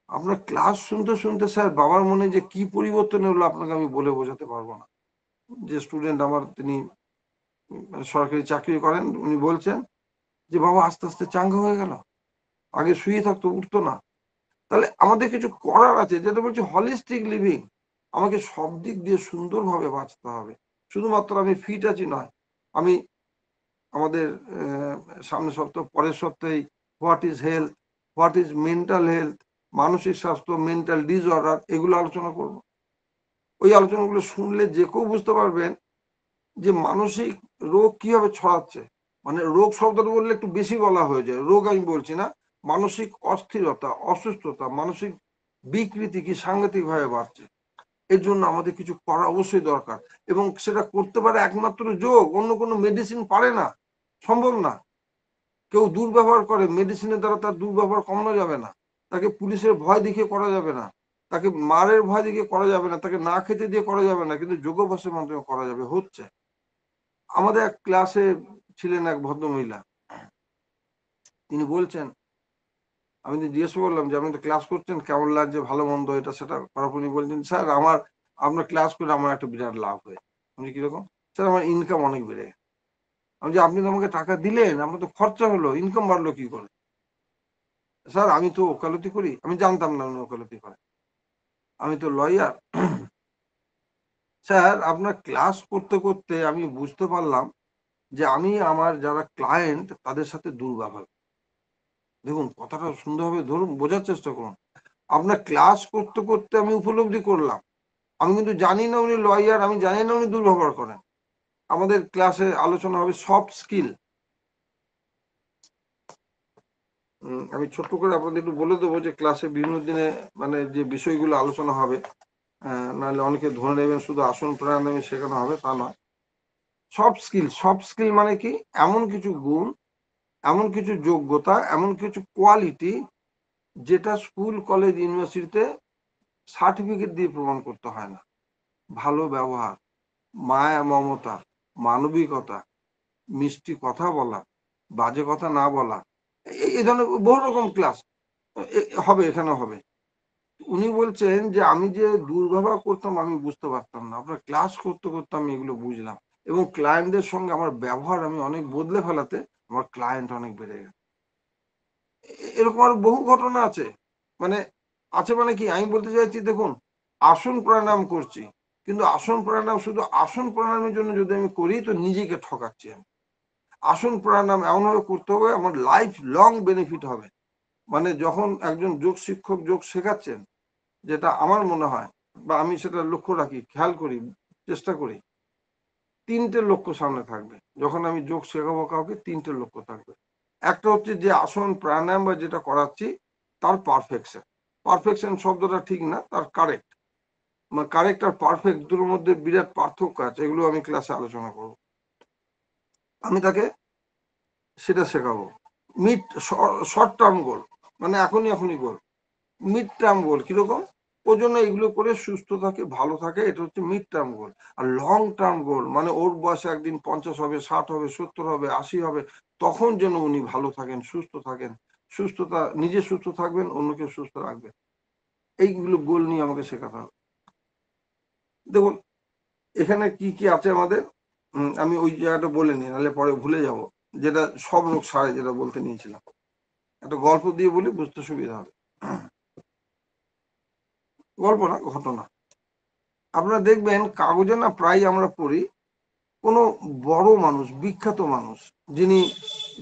আপনার ক্লাস শুনতে শুনতে স্যার বাবার মনে যে কি পরিবর্তন হলো আপনাকে আমি বলে বোঝাতে পারবো না। যে স্টুডেন্ট আমার, তিনি সরকারি চাকরি করেন, উনি বলছেন যে বাবা আস্তে আস্তে চাঙ্গা হয়ে গেল, আগে শুয়ে থাকতো, উঠতো না। তাহলে আমাদের কিছু করার আছে, যেটা বলছি হলিস্টিক লিভিং। আমাকে সব দিক দিয়ে সুন্দরভাবে বাঁচতে হবে। শুধুমাত্র আমি ফিট আছি নয়, আমি আমাদের সামনের সপ্তাহ, পরের সপ্তাহে what is health, what is mental health, মানসিক স্বাস্থ্য, মেন্টাল ডিসঅর্ডার, এগুলো আলোচনা করব। ওই আলোচনাগুলো শুনলে যে কেউ বুঝতে পারবেন যে মানসিক রোগ কিভাবে ছড়াচ্ছে। মানে রোগ শব্দটা বললে একটু বেশি বলা হয়ে যায়, রোগ আমি বলছি না, মানসিক অস্থিরতা, অসুস্থতা, মানসিক বিকৃতি কি সাংঘাতিক ভাবে বাড়ছে। এর জন্য আমাদের কিছু করা অবশ্যই দরকার, এবং সেটা করতে পারে একমাত্র যোগ, অন্য কোনো মেডিসিন পারে না, সম্ভব না। কেউ দুর্ব্যবহার করে, মেডিসিনের দ্বারা তার দুর্ব্যবহার কমানো যাবে না, তাকে পুলিশের ভয় দেখিয়ে করা যাবে না, তাকে মারের ভয় দেখিয়ে করা যাবে না, তাকে না খেতে দিয়ে করা যাবে না, কিন্তু যোগাভ্যাসের মাধ্যমে করা যাবে, হচ্ছে। আমাদের এক ক্লাসে ছিলেন এক ভদ্রমহিলা, তিনি বলছেন, আমি তো জিজ্ঞেস করলাম যে আপনি তো ক্লাস করছেন, কেমন লাগছে, ভালো মন্দ এটা সেটা করার পর উনি বলছেন, স্যার আপনার ক্লাস করে আমার একটা বিরাট লাভ হয়েছে। আমি কিরকম? স্যার আমার ইনকাম অনেক বেড়ে গেছে। আমি যে আপনি তো আমাকে টাকা দিলেন, আমার তো খরচা হলো, ইনকাম বাড়লো কি করে? স্যার আমি তো ওকালতি করি। আমি জানতাম না উনি ওকালতি করেন। আমি তো লয়ার। স্যার আপনার ক্লাস করতে করতে আমি বুঝতে পারলাম যে আমি আমার যারা ক্লায়েন্ট তাদের সাথে দুর্ব্যবহার। দেখুন কথাটা সুন্দরভাবে ধরুন, বোঝার চেষ্টা করুন। আপনার ক্লাস করতে করতে আমি উপলব্ধি করলাম, আমি কিন্তু জানি না উনি লয়ার, আমি জানি না উনি দুর্ব্যবহার করেন। আমাদের ক্লাসে আলোচনা হবে সফট স্কিল। আমি ছোট্ট করে আপনাদের একটু বলে দেবো যে ক্লাসে বিভিন্ন দিনে মানে যে বিষয়গুলো আলোচনা হবে, নাহলে অনেকে ধরে নেবেন শুধু আসন প্রাণায়ামে শেখানো হবে, তা নয়। সফট স্কিল মানে কি? এমন কিছু গুণ, এমন কিছু যোগ্যতা, এমন কিছু কোয়ালিটি যেটা স্কুল, কলেজ, ইউনিভার্সিটিতে সার্টিফিকেট দিয়ে প্রমাণ করতে হয় না। ভালো ব্যবহার, মায়া মমতা, মানবিকতা, মিষ্টি কথা বলা, বাজে কথা না বলা, এই ধরনের বহু রকম ক্লাস হবে, এখানে হবে। উনি বলছেন যে আমি যে দুর্ব্যবহার করতাম আমি বুঝতে পারতাম না, আপনার ক্লাস করতে করতে আমি এগুলো বুঝলাম, এবং ক্লায়েন্টদের সঙ্গে আমার ব্যবহার আমি অনেক বদলে ফেলাতে আমার ক্লায়েন্ট অনেক বেড়ে গেছে। এরকম আরো বহু ঘটনা আছে। মানে আছে মানে কি আমি বলতে চাইছি, দেখুন আসন প্রাণায়াম করছি, কিন্তু আসন প্রাণায়াম শুধু আসন প্রাণায়ামের জন্য যদি আমি করি তো নিজেকে ঠকাচ্ছি আমি। আসন প্রাণায়াম এমনভাবে করতে হবে আমার লাইফ লং বেনিফিট হবে। মানে যখন একজন যোগ শিক্ষক যোগ শেখাচ্ছেন, যেটা আমার মনে হয় বা আমি সেটা লক্ষ্য রাখি, খেয়াল করি, চেষ্টা করি, তিনটে লক্ষ্য সামনে থাকবে। যখন আমি যোগ শেখাবো কাউকে, তিনটে লক্ষ্য থাকবে। একটা হচ্ছে যে আসন প্রাণায়াম বা যেটা করাচ্ছি তার পারফেকশন। পারফেকশন শব্দটা ঠিক না, তার কারেক্ট। মানে কারেক্ট আর পারফেক্ট দুটোর মধ্যে বিরাট পার্থক্য আছে, এগুলো আমি ক্লাসে আলোচনা করব। আমি তাকে সেটা শেখাবো। মিড শর্ট টার্ম গোল, মানে এখনই গোল। মিড টার্ম গোল কিরকম? ওর জন্য এগুলো করে সুস্থ থাকে, ভালো থাকে, এটা হচ্ছে মিড টার্ম গোল। আর লং টার্ম গোল মানে ওর বয়সে একদিন 50 হবে, 60 হবে, 70 হবে, 80 হবে, তখন যেন উনি ভালো থাকেন, সুস্থ থাকেন। সুস্থতা, নিজে সুস্থ থাকবেন, অন্যকে সুস্থ রাখবেন, এইগুলো গোল নিয়ে আমাকে শেখাতে হবে। দেখুন এখানে কি কি আছে আমাদের, আমি ওই জায়গাটা বলে নিই, নাহলে পরে ভুলে যাব, যেটা সব রোগ সারে, যেটা বলতে নিয়েছিলাম। একটা গল্প দিয়ে বলি, বুঝতে সুবিধা হবে। গল্প না, ঘটনা। আপনারা দেখবেন কাগজে না প্রায় আমরা পড়ি কোনো বড় মানুষ, বিখ্যাত মানুষ, যিনি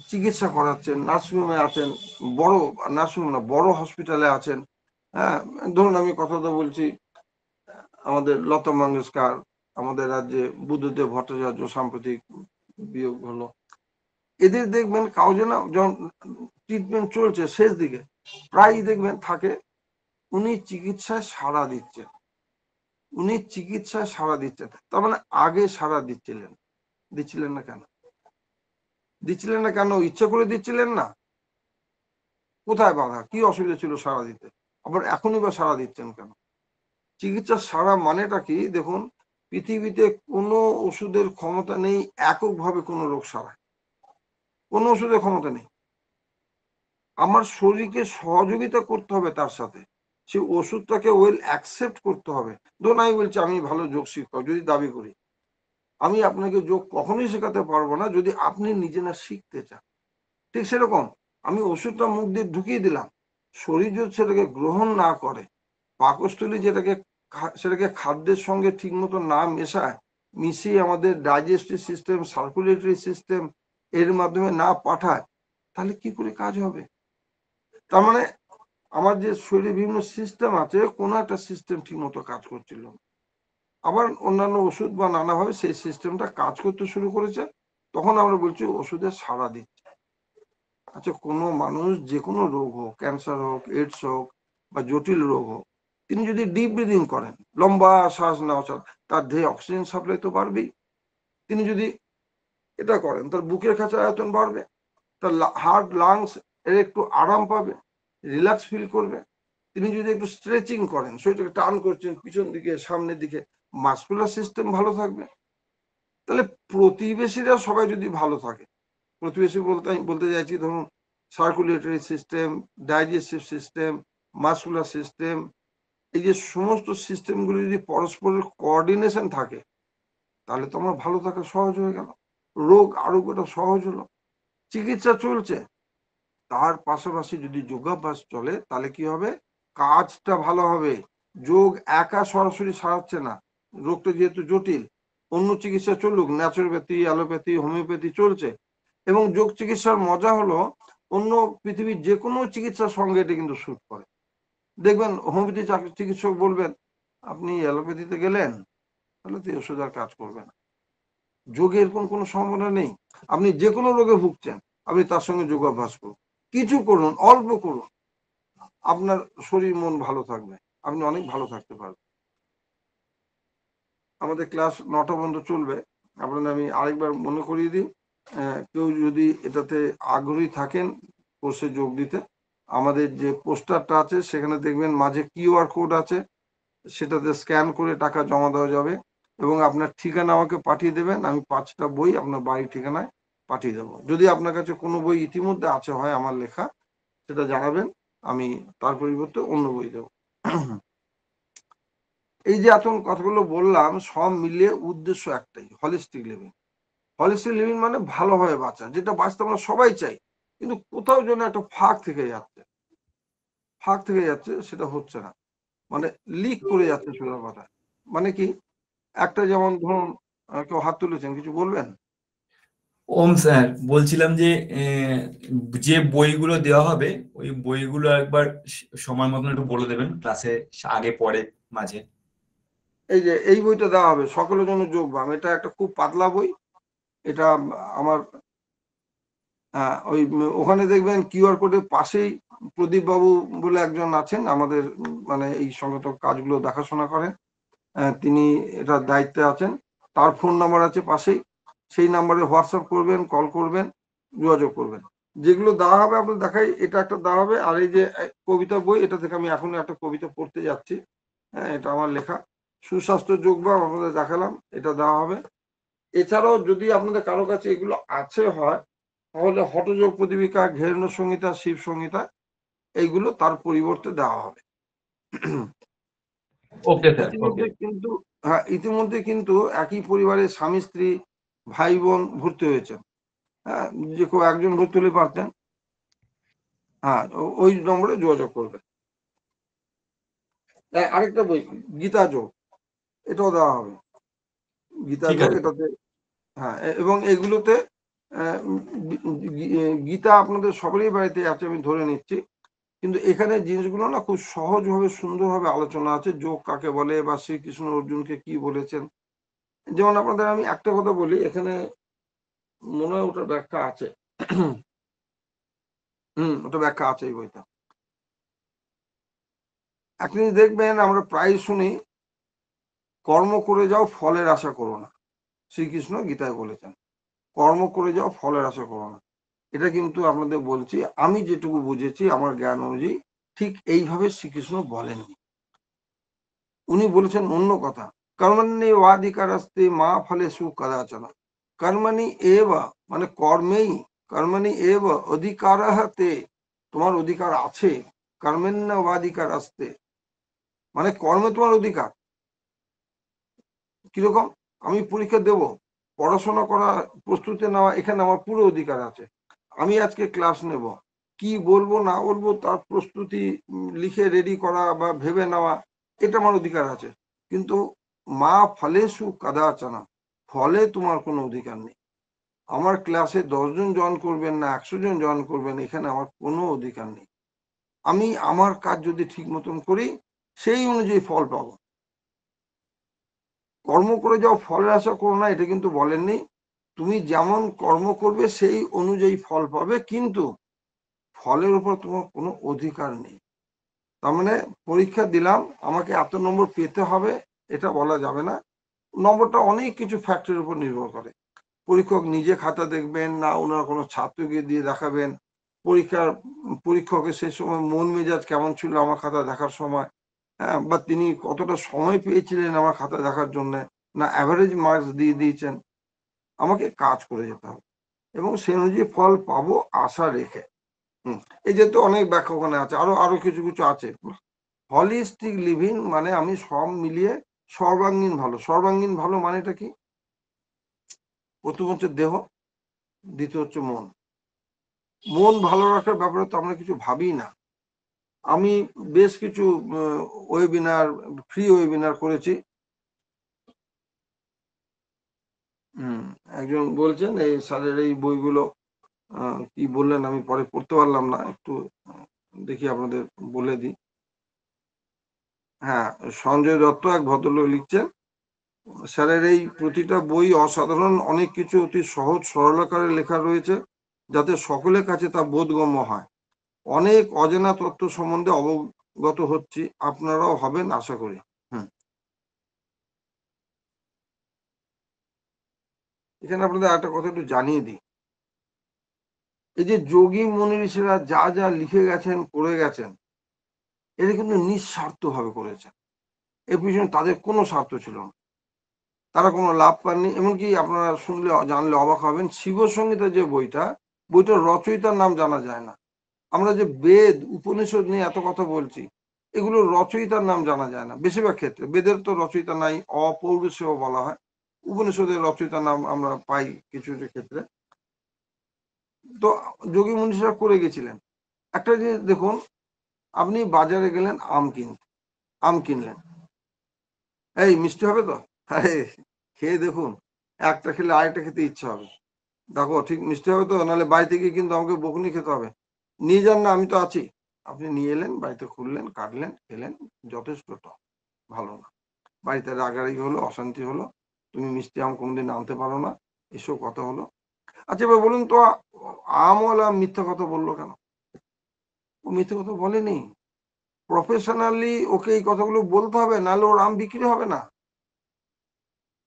চিকিৎসা করাচ্ছেন, নার্সিংহোমে আছেন, বড় নার্সিংহোম না, বড় হসপিটালে আছেন। হ্যাঁ, ধরুন আমি কথা বলছি, আমাদের লতা মঙ্গেশকর, আমাদের রাজ্যে বুদ্ধদেব ভট্টাচার্য সাম্প্রতিক বিয়োগ হলো। এদের দেখবেন কাগজে না যখন ট্রিটমেন্ট চলছে শেষ দিকে প্রায় দেখবেন থাকে উনি চিকিৎসায় সাড়া দিচ্ছেন, উনি চিকিৎসায় সাড়া দিচ্ছেন। তার মানে আগে সাড়া দিচ্ছিলেন না কেন? দিচ্ছিলেন না কেন? ইচ্ছা করে দিচ্ছিলেন না? কোথায় বাধা, কি অসুবিধা ছিল সাড়া দিতে? আবার এখনই বা সাড়া দিচ্ছেন কেন? চিকিৎসার সাড়া মানেটা কি দেখুন, পৃথিবীতে কোনো ওষুধের ক্ষমতা নেই এককভাবে কোনো রোগ সারায়, কোনো ওষুধের ক্ষমতা নেই। আমার শরীরকে সহযোগিতা করতে হবে, তার সাথে সেই ওষুধটাকে ওয়েল অ্যাকসেপ্ট করতে হবে। ধরুন আমি বলছি আমি ভালো যোগ শিক্ষক, যদি দাবি করি, আমি আপনাকে যোগ কখনোই শেখাতে পারবো না যদি আপনি নিজে না শিখতে চান। ঠিক সেরকম আমি ওষুধটা মুখ দিয়ে ঢুকিয়ে দিলাম, শরীর যদি সেটাকে গ্রহণ না করে, পাকস্থলী সেটাকে খাদ্যের সঙ্গে ঠিক মতো না মেশায়, মিশিয়ে আমাদের ডাইজেস্টিভ সিস্টেম, সার্কুলেটরি সিস্টেম এর মাধ্যমে না পাঠায়, তাহলে কি করে কাজ হবে? তার মানে আমার যে শরীরে বিভিন্ন সিস্টেম আছে, কোনো একটা সিস্টেম ঠিক মতো কাজ করছিল, আবার অন্যান্য ওষুধ বা নানাভাবে সেই সিস্টেমটা কাজ করতে শুরু করেছে, তখন আমরা বলছি ওষুধের সাড়া দিচ্ছে। আচ্ছা, কোনো মানুষ যে কোনো রোগ হোক, ক্যান্সার হোক, এইডস হোক বা জটিল রোগ হোক, তিনি যদি ডিপ ব্রিদিং করেন, লম্বা শ্বাস নেওয়া, তার দেহে অক্সিজেন সাপ্লাই তো বাড়বেই। তিনি যদি এটা করেন, তার বুকের কাছে আয়তন বাড়বে, তার হার্ট লাংস এর একটু আরাম পাবে, রিল্যাক্স ফিল করবে। তিনি যদি একটু স্ট্রেচিং করেন, শরীরটাকে টান করছেন পিছন দিকে সামনের দিকে, মাসকুলার সিস্টেম ভালো থাকবে। তাহলে প্রতিবেশীরা সবাই যদি ভালো থাকে, প্রতিবেশী বলতে আমি বলতে চাইছি ধরুন circulatory system, digestive system, muscular system, এই যে সমস্ত সিস্টেমগুলি যদি পরস্পরের কোঅর্ডিনেশন থাকে, তাহলে তো আমার ভালো থাকা সহজ হয়ে গেল, রোগ আরোগ্যটা সহজ হলো। চিকিৎসা চলছে, তার পাশাপাশি যদি যোগাভ্যাস চলে, তাহলে কি হবে? কাজটা ভালো হবে। যোগ একা সরাসরি সারাচ্ছে না, রোগটা যেহেতু জটিল, অন্য চিকিৎসা চলুক, ন্যাচুরোপ্যাথি, অ্যালোপ্যাথি, হোমিওপ্যাথি চলছে। এবং যোগ চিকিৎসার মজা হলো অন্য পৃথিবীর যে কোনো চিকিৎসার সঙ্গে এটা কিন্তু শুট করে। দেখবেন হোমিওপ্যাথি চিকিৎসক বলবেন আপনি অ্যালোপ্যাথিতে গেলেন, তাহলে তো ওষুধ আর কাজ করবে না। যোগে এরকম কোনো সম্ভাবনা নেই। আপনি যে কোনো রোগে ভুগছেন, আপনি তার সঙ্গে যোগাভ্যাস করুন, কিছু করুন, অল্প করুন, আপনার শরীর মন ভালো থাকবে, আপনি অনেক ভালো থাকতে পারবেন। আমাদের ক্লাস 9টা পর্যন্ত চলবে। আপনাদের আমি আরেকবার মনে করিয়ে দিই, কেউ যদি এটাতে আগ্রহী থাকেন কোর্সে যোগ দিতে, আমাদের যে পোস্টারটা আছে সেখানে দেখবেন মাঝে কিউআর কোড আছে, সেটাতে স্ক্যান করে টাকা জমা দেওয়া যাবে এবং আপনার ঠিকানা আমাকে পাঠিয়ে দেবেন, আমি 5টা বই আপনার বাড়ির ঠিকানায় পাঠিয়ে দেবো। যদি আপনার কাছে কোনো বই ইতিমধ্যে আছে হয় আমার লেখা, সেটা জানাবেন, আমি তার পরিবর্তে অন্য বই দেবো। এই যে এখন কথাগুলো বললাম, সব মিলিয়ে উদ্দেশ্য একটাই, হলিস্টিক লিভিং। হলিস্টিক লিভিং মানে ভালোভাবে বাঁচা, যেটা বাঁচতে আমরা সবাই চাই, কিন্তু কোথাও যেন একটা ফাঁক থেকে যাচ্ছে, সেটা হচ্ছে না, মানে লিক করে যাচ্ছে সোজা কথা। মানে কি, একটা যেমন ধরুন কেউ হাত তুলেছেন, কিছু বলবেন? ওম স্যার, বলছিলাম যে যে বইগুলো দেওয়া হবে ওই বইগুলো একবার সময় মতন একটু বলে দেবেন, ক্লাসে আগে পরে মাঝে। এই যে এই বইটা দেওয়া হবে সকলের জন্য যোগব্যায়াম, এটা একটা খুব পাতলা বই। এটা আমার ওই ওখানে দেখবেন কিউআর কোডের পাশেই প্রদীপ বাবু বলে একজন আছেন, আমাদের মানে এই সংগত কাজগুলো দেখাশোনা করেন, তিনি এটার দায়িত্বে আছেন। তার ফোন নাম্বার আছে পাশেই, সেই নাম্বারে হোয়াটসঅ্যাপ করবেন, কল করবেন, যোগাযোগ করবেন। যেগুলো দেওয়া হবে আপনার দেখাই, এটা একটা দেওয়া হবে। আর এই যে কবিতা বই, এটা থেকে আমি এখনো একটা কবিতা পড়তে যাচ্ছি, হ্যাঁ, এটা আমার লেখা। সুস্বাস্থ্য যোগব্যায়াম আপনাদের দেখালাম, এটা দেওয়া হবে। এছাড়াও যদি আপনাদের কারো কাছে এগুলো আছে হয়, তাহলে হঠযোগ প্রদীপিকা, ঘেরণ সংহিতা, শিব সংহিতা, এইগুলো তার পরিবর্তে দেওয়া হবে। ওকে স্যার, ওকে। ইতিমধ্যে কিন্তু একই পরিবারের স্বামী স্ত্রী ভাই বোন ভর্তি হয়েছেন, হ্যাঁ, যে কেউ একজন ভর্তি হলে পারতেন। হ্যাঁ, ওই নম্বরে যোগাযোগ করবে। আরেকটা বই গীতা যোগ, এটাও দেওয়া হবে, গীতা ঠিক যোগ আছে। এটাতে। হ্যাঁ, এবং এগুলোতে গীতা আপনাদের সবারই বাড়িতে আছে আমি ধরে নিচ্ছি, কিন্তু এখানে জিনিসগুলো না খুব সহজভাবে সুন্দরভাবে আলোচনা আছে, যোগ কাকে বলে বা শ্রীকৃষ্ণ অর্জুনকে কি বলেছেন। যেমন আপনাদের আমি একটা কথা বলি, এখানে মনে হয় ওটার ব্যাখ্যা আছে। ওটা ব্যাখ্যা আছে এই বইটা। আপনি দেখবেন আমরা প্রায় শুনি কর্ম করে যাও ফলের আশা করো না, শ্রীকৃষ্ণ গীতায় বলেছেন কর্ম করে যাও ফলের আশা করো না। এটা কিন্তু আপনাদের বলছি, আমি যেটুকু বুঝেছি আমার জ্ঞান অনুযায়ী ঠিক এইভাবে শ্রীকৃষ্ণ বলেননি। উনি বলেছেন অন্য কথা, কর্মণ্যে ওয়াধিকার আসতে মা ফলে সুকদাচনা। কর্মণি এব মানে কর্মেই, কর্মণি এব অধিকার তে, তোমার অধিকার আছে। কর্মেণ্য ওয়াধিকার আসতে মানে কর্মে তোমার অধিকার। কিরকম? আমি পরীক্ষা দেব, পড়াশোনা করা, প্রস্তুতি নেওয়া, এখানে আমার পুরো অধিকার আছে। আমি আজকে ক্লাস নেব, কি বলবো না বলবো তার প্রস্তুতি লিখে রেডি করা বা ভেবে নেওয়া, এটা আমার অধিকার আছে। কিন্তু মা ফলেসু কাদাচনা, ফলে তোমার কোনো অধিকার নেই। আমার ক্লাসে 10 জন জয়েন করবেন না 100 জন জয়েন করবেন, এখানে আমার কোনো অধিকার নেই। আমি আমার কাজ যদি ঠিক মতন করি সেই অনুযায়ী ফল পাবো। কর্ম করে যাও ফলের আশা করো না, এটা কিন্তু বলেননি। তুমি যেমন কর্ম করবে সেই অনুযায়ী ফল পাবে, কিন্তু ফলের উপর তোমার কোনো অধিকার নেই। তার মানে পরীক্ষা দিলাম আমাকে এত নম্বর পেতে হবে এটা বলা যাবে না। নম্বরটা অনেক কিছু ফ্যাক্টরের উপর নির্ভর করে। পরীক্ষক নিজে খাতা দেখবেন না ওনার কোনো ছাত্রকে দিয়ে দেখাবেন, পরীক্ষকের সেই সময় মন মেজাজ কেমন ছিল আমার খাতা দেখার সময়, হ্যাঁ, বা তিনি কতটা সময় পেয়েছিলেন আমার খাতা দেখার জন্য, না অ্যাভারেজ মার্কস দিয়ে দিয়েছেন। আমাকে কাজ করে যেতে হবে এবং সে অনুযায়ী ফল পাবো আশা রেখে। এই যে তো অনেক ব্যাখ্যা ওখানে আছে, আরো কিছু কিছু আছে। হলিস্টিক লিভিং মানে আমি সব মিলিয়ে সর্বাঙ্গীন ভালো। সর্বাঙ্গীন ভালো মানেটা কি? প্রথম হচ্ছে দেহ, দ্বিতীয় হচ্ছে মন। মন ভালো রাখার ব্যাপারে তো আমরা কিছু ভাবি না। আমি বেশ কিছু ওয়েবিনার, ফ্রি ওয়েবিনার করেছি। একজন বলছেন এই স্যারের এই বইগুলো কি বললেন আমি পরে পড়তে পারলাম না, একটু দেখি আপনাদের বলে দিই। হ্যাঁ, সঞ্জয় দত্ত এক ভদ্রলোক লিখছেন, স্যারের এই প্রতিটা বই অসাধারণ, অনেক কিছু অতি সহজ সরল আকারে লেখা রয়েছে যাতে সকলের কাছে তা বোধগম্য হয়। অনেক অজানা তথ্য সম্বন্ধে অবগত হচ্ছি, আপনারাও হবেন আশা করি। এখানে আপনাদের একটা কথা একটু জানিয়ে দিই, এই যে যোগী মুনি ঋষিরা যা যা লিখে গেছেন করে গেছেন, এটা কিন্তু নিঃস্বার্থ ভাবে করেছেন। এর পিছনে তাদের কোনো স্বার্থ ছিল না, তারা কোনো লাভ পাননি। এমনকি আপনারা শুনলে জানলে অবাক হবেন, শিব সংহিতা যে বইটার রচয়িতার নাম জানা যায় না। আমরা যে বেদ উপনিষদ নিয়ে এত কথা বলছি, এগুলোর রচয়িতার নাম জানা যায় না বেশিরভাগ ক্ষেত্রে। বেদের তো রচয়িতা নাই, অপৌরুষেয় বলা হয়। উপনিষদের রচয়িতার নাম আমরা পাই কিছু কিছু ক্ষেত্রে। তো যোগী মনীষীরা করে গেছিলেন। একটা জিনিস দেখুন, আপনি বাজারে গেলেন আম কিনলেন, এই মিষ্টি হবে তো, আরে খেয়ে দেখুন, একটা খেলে আরেকটা খেতে ইচ্ছা হবে। দেখো ঠিক মিষ্টি হবে তো, নাহলে বাড়ি থেকে কিন্তু আমাকে বকুনি খেতে হবে। নিয়ে যান না, আমি তো আছি। আপনি নিয়ে এলেন, বাড়িতে খুললেন, কাটলেন, খেলেন, যথেষ্ট টক, ভালো না। বাড়িতে রাগারাগি হলো, অশান্তি হলো, তুমি মিষ্টি আম কোনোদিন আনতে পারো না, এসব কথা হলো। আচ্ছা এবার বলুন তো, আমওয়ালা মিথ্যা কথা বললো কেন? ও মিথ্যা কথা বলেনি। প্রফেশনালি ওকে এই কথাগুলো বলতে হবে, নাহলে ওর আম বিক্রি হবে না।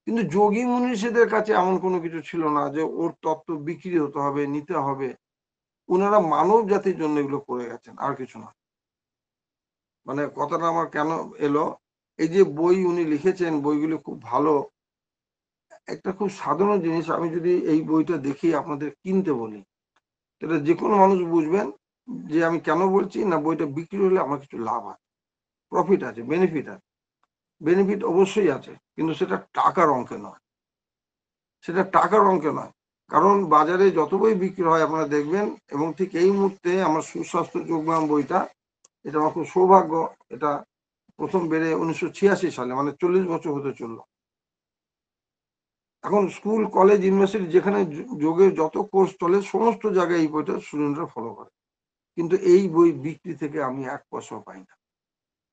কিন্তু যোগী মনীষীদের কাছে এমন কোনো কিছু ছিল না যে ওর তত্ত্ব বিক্রি হতে হবে, নিতে হবে। ওনারা মানব জাতির জন্য এগুলো করে গেছেন, আর কিছু না। মানে কথাটা আমার কেন এলো, এই যে বই উনি লিখেছেন, বইগুলো খুব ভালো। একটা খুব সাধারণ জিনিস, আমি যদি এই বইটা দেখি আপনাদের কিনতে বলি, এটা যে কোনো মানুষ বুঝবেন যে আমি কেন বলছি না, বইটা বিক্রি হলে আমার কিছু লাভ আছে, প্রফিট আছে, বেনিফিট আছে। বেনিফিট অবশ্যই আছে, কিন্তু সেটা টাকার অঙ্কে নয়, সেটা টাকার অঙ্কে নয়। কারণ বাজারে যত বই বিক্রি হয় আপনারা দেখবেন, এবং ঠিক এই মুহূর্তে আমার সুস্বাস্থ্য যোগব্যায়াম বইটা, এটা আমার খুব সৌভাগ্য, এটা প্রথম বেড়ে 1986 সালে, মানে 40 বছর হতে চললো। এখন স্কুল, কলেজ, ইউনিভার্সিটি যেখানে যোগের যত কোর্স চলে সমস্ত জায়গায় এই বইটা স্টুডেন্টরা ফলো করে, কিন্তু এই বই বিক্রি থেকে আমি 1 পয়সাও পাই না।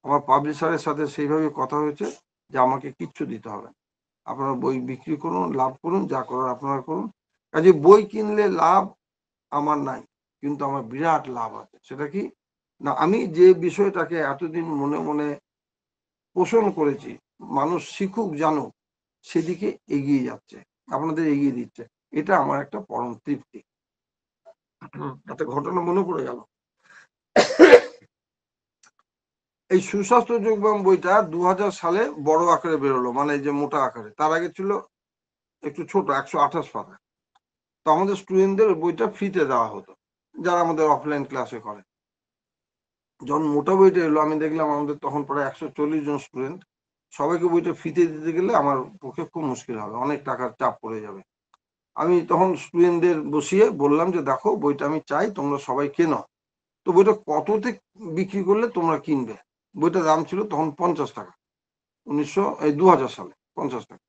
আমার পাবলিশারের সাথে সেইভাবে কথা হয়েছে যে আমাকে কিচ্ছু দিতে হবে না, আপনারা বই বিক্রি করুন, লাভ করুন, যা করার আপনারা করুন। কাজে বই কিনলে লাভ আমার নাই, কিন্তু আমার বিরাট লাভ আছে। সেটা কি না, আমি যে বিষয়টাকে এতদিন মনে মনে পোষণ করেছি, মানুষ শিখুক জানুক, সেদিকে এগিয়ে যাচ্ছে, আপনাদের এগিয়ে দিচ্ছে, এটা আমার একটা পরম তৃপ্তি। একটা ঘটনা মনে পড়ে গেল, এই সুস্বাস্থ্য যোগব্যায়াম বইটা 2000 সালে বড় আকারে বেরোলো, মানে এই যে মোটা আকারে। তার আগে ছিল একটু ছোট, 128 পাতা। তো আমাদের স্টুডেন্টদের বইটা ফ্রিতে দেওয়া হতো, যারা আমাদের অফলাইন ক্লাসে করে। যখন মোটা বইটা এলো, আমি দেখলাম আমাদের তখন প্রায় 140 জন স্টুডেন্ট, সবাইকে বইটা ফ্রিতে দিতে গেলে আমার পক্ষে খুব মুশকিল হবে, অনেক টাকার চাপ পড়ে যাবে। আমি তখন স্টুডেন্টদের বসিয়ে বললাম যে দেখো, বইটা আমি চাই তোমরা সবাই কেনো, তো বইটা কততে বিক্রি করলে তোমরা কিনবে। বইটার দাম ছিল তখন 50 টাকা, 2000 সালে 50 টাকা।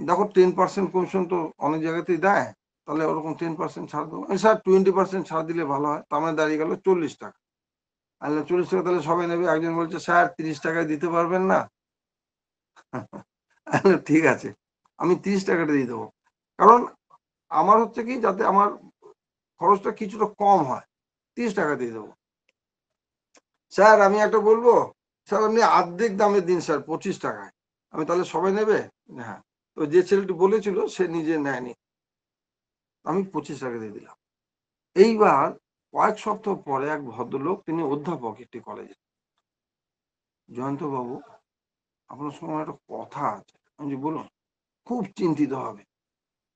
দেখো 10% কমিশন তো অনেক জায়গাতেই দেয়, তাহলে ওরকম 10% ছাড় দেবো। স্যার 20% ছাড় দিলে ভালো হয়, তার মানে দাঁড়িয়ে গেল 40 টাকা। আর 40 টাকা তাহলে সবাই নেবে। একজন বলছে স্যার 30 টাকায় দিতে পারবেন না? ঠিক আছে, আমি 30 টাকাটা দিয়ে দেবো, কারণ আমার হচ্ছে কি, যাতে আমার খরচটা কিছুটা কম হয়, 30 টাকা দিয়ে দেবো। স্যার আমি একটা বলবো, স্যার আপনি অর্ধেক দামে দিন স্যার, 25 টাকায়। আমি তাহলে সবাই নেবে? হ্যাঁ। তো যে ছেলেটি বলেছিল সে নিজে নেয়নি, আমি 25 টাকা দিয়ে দিলাম। এইবার কয়েক সপ্তাহ পরে এক ভদ্রলোক, তিনি অধ্যাপক একটি কলেজে, জয়ন্ত বাবু আপনার সঙ্গে একটা কথা আছে। আমি বলুন। খুব চিন্তিত হবে।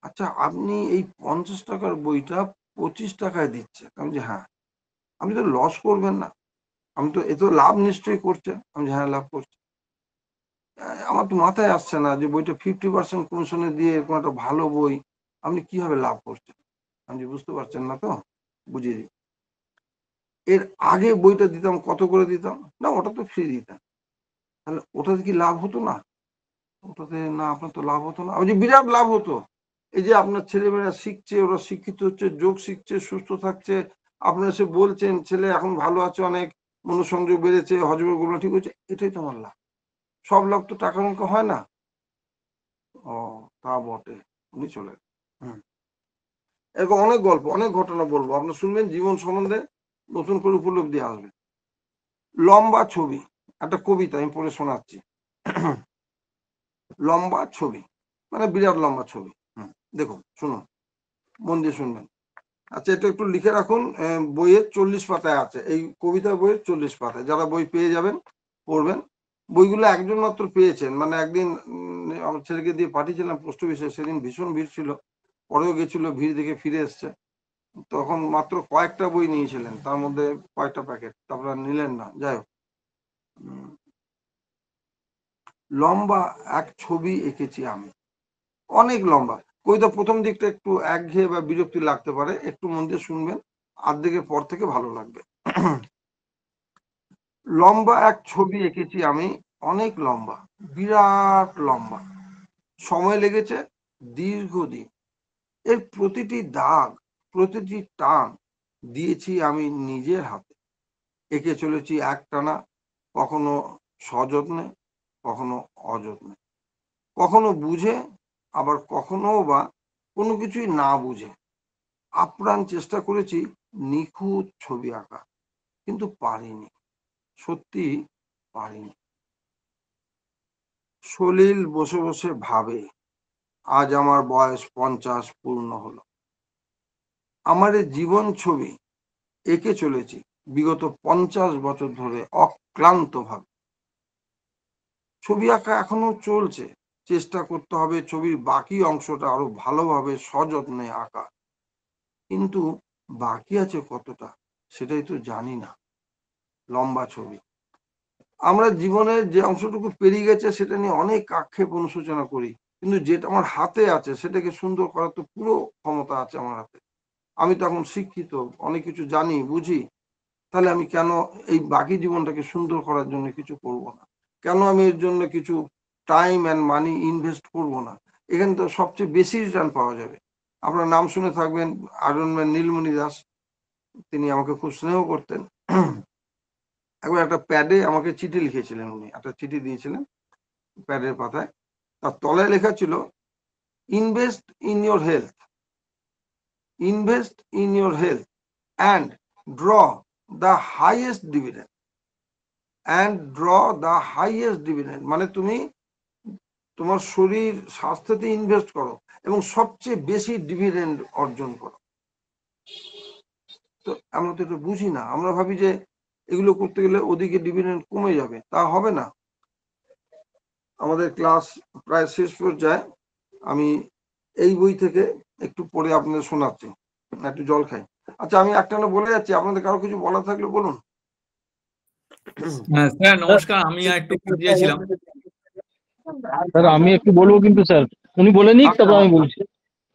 আচ্ছা, আপনি এই 50 টাকার বইটা 25 টাকায় দিচ্ছেন? আমি যে হ্যাঁ। আপনি তো লস করবেন না? আমি তো এ তো লাভ নিশ্চয়ই করছেন? আমি হ্যাঁ, লাভ করছি। আমার তো মাথায় আসছে না যে বইটা 50% কমিশনে দিয়ে এরকম একটা ভালো বই আপনি কিভাবে লাভ করছেন। আমি বুঝতে পারছেন না, তো বুঝিয়ে দিই। এর আগে বইটা দিতাম কত করে দিতাম? না, ওটা তো ফ্রি দিতাম। তাহলে ওটাতে কি লাভ হতো না? ওটাতে না, আপনার তো লাভ হতো না। ওই যে বিরাট লাভ হতো। এই যে আপনার ছেলেমেয়েরা শিখছে, ওরা শিক্ষিত হচ্ছে, যোগ শিখছে, সুস্থ থাকছে, আপনারা এসে বলছেন ছেলে এখন ভালো আছে, অনেক মনোসংযোগ বেড়েছে, হজমের গুলো ঠিক হচ্ছে, এটাই তো আমার লাভ। সব লাভ তো টাকার অঙ্ক হয় না। ও, তা বটে। উনি চলে হুম। এরকম অনেক গল্প, অনেক ঘটনা বলবো, আপনার শুনবেন, জীবন সম্বন্ধে নতুন করে উপলব্ধি আসবে। লম্বা ছবি, একটা কবিতা আমি পড়ে শোনাচ্ছি। লম্বা ছবি, মানে বিরাট লম্বা ছবি। দেখুন, শুনুন, মন দিয়ে শুনবেন। আচ্ছা, এটা একটু লিখে রাখুন, বইয়ের 40 পাতায় আছে, এই কবিতা বইয়ের 40 পাতায়। যারা বই পেয়ে যাবেন পড়বেন। বইগুলো একজন মাত্র পেয়েছেন, মানে একদিন আমার ছেলেকে দিয়ে পাঠিয়েছিলাম পোস্ট অফিসে, সেদিন ভীষণ ভিড় ছিল, পরেও গেছিল, ভিড় দেখে ফিরে এসছে। তখন মাত্র কয়েকটা বই নিয়েছিলেন, তার মধ্যে কয়েকটা প্যাকেট, তারপরে নিলেন না। যাই হোক, লম্বা এক ছবি এঁকেছি আমি, অনেক লম্বা। কবিতা প্রথম দিকটা একটু একঘেয়ে বা বিরক্তি লাগতে পারে, একটু মন দিয়ে শুনবেন, অর্ধেকের পর থেকে ভালো লাগবে। লম্বা এক ছবি এঁকেছি আমি, অনেক লম্বা, বিরাট লম্বা। সময় লেগেছে দীর্ঘদিন। এর প্রতিটি দাগ, প্রতিটি টান দিয়েছি আমি নিজের হাতে। এঁকে চলেছি একটানা, কখনো সযত্নে, কখনো অযত্নে, কখনো বুঝে, আবার কখনো বা কোনো কিছুই না বুঝে। আপ্রাণ চেষ্টা করেছি নিখুঁত ছবি আঁকা, কিন্তু পারিনি, সত্যি পারিনি। সলিল বসে বসে ভাবে, আজ আমার বয়স 50 পূর্ণ হলো। আমার এই জীবন ছবি এঁকে চলেছি বিগত 50 বছর ধরে অক্লান্ত ভাবে। ছবি আঁকা এখনো চলছে, চেষ্টা করতে হবে ছবির বাকি অংশটা আরো ভালোভাবে সযত্নে আঁকা, কিন্তু বাকি আছে কতটা সেটাই তো জানি না। লম্বা ছবি, আমরা জীবনের যে অংশটুকু পেরিয়ে গেছে সেটা নিয়ে অনেক আক্ষেপ অনুশোচনা করি, কিন্তু যেটা আমার হাতে আছে সেটাকে সুন্দর করার তো পুরো ক্ষমতা আছে আমার হাতে। আমি তো এখন শিক্ষিত, অনেক কিছু জানি বুঝি, তাহলে আমি কেন এই বাকি জীবনটাকে সুন্দর করার জন্য কিছু করব না? কেন আমি এর জন্য কিছু টাইম অ্যান্ড মানি ইনভেস্ট করব না? এখানে তো সবচেয়ে বেশি রিটার্ন পাওয়া যাবে। আপনার নাম শুনে থাকবেন আয়রনম্যান নীলমণি দাস, তিনি আমাকে খুব স্নেহ করতেন। একবার একটা প্যাডে আমাকে চিঠি লিখেছিলেন, উনি একটা চিঠি দিয়েছিলেন প্যাডের পাতায়, তার তলায় লেখা ছিল invest in your health, invest in your health and draw the highest dividend, and draw the highest dividend, মানে তুমি তোমার শরীর স্বাস্থ্যতে ইনভেস্ট করো এবং সবচেয়ে বেশি ডিভিডেন্ড অর্জন করো। তো আমরা তো এটা বুঝি না, আমরা ভাবি যে এগুলো করতে গেলে ওদিকে ডিভিডেন্ড কমে যাবে, তা হবে না। আমাদের ক্লাস প্রায় শেষ পর্যায়ে, আমি এই বই থেকে একটু পড়ে আপনাদের শোনাচ্ছি, একটু জল খাই। আচ্ছা, আমি একটা না বলে যাচ্ছি, আপনাদের কারো কিছু বলা থাকলে বলুন। হ্যাঁ স্যার নমস্কার, আমি একটু দিয়েছিলাম। স্যার আমি একটু বলবো কিন্তু স্যার, উনি বলে নিক তারপর আমি বলছি।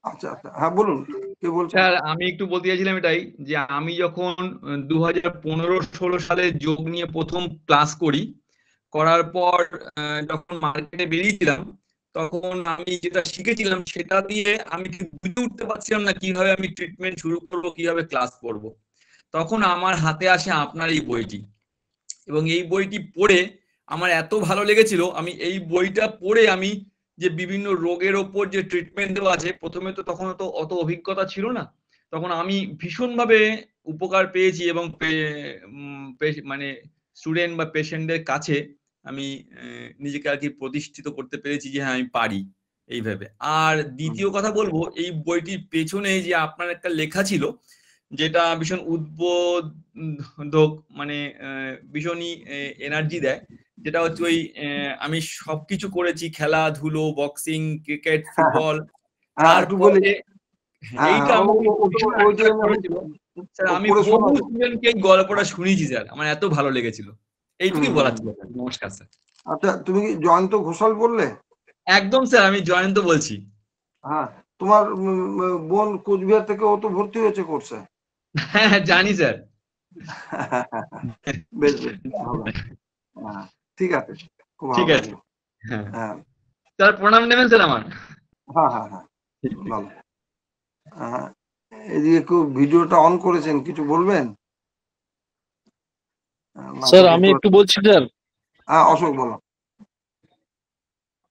আচ্ছা আচ্ছা, হ্যাঁ বলুন, কে বলছেন? স্যার আমি একটু বলতে চাইছিলাম এটাই, যে আমি যখন 2015-16 সালে যোগ নিয়ে প্রথম ক্লাস করার পর যখন মার্কেটে বেরিয়েছিলাম, তখন আমি যেটা শিখেছিলাম সেটা দিয়ে আমি ঠিক বুঝে উঠতে পারছিলাম না কিভাবে আমি ট্রিটমেন্ট শুরু করব, কিভাবে ক্লাস করব। তখন আমার হাতে আসে আপনার এই বইটি, এবং এই বইটি পড়ে আমার এত ভালো লেগেছিল, আমি এই বইটা পড়ে আমি যে বিভিন্ন রোগের ওপর যে ট্রিটমেন্ট দেওয়া আছে, প্রথমে তো তখন তো অত অভিজ্ঞতা ছিল না, তখন আমি ভীষণভাবে উপকার পেয়েছি, এবং মানে স্টুডেন্ট বা পেশেন্টদের কাছে আমি নিজেকে আর কি প্রতিষ্ঠিত করতে পেরেছি যে হ্যাঁ আমি পারি এইভাবে। আর দ্বিতীয় কথা বলবো, এই বইটির পেছনে যে আপনার একটা লেখা ছিল, যেটা ভীষণ উদ্বোধক, মানে ভীষণই এনার্জি দেয়, যেটা হচ্ছে ওই আমি সবকিছু করেছি, খেলাধুলো, বক্সিং, ক্রিকেট, ফুটবল, তারপরে এইটা আমাকে ভীষণ attract করেছিল। স্যার আমি বহু স্টুডেন্টকে এই গল্পটা শুনিয়েছি স্যার, আমার এত ভালো লেগেছিল। এইটুকুই বলার ছিল। নমস্কার স্যার। আচ্ছা, তুমি কি জয়ন্ত ঘোষাল বললে? একদম স্যার, আমি জয়ন্ত বলছি। হ্যাঁ, তোমার বোন কোচবিহার থেকে ও তো ভর্তি হয়েছে কোর্সে। হ্যাঁ জানি স্যার। বেশ বেশ, ভালো। হ্যাঁ, ঠিক আছে, খুব ভালো ঠিক আছে। লাগলো। হ্যাঁ হ্যাঁ স্যার, প্রণাম নেবেন স্যার আমার। হ্যাঁ হ্যাঁ হ্যাঁ, ভালো। এদিকে কেউ ভিডিওটা অন করেছেন, কিছু বলবেন? স্যার আমি একটু বলছি স্যার। হ্যাঁ, অশোক বলো।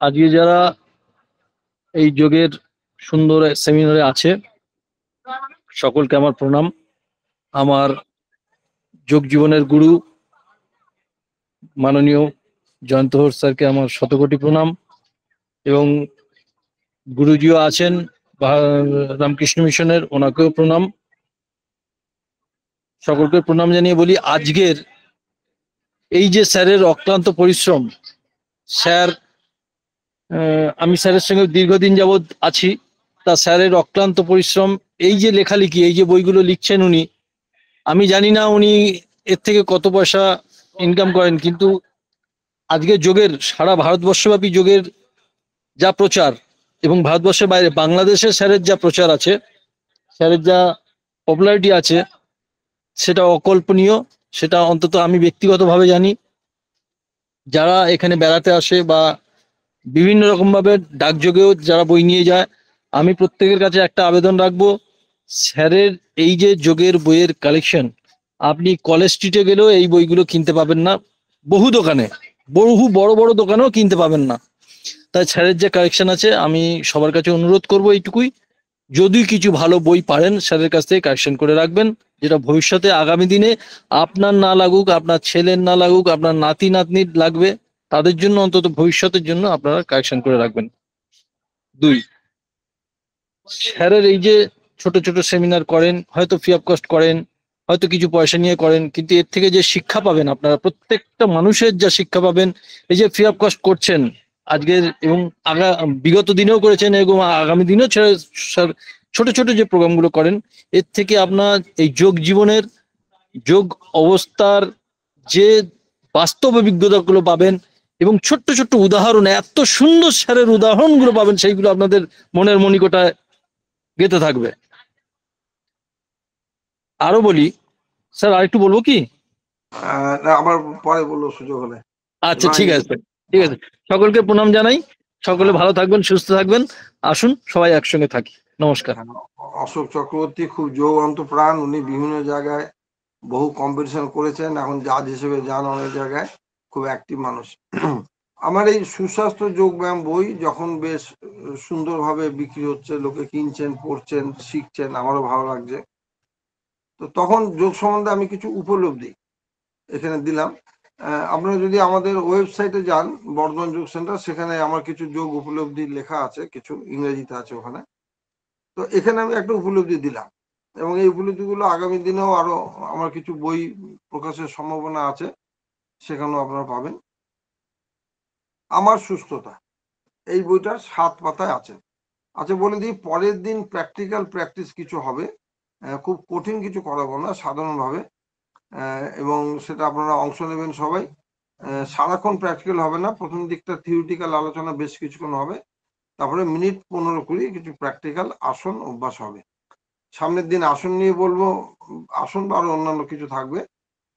আজকে যারা এই যোগের সুন্দর সেমিনারে আছে সকলকে আমার প্রণাম। আমার যোগ জীবনের গুরু মাননীয় জয়ন্ত ঘোষ স্যারকে আমার শতকোটি প্রণাম, এবং গুরুজিও আছেন রামকৃষ্ণ মিশনের, ওনাকেও প্রণাম। সকলকে প্রণাম জানিয়ে বলি, আজকের এই যে স্যারের অক্লান্ত পরিশ্রম, স্যার আমি স্যারের সঙ্গে দীর্ঘদিন যাবৎ আছি, তা স্যারের অক্লান্ত পরিশ্রম, এই যে লেখালেখি, এই যে বইগুলো লিখছেন উনি, আমি জানি না উনি এর থেকে কত পয়সা ইনকাম করেন, কিন্তু আজকে যোগের সারা ভারতবর্ষব্যাপী যোগের যা প্রচার, এবং ভারতবর্ষের বাইরে বাংলাদেশে স্যারের যা প্রচার আছে, স্যারের যা পপুলারিটি আছে, সেটা অকল্পনীয়। সেটা অন্তত আমি ব্যক্তিগতভাবে জানি। যারা এখানে বেড়াতে আসে বা বিভিন্ন রকম ভাবে ডাকযোগেও যারা বই নিয়ে যায়, আমি প্রত্যেকের কাছে একটা আবেদন রাখবো, স্যারের এই যে যোগের বইয়ের কালেকশন, আপনি কলেজ স্ট্রিটে গেলেও এই বইগুলো কিনতে পাবেন না, বহু দোকানে, বহু বড় বড় দোকানেও কিনতে পাবেন না। তাই স্যারের যে কালেকশন আছে, আমি সবার কাছে অনুরোধ করব এইটুকুই, যদি কিছু ভালো বই পারেন স্যারের কাছ থেকে কালেকশন করে রাখবেন, যেটা ভবিষ্যতে আগামী দিনে আপনার না লাগুক, আপনার ছেলের না লাগুক, আপনার নাতি নাতনির লাগবে, তাদের জন্য অন্তত ভবিষ্যতের জন্য আপনারা কালেকশন করে রাখবেন। 2, স্যারের এই যে ছোট ছোট সেমিনার করেন, হয়তো ফ্রি অফ কস্ট করেন, হয়তো কিছু পয়সা নিয়ে করেন, কিন্তু এর থেকে যে শিক্ষা পাবেন আপনারা, প্রত্যেকটা মানুষের যা শিক্ষা পাবেন, এই যে ফ্রি অফ কস্ট করছেন আজকের এবং বিগত দিনেও করেছেন, এবং আগামী দিনেও স্যার ছোট ছোট যে প্রোগ্রামগুলো করেন, এর থেকে আপনার এই যোগ জীবনের, যোগ অবস্থার যে বাস্তব অভিজ্ঞতাগুলো পাবেন, এবং ছোট্ট ছোট্ট উদাহরণ, এত সুন্দর স্যারের উদাহরণগুলো পাবেন, সেইগুলো আপনাদের মনের মণিকোঠায় গেঁথে থাকবে। আরো বলি স্যার, আরেকটু বলবো কি? না, আবার পরে বললো সুযোগ হলে। আচ্ছা, না, ঠিক আছে, ঠিক আছে। সকলকে প্রণাম জানাই, সকলে ভালো থাকবেন, সুস্থ থাকবেন। আসুন সবাই একসঙ্গে থাকি। নমস্কার। অশোক চক্রবর্তী খুব যোগান্ত প্রাণ, উনি বিভিন্ন জায়গায় বহু কম্পিটিশন করেছেন, এখন জাজ হিসেবে যান অনেক জায়গায়, খুব অ্যাক্টিভ মানুষ। আমার এই সুস্বাস্থ্য যোগ ব্যায়াম বই যখন বেশ সুন্দরভাবে বিক্রি হচ্ছে, লোকে কিনছেন, পড়ছেন, শিখছেন, আমারও ভালো লাগছে। তো তখন যোগ সম্বন্ধে আমি কিছু উপলব্ধি এখানে দিলাম। আপনারা যদি আমাদের ওয়েবসাইটে যান, বর্ধমান যোগ সেন্টার, সেখানে আমার কিছু যোগ উপলব্ধি লেখা আছে, কিছু ইংরেজিতে আছে ওখানে। তো এখানে আমি একটা উপলব্ধি দিলাম, এবং এই উপলব্ধিগুলো আগামী দিনেও আরো আমার কিছু বই প্রকাশের সম্ভাবনা আছে, সেখানেও আপনারা পাবেন। আমার সুস্থতা, এই বইটার 7 পাতায় আছে। আচ্ছা, বলে দিই, পরের দিন প্র্যাকটিক্যাল প্র্যাকটিস কিছু হবে, খুব কঠিন কিছু করাবো না, সাধারণভাবে, এবং সেটা আপনারা অংশ নেবেন সবাই। সারাক্ষণ প্র্যাকটিক্যাল হবে না, প্রথম দিকটা থিওরিটিক্যাল আলোচনা বেশ কিছুক্ষণ হবে, তারপরে মিনিট 15-20 কিছু প্র্যাকটিক্যাল আসন অভ্যাস হবে। সামনের দিন আসন নিয়ে বলবো, আসন বা আরো অন্যান্য কিছু থাকবে।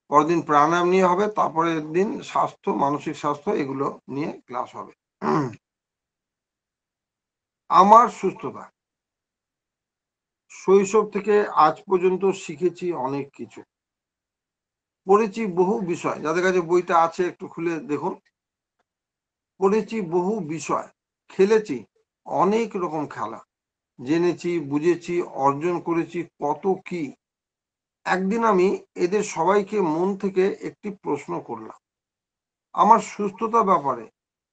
পরের দিন প্রাণায়াম নিয়ে হবে, তারপরের দিন স্বাস্থ্য, মানসিক স্বাস্থ্য, এগুলো নিয়ে ক্লাস হবে। আমার সুস্থতা, শৈশব থেকে আজ পর্যন্ত শিখেছি অনেক কিছু, পড়েছি বহু বিষয়। যাদের কাছে বইটা আছে একটু খুলে দেখুন। পড়েছি বহু বিষয়, খেলেছি অনেক রকম খেলা, জেনেছি, বুঝেছি, অর্জন করেছি কত কি। একদিন আমি এদের সবাইকে মন থেকে একটি প্রশ্ন করলাম, আমার সুস্থতার ব্যাপারে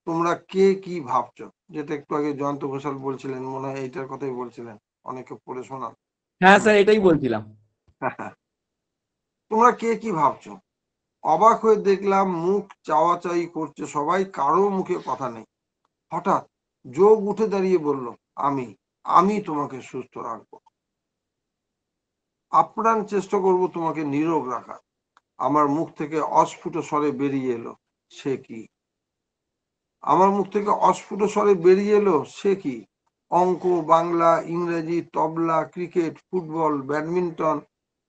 তোমরা কে কি ভাবছো? যেটা একটু আগে জয়ন্ত ঘোষাল বলছিলেন, মনে হয় এইটার কথাই বলছিলেন, অনেকে পড়ে শোনান। হ্যাঁ স্যার, এটাই বলছিলাম। তোমরা কে কি ভাবছো? অবাক হয়ে দেখলাম মুখ চাওয়াচাই করছে সবাই, কারো মুখে কথা নেই। হঠাৎ যোগ উঠে দাঁড়িয়ে বলল, আমি তোমাকে সুস্থ রাখবো, আপ্রাণ চেষ্টা করব তোমাকে নীরোগ রাখা। আমার মুখ থেকে অস্ফুট স্বরে বেরিয়ে এলো, সে কি? আমার মুখ থেকে অস্ফুট স্বরে বেরিয়ে এলো, সে কি? অঙ্ক, বাংলা, ইংরেজি, tabla, cricket, football, badminton,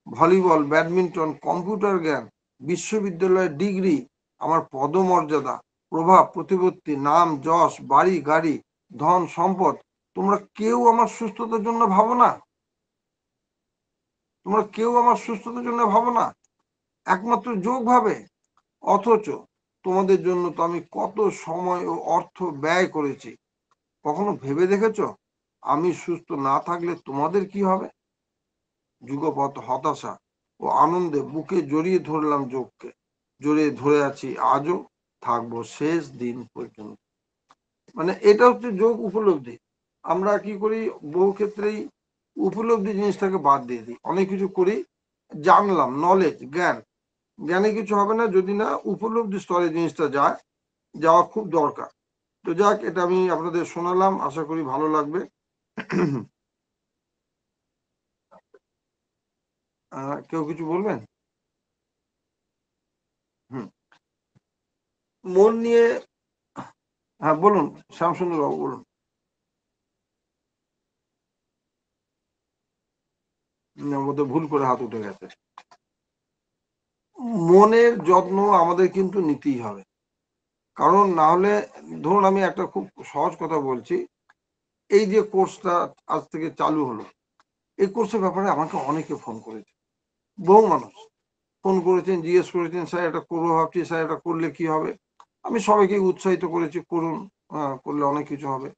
volleyball, badminton, computer জ্ঞান, বিশ্ববিদ্যালয়ের ডিগ্রি, আমার পদমর্যাদা, প্রভাব, প্রতিপত্তি, নাম, যশ, বাড়ি, গাড়ি, ধন, সম্পদ, তোমরা কেউ আমার সুস্থতার জন্য ভাবো না। তোমরা কেউ আমার সুস্থতার জন্য ভাবো না, একমাত্র যোগ ভাবে। অথচ তোমাদের জন্য তো আমি কত সময় ও অর্থ ব্যয় করেছি। কখনো ভেবে দেখেছো আমি সুস্থ না থাকলে তোমাদের কি হবে? যুগপৎ হতাশা ও আনন্দে বুকে জড়িয়ে ধরলাম যোগকে, জড়িয়ে ধরে আছি আজও, থাকবো শেষ দিন পর্যন্ত। মানে এটা হচ্ছে যোগ উপলব্ধি। আমরা কি করি, বহু ক্ষেত্রেই উপলব্ধি জিনিসটাকে বাদ দিয়ে দিই, অনেক কিছু করি, জানলাম, নলেজ, জ্ঞানে কিছু হবে না যদি না উপলব্ধি স্তরে জিনিসটা যাওয়া খুব দরকার। তো যাক, এটা আমি আপনাদের শোনালাম, আশা করি ভালো লাগবে। কেউ কিছু বলবেন? মন নিয়ে, হ্যাঁ বলুন শ্যামসুন্দর বাবু, বলুন। ভুল করে হাত উঠে গেছে। মনের যত্ন আমাদের কিন্তু নিতেই হবে, কারণ না হলে, ধরুন আমি একটা খুব সহজ কথা বলছি, এই যে কোর্সটা আজ থেকে চালু হলো, এই কোর্সের ব্যাপারে আমাকে অনেকে ফোন করেছে, বহু মানুষ ফোন করেছেন, জিজ্ঞেস করেছেন, স্যার এটা করবো ভাবছি, স্যার এটা করলে কি হবে? আমি সবাইকে উৎসাহিত করেছি, করুন, করলে অনেক কিছু হবে,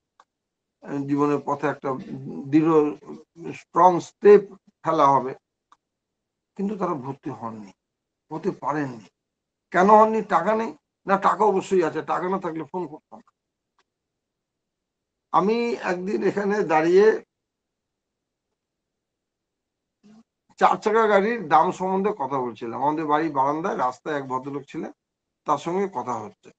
জীবনের পথে একটা দৃঢ় স্ট্রং স্টেপ ফেলা হবে। কিন্তু তারা ভর্তি হননি, হতে পারেননি। কেন হননি? টাকা নেই না? টাকা অবশ্যই আছে, টাকা না থাকলে ফোন করতাম। আমি একদিন এখানে দাঁড়িয়ে 4 চাকা গাড়ির দাম সম্বন্ধে কথা বলছিলাম, আমাদের বাড়ি বারান্দায়, রাস্তায় এক ভদ্রলোক ছিলেন, তার সঙ্গে কথা হচ্ছে।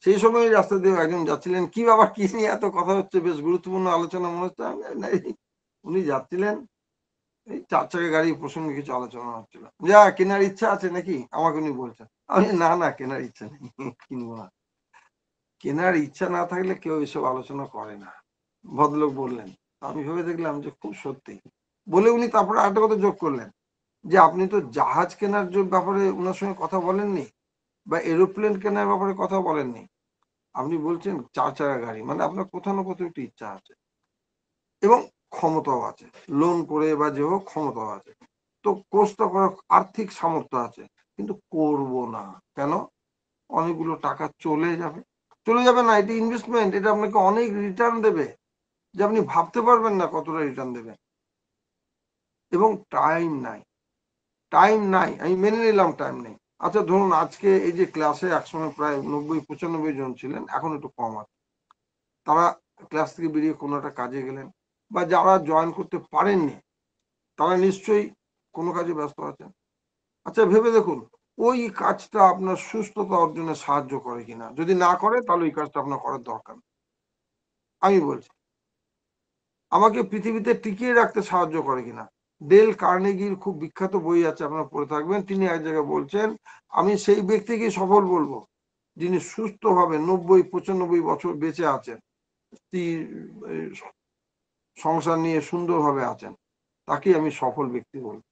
সেই সময় রাস্তা দিয়ে একজন যাচ্ছিলেন, কি বাবা কি নিয়ে এত কথা হচ্ছে, বেশ গুরুত্বপূর্ণ আলোচনা মনে হচ্ছে। উনি যাচ্ছিলেন, এই 4 চাকা গাড়ি প্রসঙ্গে কিছু আলোচনা হচ্ছিল, যা কেনার ইচ্ছা আছে নাকি, আমাকে উনি বলছেন। আমি না না কেনার ইচ্ছা নেই, কিনবো না। কেনার ইচ্ছা না থাকলে কেউ এসব আলোচনা করে না। ভদ্রলোক বললেন, আমি ভেবে দেখলাম যে খুব সত্যি। বলে উনি তারপরে আরেকটা কথা যোগ করলেন যে আপনি তো জাহাজ কেনার ব্যাপারে ওনার সঙ্গে কথা বলেননি বা এরোপ্লেন কেনার ব্যাপারে কথা বলেননি, আপনি বলছেন 4 চাকা গাড়ি, মানে আপনার কোথাও না কোথাও একটু ইচ্ছা আছে এবং ক্ষমতাও আছে, লোন করে বা যে হোক ক্ষমতাও আছে, তো কোর্সটা করার আর্থিক সামর্থ্য আছে, কিন্তু করব না কেন? অনেকগুলো টাকা চলে যাবে। চলে যাবে না, এটা ইনভেস্টমেন্ট, এটা আপনাকে অনেক রিটার্ন দেবে যে আপনি ভাবতে পারবেন না কতটা রিটার্ন দেবে। এবং টাইম নাই, টাইম নাই, আমি মেনে নিলাম টাইম নেই। আচ্ছা ধরুন আজকে এই যে ক্লাসে একসময় প্রায় 90-95 জন ছিলেন, এখন একটু কম আছে, তারা ক্লাস থেকে বেরিয়ে কোনো একটা কাজে গেলেন, বা যারা জয়েন করতে পারেননি তারা নিশ্চয়ই কোনো কাজে ব্যস্ত আছেন। আচ্ছা ভেবে দেখুন ওই কাজটা আপনার সুস্থতা অর্জনে সাহায্য করে কিনা, যদি না করে তাহলে ওই কাজটা আপনার করার দরকার নেই। আমি বলছি আমাকে পৃথিবীতে টিকিয়ে রাখতে সাহায্য করে কিনা। ডেল কার্নেগির খুব বিখ্যাত বই আছে, আপনারা পড়ে থাকবেন। তিনি এক জায়গায় বলছেন, আমি সেই ব্যক্তিকে সফল বলবো যিনি সুস্থভাবে 90-95 বছর বেঁচে আছেন, স্ত্রী সংসার নিয়ে সুন্দরভাবে আছেন, তাকে আমি সফল ব্যক্তি বলবো।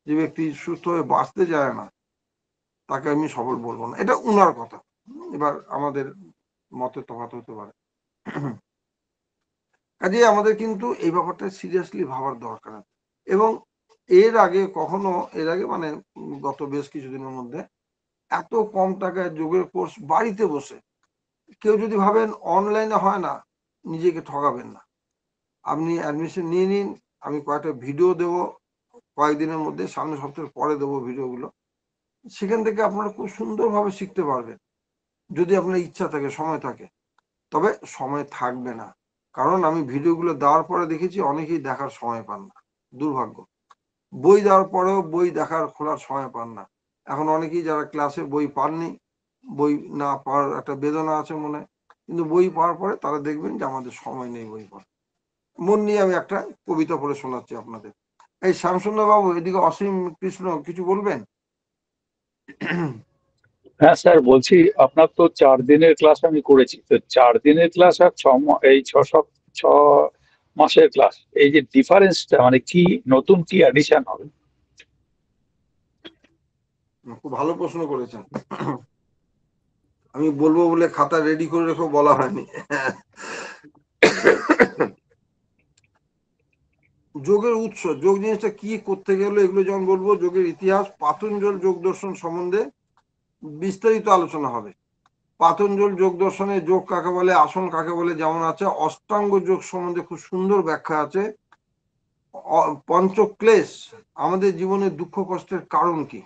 যে ব্যক্তি সুস্থভাবে বাঁচতে যায় না তাকে আমি সফল বলবো না। এটা উনার কথা, এবার আমাদের মতে তফাৎ হতে পারে। কাজে আমাদের কিন্তু এই ব্যাপারটা সিরিয়াসলি ভাবার দরকার আছে। এবং এর আগে মানে গত বেশ কিছুদিনের মধ্যে এত কম টাকায় যোগের কোর্স বাড়িতে বসে, কেউ যদি ভাবেন অনলাইনে হয় না, নিজেকে ঠকাবেন না। আপনি অ্যাডমিশন নিয়ে নিন, আমি কয়েকটা ভিডিও দেবো কয়েকদিনের মধ্যে, সামনের সপ্তাহের পরে দেবো ভিডিওগুলো, সেখান থেকে আপনারা খুব সুন্দরভাবে শিখতে পারবেন যদি আপনার ইচ্ছা থাকে, সময় থাকে। তবে সময় থাকবে না, কারণ আমি ভিডিওগুলো দেওয়ার পরে দেখেছি অনেকেই দেখার সময় পান না, দুর্ভাগ্য। বই দেওয়ার পরেও বই দেখার খোলার সময় পান না। এখন অনেকেই যারা ক্লাসে বই পাননি, বই না পাওয়ার একটা বেদনা আছে মনে, কিন্তু বই পাওয়ার পরে তারা দেখবেন যে আমাদের সময় নেই বই পড়া। মন নিয়ে আমি একটা কবিতা পড়ে শোনাচ্ছি আপনাদের। এই শ্যামসুন্দর বাবু, এদিকে অসীম কৃষ্ণ কিছু বলবেন? হ্যাঁ স্যার বলছি, আপনার তো 4 দিনের ক্লাস আমি করেছি, তো 4 দিনের ক্লাস আর এই 6 মাসের ক্লাস, এই যে ডিফারেন্সটা মানে কি, নতুন কি অ্যাডিশন হবে? খুব ভালো প্রশ্ন করেছেন। আমি বলবো বলে খাতা রেডি করে রেখে বলা হয়নি। যোগের উৎস, যোগ জিনিসটা কি, করতে গেলে এগুলো যেমন বলবো, যোগের ইতিহাস, পাতঞ্জল যোগ দর্শন সম্বন্ধে বিস্তারিত আলোচনা হবে। পাতঞ্জল যোগ দর্শনে যোগ কাকে বলে, আসন কাকে বলে যেমন আছে, অষ্টাঙ্গ যোগ সম্বন্ধে খুব সুন্দর ব্যাখ্যা আছে। পঞ্চক্লেশ, আমাদের জীবনে দুঃখ কষ্টের কারণ কি।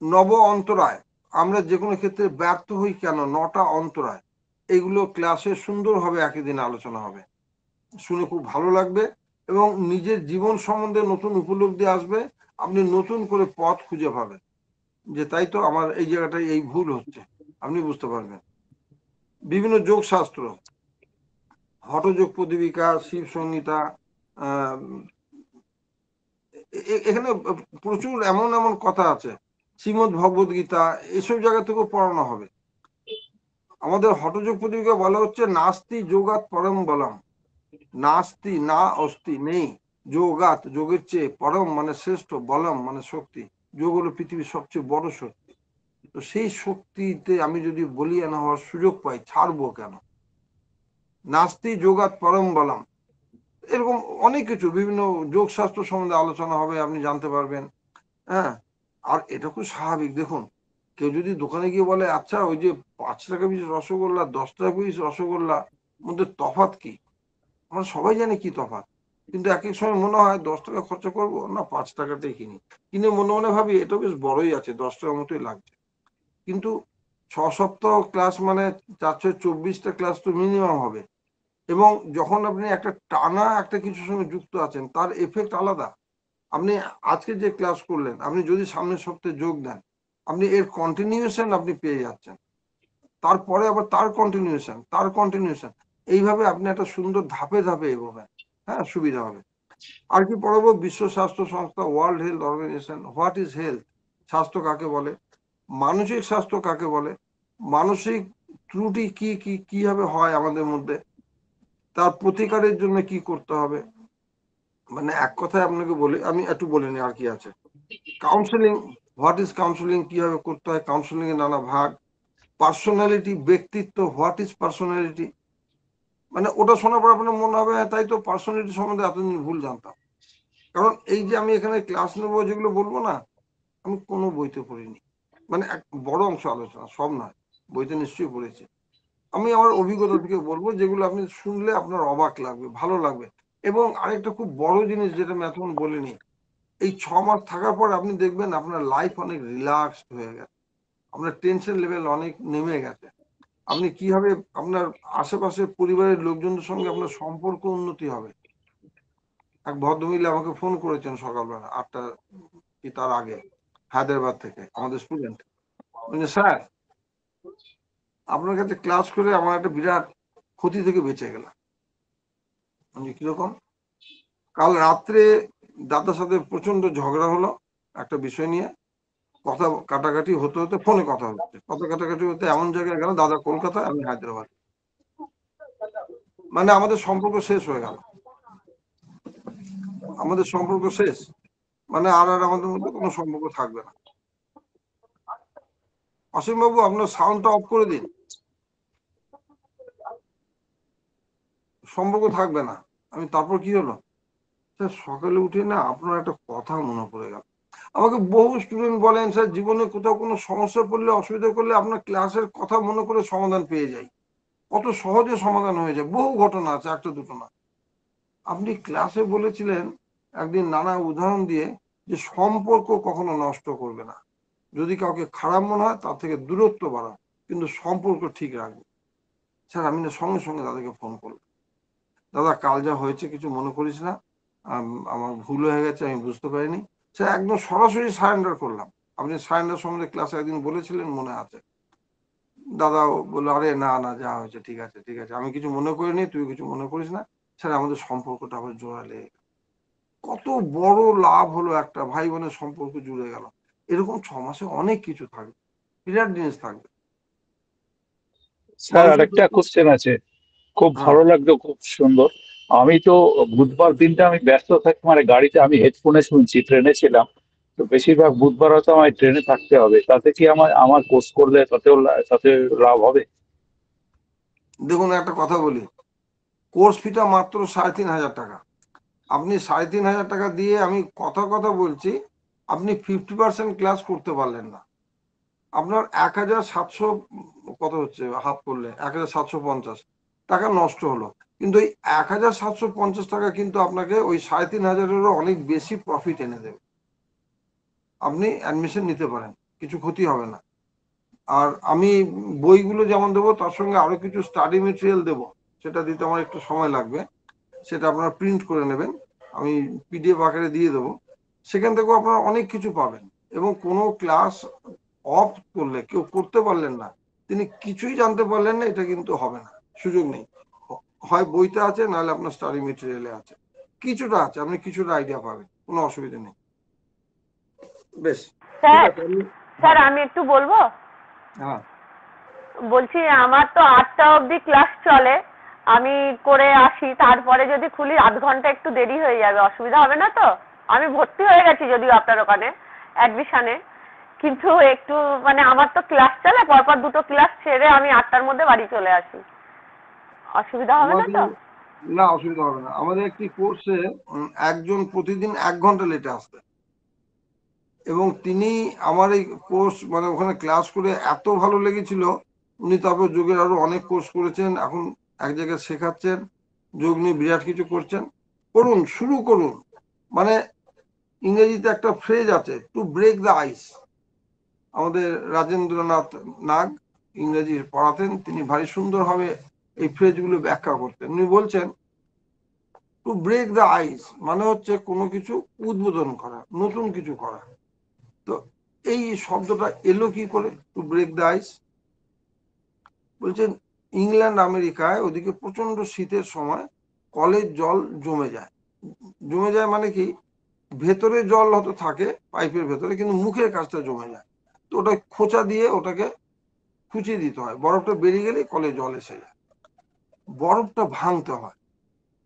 নব অন্তরায়, আমরা যে কোনো ক্ষেত্রে ব্যর্থ হই কেন, 9টা অন্তরায়, এগুলো ক্লাসে সুন্দরভাবে একই দিনে আলোচনা হবে। শুনে খুব ভালো লাগবে এবং নিজের জীবন সম্বন্ধে নতুন উপলব্ধি আসবে, আপনি নতুন করে পথ খুঁজে পাবেন যে তাই তো আমার এই জায়গাটায় এই ভুল হচ্ছে, আপনি বুঝতে পারবেন। বিভিন্ন যোগ শাস্ত্র, হঠযোগ প্রদীপিকা, শিব সংহিতা, এখানে প্রচুর এমন এমন কথা আছে, শ্রীমদ ভগবদ গীতা, এসব জায়গা থেকেও পড়ানো হবে। আমাদের হঠযোগ প্রদীপিকা বলা হচ্ছে নাস্তি যোগাত পরম বলম, নাস্তি না অস্তি নেই, যোগাত যোগের চেয়ে, পরম মানে শ্রেষ্ঠ, বলম মানে শক্তি, যোগ হলো পৃথিবীর সবচেয়ে বড় শক্তি। তো সেই শক্তিতে আমি যদি বলিয়ান হওয়ার সুযোগ পাই, ছাড়বো কেন? নাস্তি যোগাত পরম বলম, এরকম অনেক কিছু বিভিন্ন যোগ শাস্ত্র সম্বন্ধে আলোচনা হবে, আপনি জানতে পারবেন। হ্যাঁ, আর এটা খুব স্বাভাবিক। দেখুন কেউ যদি দোকানে গিয়ে বলে, আচ্ছা ওই যে 5 টাকা পিস রসগোল্লা, 10 টাকা পিস রসগোল্লা মধ্যে তফাৎ কি, আমরা সবাই জানি কি তফাৎ, কিন্তু এক এক সময় মনে হয় 10 টাকা খরচা করবো না, 5 টাকাতেই কিনি, কিনে মনে মনে ভাবি এটা বেশ বড়ই আছে, 10 টাকার মতোই লাগছে। কিন্তু 6 সপ্তাহ ক্লাস মানে 424টা ক্লাস তো মিনিমাম হবে, এবং যখন আপনি একটা টানা একটা কিছুর সঙ্গে যুক্ত আছেন তার এফেক্ট আলাদা। আপনি আজকে যে ক্লাস করলেন, আপনি যদি সামনের সপ্তাহে যোগ দেন, আপনি এর কন্টিনিউশন আপনি পেয়ে যাচ্ছেন, তারপরে আবার তার কন্টিনিউশন, এইভাবে আপনি একটা সুন্দর ধাপে ধাপে এগোবেন। হ্যাঁ, সুবিধা হবে। আর কি পড়াবো? বিশ্ব স্বাস্থ্য সংস্থা, world health organization, what is health, স্বাস্থ্য কাকে বলে, মানসিক স্বাস্থ্য কাকে বলে, মানসিক ত্রুটি কি কি কিভাবে হয় আমাদের মধ্যে, তার প্রতিকারের জন্য কি করতে হবে। মানে এক কথায় আপনাকে বলি, আমি একটু বলে নিই আর কি আছে। কাউন্সেলিং, হোয়াট ইজ কাউন্সেলিং, কিভাবে করতে হয়, কাউন্সেলিং এর নানা ভাগ। পার্সোনালিটি, ব্যক্তিত্ব, হোয়াট ইজ পার্সোনালিটি, মানে ওটা শোনার পর আপনার মনে হবে তাই তো পার্সোনালিটি সম্বন্ধে এতদিন ভুল জানতাম। কারণ এই যে আমি এখানে ক্লাস নেবো যেগুলো বলবো না, আমি কোনো বইতে পড়িনি, মানে এক বড় অংশ আলোচনা, সব নয়, বইতে নিশ্চয়ই পড়েছি। আমি আমার অভিজ্ঞতা থেকে বলবো যেগুলো আপনি শুনলে আপনার অবাক লাগবে, ভালো লাগবে। এবং আরেকটা খুব বড় জিনিস যেটা আমি এখন বলিনি, এই 6 মাস থাকার পর আপনি দেখবেন আপনার লাইফ অনেক রিল্যাক্সড হয়ে গেছে, আপনার টেনশন লেভেল অনেক নেমে গেছে। আপনি কিভাবে আপনার আশেপাশে পরিবারের লোকজনের সঙ্গে আপনার সম্পর্ক উন্নতি হবে। এক ভদ্রমহিলা আমাকে ফোন করেছেন সকালবেলা 8টা কি তার আগে, হায়দ্রাবাদ থেকে, আমাদের স্টুডেন্ট। স্যার, আপনার কাছে ক্লাস করে আমার একটা বিরাট ক্ষতি থেকে বেঁচে গেলাম। কিরকম? কাল রাত্রে দাদার সাথে প্রচন্ড ঝগড়া হলো একটা বিষয় নিয়ে, কথা কাটাকাটি হতে হতে ফোনে কথা হচ্ছে, কথা কাটাকাটি হতে এমন জায়গায় গেল, দাদা কলকাতায়, আমি হায়দ্রাবাদ, মানে আমাদের সম্পর্ক শেষ হয়ে গেল, আমাদের সম্পর্ক শেষ, মানে আর আমাদের মধ্যে কোনো সম্পর্ক থাকবে না। অসীম বাবু, আপনার সাউন্ডটা অফ করে দিন, সম্পর্ক থাকবে না। আমি তারপর কি হলো, স্যার সকালে উঠে না আপনার একটা কথা মনে পড়ে গেল। আমাকে বহু স্টুডেন্ট বলেন, স্যার জীবনে কোথাও কোনো সমস্যা পড়লে, অসুবিধা করলে আপনার ক্লাসের কথা মনে করে সমাধান পেয়ে যাই, কত সহজে সমাধান হয়ে যায়। বহু ঘটনা আছে, একটা দুটো না। আপনি ক্লাসে বলেছিলেন একদিন নানা উদাহরণ দিয়ে যে সম্পর্ক কখনো নষ্ট করবে না, যদি কাউকে খারাপ মনে হয় তার থেকে দূরত্ব বাড়াও, কিন্তু সম্পর্ক ঠিক রাখবে। স্যার আমি না সঙ্গে সঙ্গে দাদাকে ফোন করলাম, দাদা কাল যা হয়েছে কিছু মনে করিস না, আমার ভুল হয়ে গেছে, আমি বুঝতে পারিনি। স্যার একদম সরাসরি সারেন্ডার করলাম। আপনি সারেন্ডার সম্বন্ধে ক্লাসে একদিন বলেছিলেন, মনে আছে। দাদাও বললো, আরে না না, যা হয়েছে ঠিক আছে ঠিক আছে, আমি কিছু মনে করিনি, তুই কিছু মনে করিস না। স্যার আমাদের সম্পর্কটা আবার জোড়ালে, কত বড় লাভ হলো, একটা ভাই বোনের সম্পর্ক জুড়ে গেল। এরকম 6 মাসে অনেক কিছু থাকবে, বিরাট জিনিস থাকবে। স্যার আরেকটা কোশ্চেন আছে, খুব ভালো লাগলো, খুব সুন্দর। আমি তো বুধবার দিনটা আমি ব্যস্ত থাকি, মানে গাড়িতে আমি হেডফোনে শুনছি, ট্রেনে ছিলাম তো বেশিরভাগ বুধবার হয়তো আমার ট্রেনে থাকতে হবে, তাতে কি আমার আমার কোর্স করলে তাতে লাভ হবে? দেখুন একটা কথা বলি, কোর্স ফিটা মাত্র 3,500 টাকা। আপনি 3,500 টাকা দিয়ে, আমি কথা কথা বলছি, আপনি 50% ক্লাস করতে পারলেন না, আপনার 1,700 কত হচ্ছে হাফ করলে 1,750 টাকা নষ্ট হলো। কিন্তু ওই 1,750 টাকা কিন্তু আপনাকে ওই 3,500-এরও অনেক বেশি প্রফিট এনে দেবে। আপনি অ্যাডমিশন নিতে পারেন, কিছু ক্ষতি হবে না। আর আমি বইগুলো যেমন দেবো, তার সঙ্গে আরো কিছু স্টাডি মেটেরিয়াল দেবো, সেটা দিতে আমার একটু সময় লাগবে, সেটা আপনারা প্রিন্ট করে নেবেন, আমি পিডিএফ আকারে দিয়ে দেবো। সেখান থেকেও আপনারা অনেক কিছু পাবেন। এবং কোনো ক্লাস অফ করলে, কেউ করতে পারলেন না, তিনি কিছুই জানতে পারলেন না, এটা কিন্তু হবে না, সুযোগ নেই। হয় বইতে আছে, নাহলে আপনার স্টাডি মেটেরিয়ালে আছে, কিছুটা আছে, আপনি কিছুটা আইডিয়া পাবেন, কোনো অসুবিধা নেই। বেশ, ঠিক স্যার, আছে। স্যার আমি একটু বলবো। হ্যাঁ, বলছি আমার তো 8টা অবধি ক্লাস চলে, আমি করে আসি, তারপরে যদি খুলি আধ ঘন্টা একটু দেরি হয়ে যাবে, অসুবিধা হবে না তো? আমি ভর্তি হয়ে গেছি যদিও আপনার ওখানে অ্যাডমিশনে, কিন্তু একটু মানে আমার তো ক্লাস চলে, পরপর দুটো ক্লাস ছেড়ে আমি 8টার মধ্যে বাড়ি চলে আসি, অসুবিধা হবে না তো? না অসুবিধা হবে না। আমাদের একটি কোর্সে একজন প্রতিদিন 1 ঘন্টা লেটে আসবে, এবং তিনি আমার এই কোর্স মানে ওখানে ক্লাস করে এত ভালো লেগেছিল, উনি তারপর যোগের আরো অনেক কোর্স করেছেন, এখন এক জায়গায় শেখাচ্ছেন, যোগ নিয়ে বিরাট কিছু করছেন। করুন, শুরু করুন। মানে ইংরেজিতে একটা ফ্রেজ আছে, টু ব্রেক দ্য আইস। আমাদের রাজেন্দ্রনাথ নাগ ইংরেজি পড়াতেন, তিনি ভারী সুন্দরভাবে এই ফ্রেজগুলো ব্যাখ্যা করতেন। উনি বলছেন, টু ব্রেক দ্য আইস মানে হচ্ছে কোনো কিছু উদ্বোধন করা, নতুন কিছু করা। তো এই শব্দটা এলো কি করে, টু ব্রেক দ্য আইস? বলছেন ইংল্যান্ড আমেরিকায় ওদিকে প্রচন্ড শীতের সময় কলের জল জমে যায়। জমে যায় মানে কি, ভেতরে জল হয়তো থাকে পাইপের ভেতরে, কিন্তু মুখের কাছটা জমে যায়। তো তো ওটা খোঁচা দিয়ে ওটাকে খুঁচিয়ে দিতে হয়, বরফটা বেরিয়ে গেলেই কলে জল এসে যায়। বরফটা ভাঙতে হয়,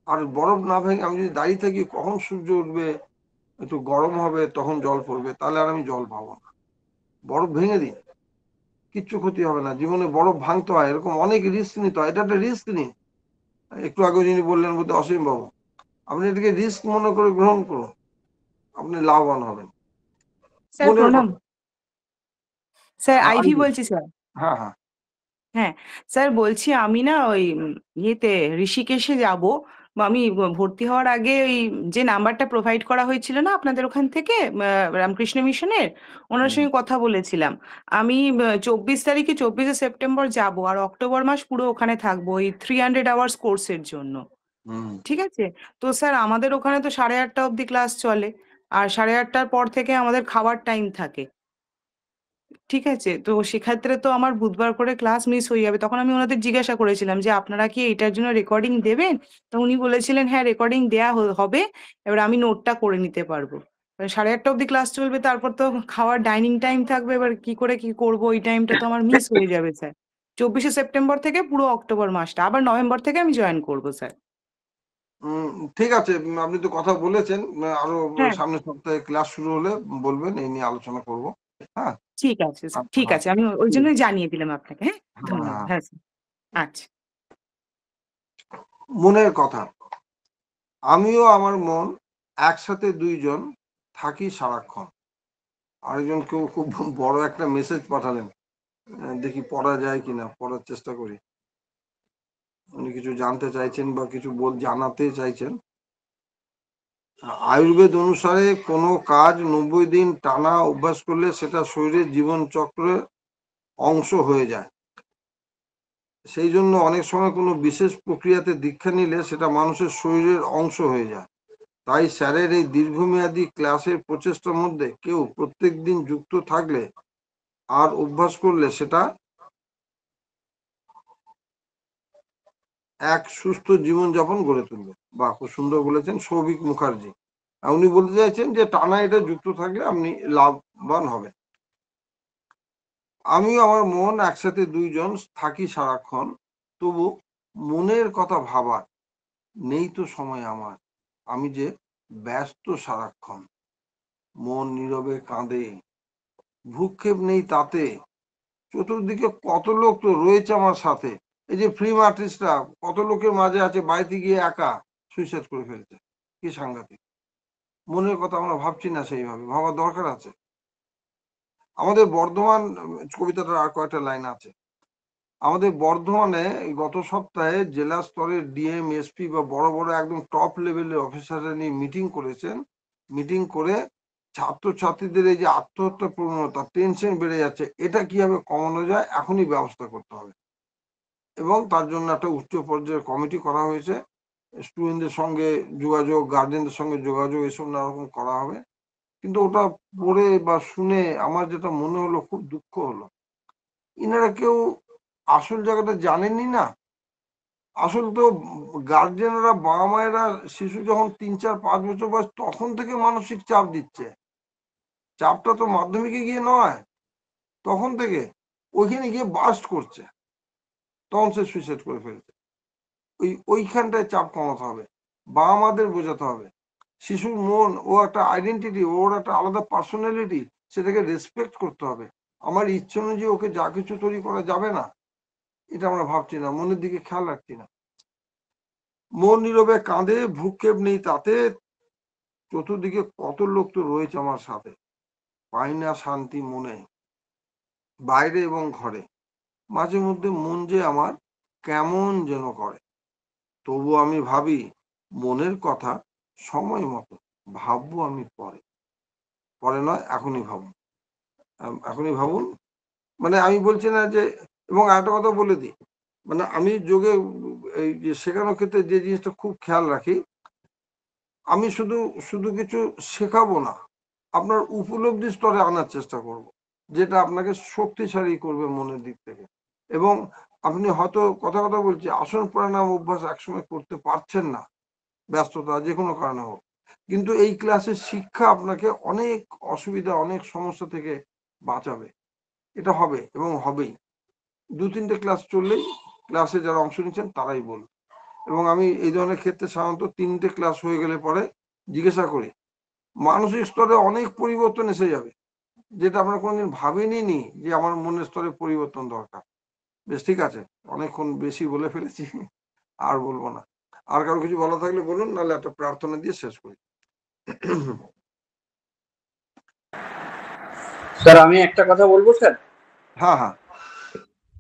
আর বরফ না ভেঙে আমি যদি দাঁড়িয়ে থাকি কখন সূর্য উঠবে, একটু গরম হবে, তখন জল পড়বে, তাহলে আর আমি জল পাবো না। বরফ ভেঙে দিই, কিচ্ছু ক্ষতি হবে না। জীবনে বরফ ভাঙতে হয়, এরকম অনেক রিস্ক নিতে হয়। এটা একটা রিস্ক নিন। একটু আগে যিনি বললেন বোধ অসীম বাবু, আপনি এটাকে রিস্ক মনে করে গ্রহণ করুন, আপনি লাভবান হবেন। স্যার প্রণাম। স্যার আইভি আইভি। বলছি স্যার। হ্যাঁ হ্যাঁ হ্যাঁ স্যার বলছি আমি না ওই ইয়েতে ঋষিকেশে যাব। আমি ভর্তি হওয়ার আগে ওই যে নাম্বারটা প্রোভাইড করা হয়েছিল না আপনাদের ওখান থেকে রামকৃষ্ণ মিশনের, ওনার সঙ্গে কথা বলেছিলাম। আমি 24 তারিখে 24শে সেপ্টেম্বর যাব, আর অক্টোবর মাস পুরো ওখানে থাকবো ওই 300 আওয়ার্স কোর্সের জন্য। ঠিক আছে? তো স্যার আমাদের ওখানে তো 8:30 অবধি ক্লাস চলে, আর 8:30টার পর থেকে আমাদের খাওয়ার টাইম থাকে। ঠিক আছে, তো সেক্ষেত্রে তো আমার বুধবার করে ক্লাস মিস হয়ে যাবে। তখন আমি ওনাদের জিজ্ঞাসা করেছিলাম যে আপনারা কি এটার জন্য রেকর্ডিং দেবেন? তো উনি বলেছিলেন হ্যাঁ রেকর্ডিং দেয়া হবে, এবার আমি নোটটা করে নিতে পারবো। 8:30 অবধি ক্লাস চলবে, তারপর তো খাওয়ার ডাইনিং টাইম থাকবে, এবার কি করে কি করব, ওই টাইমটা তো আমার মিস হয়ে যাবে স্যার। 24শে সেপ্টেম্বর থেকে পুরো অক্টোবর মাসটা, আবার নভেম্বর থেকে আমি জয়েন করবো স্যার। ঠিক আছে, আপনি তো কথা বলেছেন, আরো হ্যাঁ সামনের সপ্তাহে ক্লাস শুরু হলে বলবেন, এই নিয়ে আলোচনা করব। হ্যাঁ ঠিক আছে স্যার, আচ্ছা, ঠিক হ্যাঁ আছে, আমি ওই ঠিক আছে। জন্যই জানিয়ে দিলাম আপনাকে। হ্যাঁ হ্যাঁ ধন্যবাদ। হ্যাঁ। হ্যাঁ স্যার। আচ্ছা। মনের কথা। আমিও আমার মন একসাথে দুইজন থাকি সারাক্ষণ। আরেকজন কেউ খুব বড় একটা মেসেজ পাঠালেন, দেখি পড়া যায় কিনা, পড়ার চেষ্টা করি। উনি কিছু জানতে চাইছেন বা কিছু জানাতে চাইছেন। আয়ুর্বেদ অনুসারে কোনো কাজ 90 দিন টানা অভ্যাস করলে সেটা শরীরের জীবন চক্রের অংশ হয়ে যায়। সেই জন্য অনেক সময় কোনো বিশেষ প্রক্রিয়াতে দীক্ষা নিলে সেটা মানুষের শরীরের অংশ হয়ে যায়। তাই স্যারের এই দীর্ঘমেয়াদী ক্লাসের প্রচেষ্টার মধ্যে কেউ প্রত্যেক দিন যুক্ত থাকলে আর অভ্যাস করলে সেটা এক সুস্থ জীবনযাপন গড়ে তুলবে। বা খুব সুন্দর বলেছেন সৌভিক মুখার্জি। উনি বলতে চাইছেন যে টানা এটা যুক্ত থাকলে আপনি লাভবান হবেন। আমি আমার মন একসাথে দুইজন থাকি সারাক্ষণ, তবু মনের কথা ভাবার নেই তো সময় আমার, আমি যে ব্যস্ত সারাক্ষণ। মন নীরবে কাঁদে, ভ্রুক্ষেপ নেই তাতে, চতুর্দিকে কত লোক তো রয়েছে আমার সাথে। এই যে ফিল্ম আর্টিস্টরা কত লোকের মাঝে আছে, বাড়িতে গিয়ে একা সুইসাইড করে ফেলছে, কি সাংঘাতিক। মনের কথা আমরা ভাবছি না, সেইভাবে ভাবার দরকার আছে। আমাদের বর্ধমান, কবিতাটার আর কয়েকটা লাইন আছে। আমাদের বর্ধমানে গত সপ্তাহে জেলা স্তরের ডিএম এসপি বা বড় বড় একদম টপ লেভেলের অফিসাররা নিয়ে মিটিং করেছেন। মিটিং করে ছাত্রছাত্রীদের এই যে আত্মহত্যা প্রবণতা, টেনশন বেড়ে যাচ্ছে, এটা কিভাবে কমানো যায় এখনই ব্যবস্থা করতে হবে। এবং তার জন্য একটা উচ্চ পর্যায়ের কমিটি করা হয়েছে। স্টুডেন্টদের সঙ্গে যোগাযোগ, গার্জেনদের সঙ্গে যোগাযোগ, এসব নানা রকম করা হবে। কিন্তু ওটা পড়ে বা শুনে আমার যেটা মনে হলো, খুব দুঃখ হলো, ইনারা কেউ আসল জায়গাটা জানেনই না। আসল তো গার্জেনরা, বাবা মায়েরা শিশু যখন 3, 4, 5 বছর বয়স, তখন থেকে মানসিক চাপ দিচ্ছে। চাপটা তো মাধ্যমিকে গিয়ে নয়, তখন থেকে ওইখানে গিয়ে বাস্ট করছে, তখন সে সুইসাইড করে ফেলছে। ওইখানটায় চাপ কমাতে হবে, বাবা মাদের বোঝাতে হবে। শিশুর মন, ও একটা আইডেন্টিটি, ওর একটা আলাদা পার্সোনালিটি, সেটাকে রেসপেক্ট করতে হবে। আমার ইচ্ছে অনুযায়ী ওকে যা কিছু তৈরি করা যাবে না, এটা আমরা ভাবছি না, মনের দিকে খেয়াল রাখছি না। মন নীরবে কাঁদে, ভ্রুক্ষেপ নেই তাতে, চতুর্দিকে কত লোক তো রয়েছে আমার সাথে, পাই না শান্তি মনে, বাইরে এবং ঘরে। মাঝে মধ্যে মন যে আমার কেমন যেন করে, তবু আমি ভাবি মনের কথা সময় মতো, ভাববো আমি পরে। পরে নয়, এখনই ভাবুন, এখনই ভাবুন। মানে আমি বলছি না যে, এবং একটা কথা বলে দিই, মানে আমি যোগে এই যে শেখানোর ক্ষেত্রে যে জিনিসটা খুব খেয়াল রাখি, আমি শুধু শুধু কিছু শেখাবো না, আপনার উপলব্ধি স্তরে আনার চেষ্টা করব, যেটা আপনাকে শক্তিশালী করবে মনের দিক থেকে। এবং আপনি হয়তো কথা কথা বলছি, আসন প্রাণায়াম অভ্যাস একসময় করতে পারছেন না, ব্যস্ততা যে কোনো কারণে হোক, কিন্তু এই ক্লাসের শিক্ষা আপনাকে অনেক অসুবিধা, অনেক সমস্যা থেকে বাঁচাবে। এটা হবে এবং হবেই। 2-3টে ক্লাস চললেই ক্লাসে যারা অংশ নিচ্ছেন তারাই বলবে। এবং আমি এই ধরনের ক্ষেত্রে সাধারণত 3টে ক্লাস হয়ে গেলে পরে জিজ্ঞাসা করি, মানসিক স্তরে অনেক পরিবর্তন এসে যাবে, যেটা আমরা কোনোদিন ভাবিনি নি যে আমার মনের স্তরে পরিবর্তন দরকার। বেশ, ঠিক আছে, অনেকক্ষণ বেশি বলে ফেলেছি, আর বলবো না। আর কারো কিছু বলা থাকলে বলুন, নাহলে একটা প্রার্থনা দিয়ে শেষ করি। স্যার আমি একটা কথা বলবো স্যার। হ্যাঁ হ্যাঁ।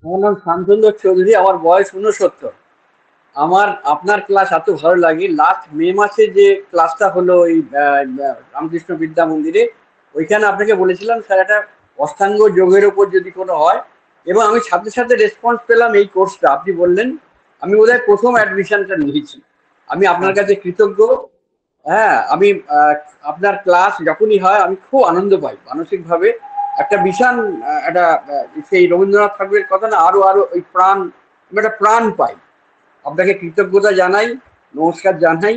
আমার নাম শান্তন্দর চৌধুরী, আমার বয়স 69। আমার আপনার ক্লাস এত ভালো লাগে, লাস্ট মে মাসে যে ক্লাসটা হলো ওই রামকৃষ্ণ বিদ্যা মন্দিরে, ওইখানে আপনাকে বলেছিলাম স্যার একটা অষ্টাঙ্গ যোগের ওপর যদি কোনো হয়, এবং আমি সাথে সাথে রেসপন্স পেলাম এই কোর্সটা আপনি বললেন। আমি বোধহয় প্রথম অ্যাডমিশনটা নিয়েছি। আমি আপনার কাছে কৃতজ্ঞ। হ্যাঁ, আমি আপনার ক্লাস যখনই হয় আমি খুব আনন্দ পাই মানসিকভাবে। একটা বিশাল একটা সেই রবীন্দ্রনাথ ঠাকুরের কথা না, আরো আরো ওই প্রাণ, একটা প্রাণ পাই। আপনাকে কৃতজ্ঞতা জানাই, নমস্কার জানাই।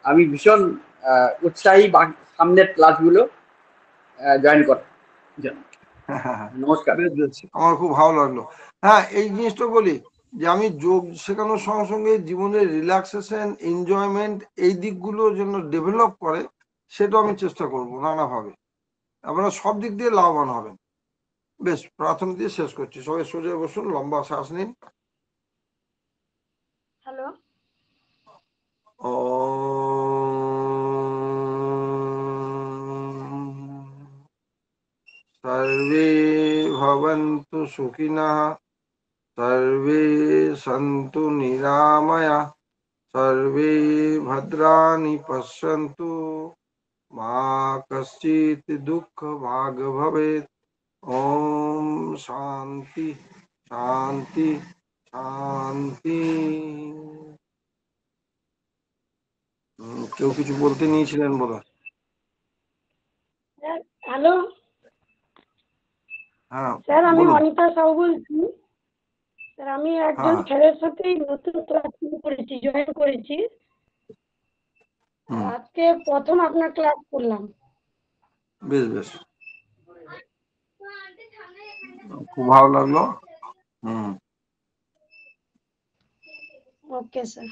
আমি ভীষণ উৎসাহী সামনের ক্লাসগুলো জয়েন করার জন্য। নমস্কার। আমার খুব ভালো লাগলো। হ্যাঁ, এই জিনিসটা বলি যে আমি যোগ শেখানোর সঙ্গে সঙ্গে জীবনের রিল্যাক্সেশন, এনজয়মেন্ট এই দিকগুলো যেন ডেভেলপ করে, সেটা আমি চেষ্টা করব নানাভাবে। আপনারা সব দিক দিয়ে লাভবান হবেন। বেশ, প্রার্থনা দিয়ে শেষ করছি। সবাই সোজা বসুন, লম্বা শ্বাস নিন। হ্যালো। सर्वे भवन्तु सुखिनः, सर्वे सन्तु निरामया, सर्वे भद्राणि पश्यन्तु, मा कश्चित् दुःखभाग् भवेत्। ओम शांति शांति शांति। কেউ কিছু বলতে নিয়েছিলেন বোধহয়? হ্যালো হ্যাঁ স্যার, আমি বলুন। অনিতা সাউ বলছি। স্যার আমি একজন স্যারের সাথে নতুন ক্লাস শুরু করেছি, জয়েন করেছি। আজকে প্রথম আপনার ক্লাস করলাম। বেশ বেশ, খুব ভালো লাগলো। Okay sir.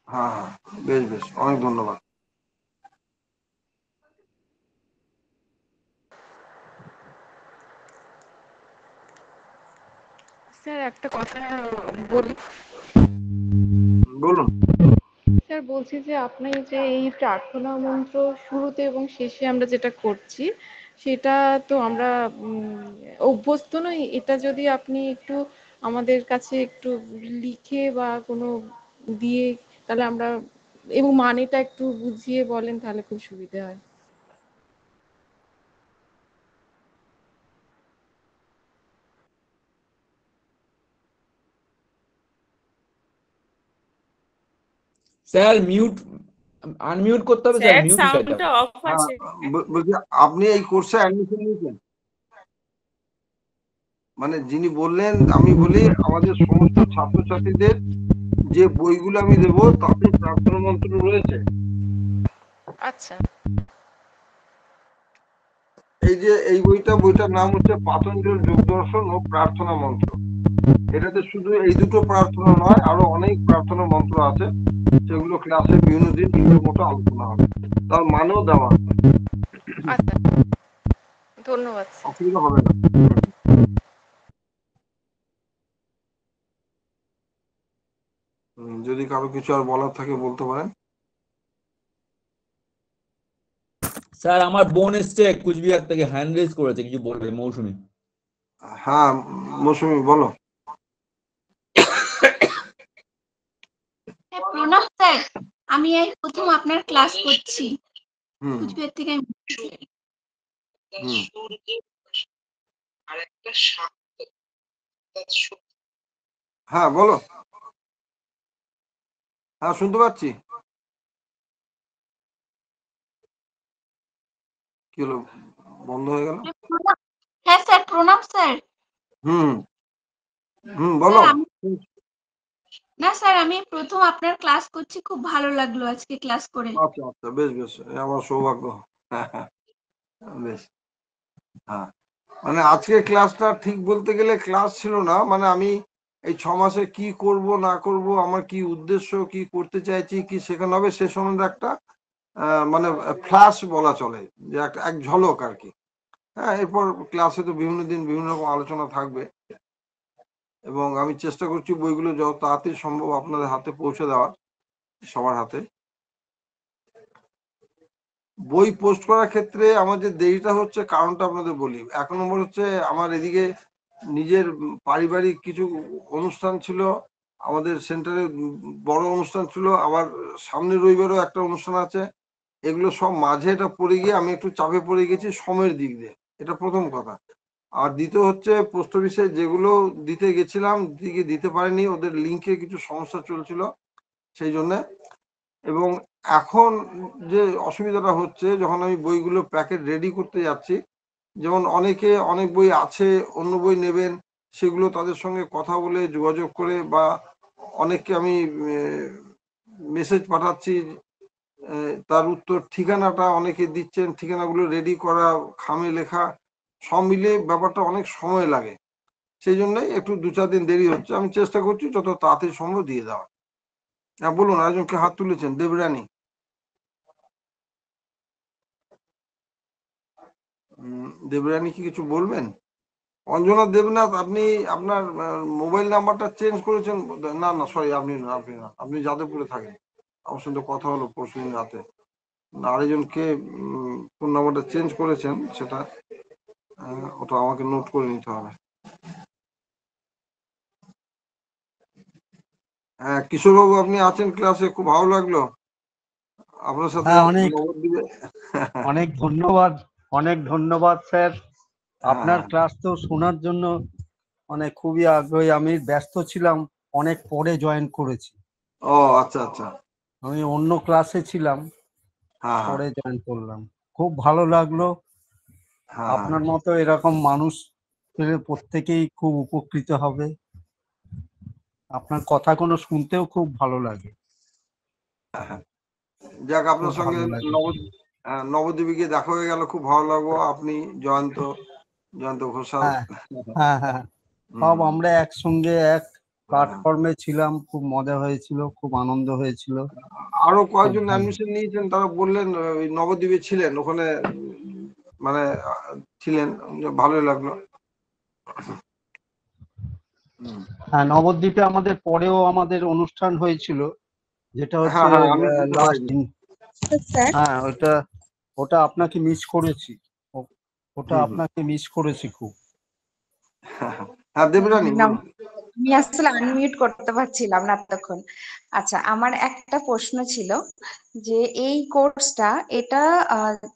হ্যাঁ হ্যাঁ, বেশ বেশ, অনেক ধন্যবাদ। স্যার একটা কথা বলি। বলুন। স্যার বলছি যে আপনি যে এই প্রার্থনা মন্ত্র শুরুতে এবং শেষে আমরা যেটা করছি, সেটা তো আমরা অভ্যস্ত নই। এটা যদি আপনি একটু আমাদের কাছে একটু লিখে বা কোনো দিয়ে, তাহলে আমরা, এবং মানেটা একটু বুঝিয়ে বলেন, তাহলে খুব সুবিধা হয়। স্যার মিউট, আনমিউট করতে হবে স্যার, মিউট সাউন্ডটা অফ আছে। বলছি, আপনি এই কোর্সে অ্যাডমিশন নিয়েছেন? মানে যিনি বললেন, আমি বলি আমাদের সমস্ত ছাত্রছাত্রীদের যে বইগুলো আমি দেবো তাতে প্রার্থনা মন্ত্র রয়েছে। আচ্ছা। এই যে এই বইটার নাম হচ্ছে পাতঞ্জল যোগ দর্শন ও প্রার্থনা মন্ত্র। এটাতে শুধু এই দুটো প্রার্থনা নয়, আরো অনেক প্রার্থনা মন্ত্র আছে, সেগুলো ক্লাসে বিভিন্ন দিন বিভিন্ন মতো আলোচনা হবে, তার মানেও দেওয়া। আচ্ছা, ধন্যবাদ। অসুবিধা হবে না। যদি কারো কিছু আর বলার থাকে বলতে পারেন। স্যার আমার বোন এসছে কুচবিহার থেকে, হ্যান্ড রেজ করেছে, কিছু বলবে মৌসুমী। হ্যাঁ মৌসুমী বলো। প্রণব স্যার, আমি এই প্রথম আপনার ক্লাস করছি কুচবিহার থেকে। হ্যাঁ বলো। হ্যাঁ শুনতে পাচ্ছি। কি হলো, বন্ধ হয়ে গেল? হ্যাঁ স্যার, প্রণাম স্যার। বলো। না স্যার, আমি প্রথম আপনার ক্লাস করছি, খুব ভালো লাগলো আজকে ক্লাস করে। আচ্ছা আচ্ছা, বেশ বেশ, আমার সৌভাগ্য। বেশ, হ্যাঁ মানে আজকে ক্লাসটা ঠিক বলতে গেলে ক্লাস ছিল না, মানে আমি এই 6 মাসে কি করব না করব, আমার কি উদ্দেশ্য, কি করতে চাইছি, কি শেখানো হবে সে সম্বন্ধে একটা মানে ফ্ল্যাশ বলা চলে, যে একটা এক ঝলক আর কি। হ্যাঁ, এরপর ক্লাসে তো বিভিন্ন দিন বিভিন্ন রকম আলোচনা থাকবে, এবং আমি চেষ্টা করছি বইগুলো যত তাড়াতাড়ি সম্ভব আপনাদের হাতে পৌঁছে দেওয়ার, সবার হাতে। বই পোস্ট করার ক্ষেত্রে আমার যে দেরিটা হচ্ছে কারণটা আপনাদের বলি। 1 নম্বর হচ্ছে আমার এদিকে নিজের পারিবারিক কিছু অনুষ্ঠান ছিল, আমাদের সেন্টারে বড় অনুষ্ঠান ছিল, আবার সামনের রবিবারও একটা অনুষ্ঠান আছে, এগুলো সব মাঝে এটা পড়ে গিয়ে আমি একটু চাপে পড়ে গেছি সময়ের দিক দিয়ে, এটা প্রথম কথা। আর দ্বিতীয় হচ্ছে পোস্ট অফিসে যেগুলো দিতে গেছিলাম দিতে পারিনি, ওদের লিঙ্কে কিছু সমস্যা চলছিল সেই জন্য। এবং এখন যে অসুবিধাটা হচ্ছে, যখন আমি বইগুলো প্যাকেট রেডি করতে যাচ্ছি, যেমন অনেকে অনেক বই আছে, অন্য বই নেবেন, সেগুলো তাদের সঙ্গে কথা বলে যোগাযোগ করে, বা অনেককে আমি মেসেজ পাঠাচ্ছি, তার উত্তর ঠিকানাটা অনেকে দিচ্ছেন, ঠিকানাগুলো রেডি করা, খামে লেখা, সব মিলিয়ে ব্যাপারটা অনেক সময় লাগে, সেই জন্যই একটু 2-4 দিন দেরি হচ্ছে। আমি চেষ্টা করছি যত তাড়াতাড়ি সম্ভব দিয়ে দেওয়া। হ্যাঁ বলুন, আরেকজনকে হাত তুলেছেন, দেবরানী। দেবরানী কি কিছু বলবেন? অঞ্জনা দেবনাথ, আপনি আপনার মোবাইল নাম্বারটা চেঞ্জ করেছেন? না না সরি, আপনি না, আপনি যাদবপুরে থাকেন, আমার সঙ্গে কথা হলো পরশুদিন রাতে। আরেকজনকে ফোন নাম্বারটা চেঞ্জ করেছেন, সেটা ওটা আমাকে নোট করে নিতে হবে। হ্যাঁ কিশোরবাবু, আপনি আছেন ক্লাসে, খুব ভালো লাগলো আপনার সাথে নবদ্বীপে। অনেক ধন্যবাদ, অনেক ধন্যবাদ স্যার। আপনার ক্লাস তো শোনার জন্য মানে খুবই আগ্রহী। আমি ব্যস্ত ছিলাম, অনেক পরে জয়েন করেছি। ও আচ্ছা আচ্ছা, আমি অন্য ক্লাসে ছিলাম, পরে জয়েন করলাম। খুব ভালো লাগলো। আপনার মতো এরকম মানুষ পেলে প্রত্যেকেই খুব উপকৃত হবে। আপনার কথাগুলো শুনতেও খুব ভালো লাগে। যাক, আপনার সঙ্গে নবদ্বীপে গিয়ে দেখা হয়ে গেল, খুব ভালো লাগলো। আপনি জয়ন্ত ঘোষাল, হ্যাঁ হ্যাঁ, সব আমরা একসঙ্গে এক প্ল্যাটফর্মে ছিলাম, খুব মজা হয়েছিল, খুব আনন্দ হয়েছিল। আরো কয়েকজন অ্যাডমিশন নিয়েছেন, তারা বললেন ওই নবদ্বীপে ছিলেন, ওখানে মানে ছিলেন, ভালোই লাগলো। হ্যাঁ, নবদ্বীপে আমাদের পরেও আমাদের অনুষ্ঠান হয়েছিল, যেটা হচ্ছে লাস্ট দিন। হ্যাঁ, ওটা আপনাকে মিস করেছি, ওটা আপনাকে মিস করেছি খুব। হ্যাঁ দেবরানী, আমি আসলে আনমিউট করতে পারছিলাম না তখন। আচ্ছা, আমার একটা প্রশ্ন ছিল যে এই কোর্সটা, এটা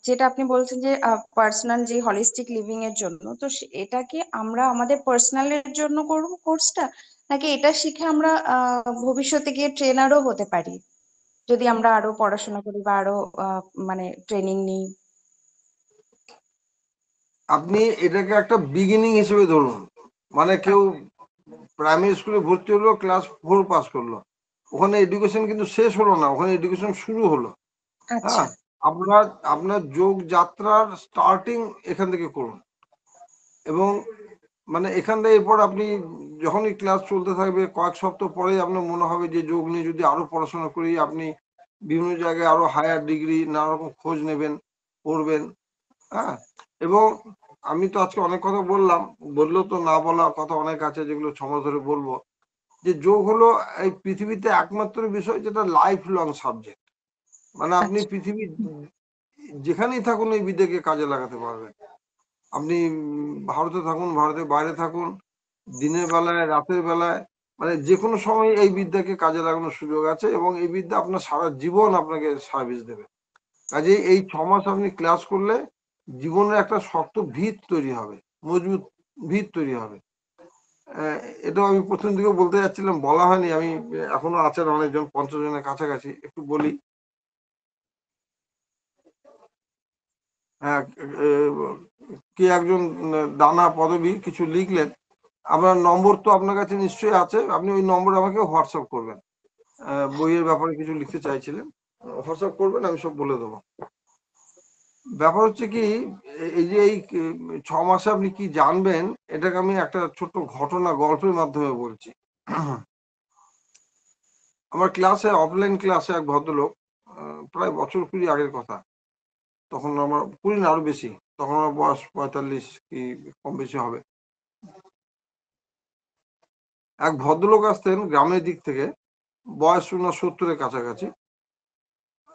যেটা আপনি বলছেন যে পার্সোনাল যে হলিস্টিক লিভিং এর জন্য, তো এটা কি আমরা আমাদের পার্সোনালের জন্য করব কোর্সটা, নাকি এটা শিখে আমরা ভবিষ্যতে গিয়ে ট্রেনারও হতে পারি যদি আমরা আরো পড়াশোনা করি বা আরো মানে ট্রেনিং নিই? আপনি এটাকে একটা বিগিনিং হিসেবে ধরুন, মানে কেউ প্রাইমারি স্কুলে ভর্তি হলো, ক্লাস 4 পাস করলো, ওখানে এডুকেশন কিন্তু শেষ হলো না, ওখানে এডুকেশন শুরু হলো। হ্যাঁ, আপনার যোগ যাত্রার স্টার্টিং এখান থেকে করুন, এবং মানে এখান থেকে এরপর আপনি যখনই ক্লাস চলতে থাকবে, কয়েক সপ্তাহ পরে আপনার মনে হবে যে যোগ নিয়ে যদি আরো পড়াশোনা করি, আপনি বিভিন্ন জায়গায় আরো হায়ার ডিগ্রি নানা রকম খোঁজ নেবেন, পড়বেন। হ্যাঁ, এবং আমি তো আজকে অনেক কথা বললেও তো না বলা কথা অনেক আছে, যেগুলো 6 মাস ধরে বলবো, যে যোগ হলো এই পৃথিবীতে একমাত্র বিষয় যেটা লাইফ লং সাবজেক্ট। মানে আপনি পৃথিবীর যেখানেই থাকুন এই বিদ্যাকে কাজে লাগাতে পারবেন। আপনি ভারতে থাকুন, ভারতের বাইরে থাকুন, দিনের বেলায়, রাতের বেলায়, মানে যে কোনো সময় এই বিদ্যাকে কাজে লাগানোর সুযোগ আছে, এবং এই বিদ্যা আপনার সারা জীবন আপনাকে সার্ভিস দেবে। কাজে এই 6 মাস আপনি ক্লাস করলে জীবনের একটা শক্ত ভিত তৈরি হবে, মজবুত ভিত তৈরি হবে। এটাও আমি প্রথম দিকে বলতে যাচ্ছিলাম, বলা হয়নি, আমি এখনো আছেন অনেকজন, 50 জনের কাছাকাছি, একটু বলি। হ্যাঁ, কে একজন দানা পদবী কিছু লিখলেন, আপনার নম্বর তো আপনার কাছে নিশ্চয়ই আছে, আপনি ওই নম্বর আমাকে হোয়াটসঅ্যাপ করবেন। বইয়ের ব্যাপারে কিছু লিখতে চাইছিলেন, হোয়াটসঅ্যাপ করবেন, আমি সব বলে দেবো। ব্যাপার হচ্ছে কি, এই যে এই 6 মাসে আপনি কি জানবেন, এটাকে আমি একটা ছোট্ট ঘটনা গল্পের মাধ্যমে বলছি। আমার ক্লাসে, অফলাইন ক্লাসে এক ভদ্রলোক, প্রায় বছর 20 আগের কথা, তখন আমার 20 না আরো বেশি, তখন আমার বয়স 45 কি কম বেশি হবে। এক ভদ্রলোক আসতেন গ্রামের দিক থেকে, বয়স 70-এর কাছাকাছি,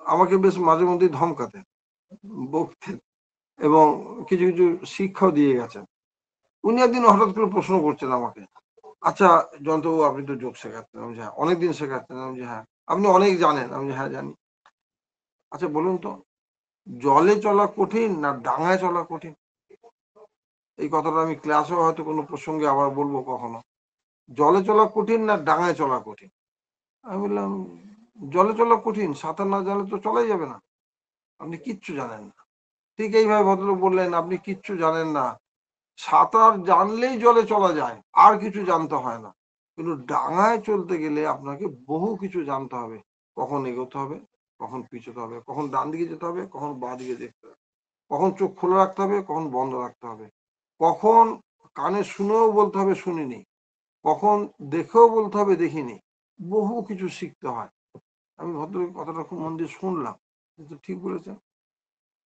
আমাকে বেশ মাঝে মধ্যেই ধমকাতেন, বকতেন এবং কিছু কিছু শিক্ষাও দিয়ে গেছেন। উনি একদিন হঠাৎ করে প্রশ্ন করছেন আমাকে, আচ্ছা জয়ন্তবাবু, আপনি তো যোগ শেখাচ্ছেন? আমি হ্যাঁ। অনেকদিন শেখাচ্ছেন? আমি হ্যাঁ। আপনি অনেক জানেন? আমি হ্যাঁ জানি। আচ্ছা বলুন তো, জলে চলা কঠিন না ডাঙায় চলা কঠিন? এই কথাটা আমি ক্লাসেও হয়তো কোনো প্রসঙ্গে আবার বলবো কখনো। জলে চলা কঠিন না ডাঙায় চলা কঠিন? আমি বললাম জলে চলা কঠিন, সাঁতার না জানলে তো চলাই যাবে না, আপনি কিচ্ছু জানেন না। ঠিক এইভাবে ভদ্রলোক বললেন, আপনি কিচ্ছু জানেন না, সাঁতার জানলেই জলে চলা যায়, আর কিছু জানতে হয় না। কিন্তু ডাঙায় চলতে গেলে আপনাকে বহু কিছু জানতে হবে, কখন এগোতে হবে, কখন পিছোতে হবে, কখন ডান দিকে যেতে হবে, কখন বাঁ দিকে দেখতে হবে, কখন চোখ খোলা রাখতে হবে, কখন বন্ধ রাখতে হবে, কখন কানে শুনেও বলতে হবে শুনিনি, কখন দেখেও বলতে হবে দেখিনি। বহু কিছু শিখতে হয়। আমি ভদ্রলোক কথাটা খুব মন দিয়ে শুনলাম, কিন্তু ঠিক বলেছেন।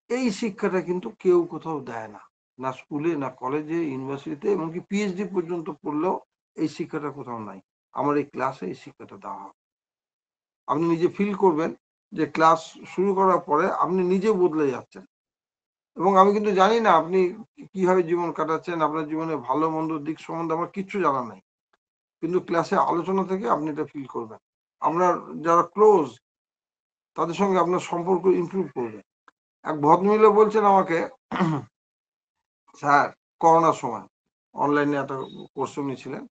এই শিক্ষাটা কিন্তু কেউ কোথাও দেয় না, না স্কুলে, না কলেজে, ইউনিভার্সিটিতে, এমনকি পিএইচডি পর্যন্ত পড়লেও এই শিক্ষাটা কোথাও নাই। আমার এই ক্লাসে এই শিক্ষাটা দেওয়া হবে। আপনি নিজে ফিল করবেন যে ক্লাস শুরু করার পরে আপনি নিজে বদলে যাচ্ছেন। এবং আমি কিন্তু জানি না আপনি কিভাবে জীবন কাটাচ্ছেন, আপনার জীবনে ভালো মন্দ দিক সম্বন্ধে আমার কিচ্ছু জানা নাই, কিন্তু ক্লাসে আলোচনা থেকে আপনি এটা ফিল করবেন। আপনার যারা ক্লোজ, তাদের সঙ্গে আপনার সম্পর্ক ইমপ্রুভ করবে। এক ভদ্রমহিলা বলছেন আমাকে, স্যার করোনার সময় অনলাইনে একটা কোর্স নিয়েছিলেন,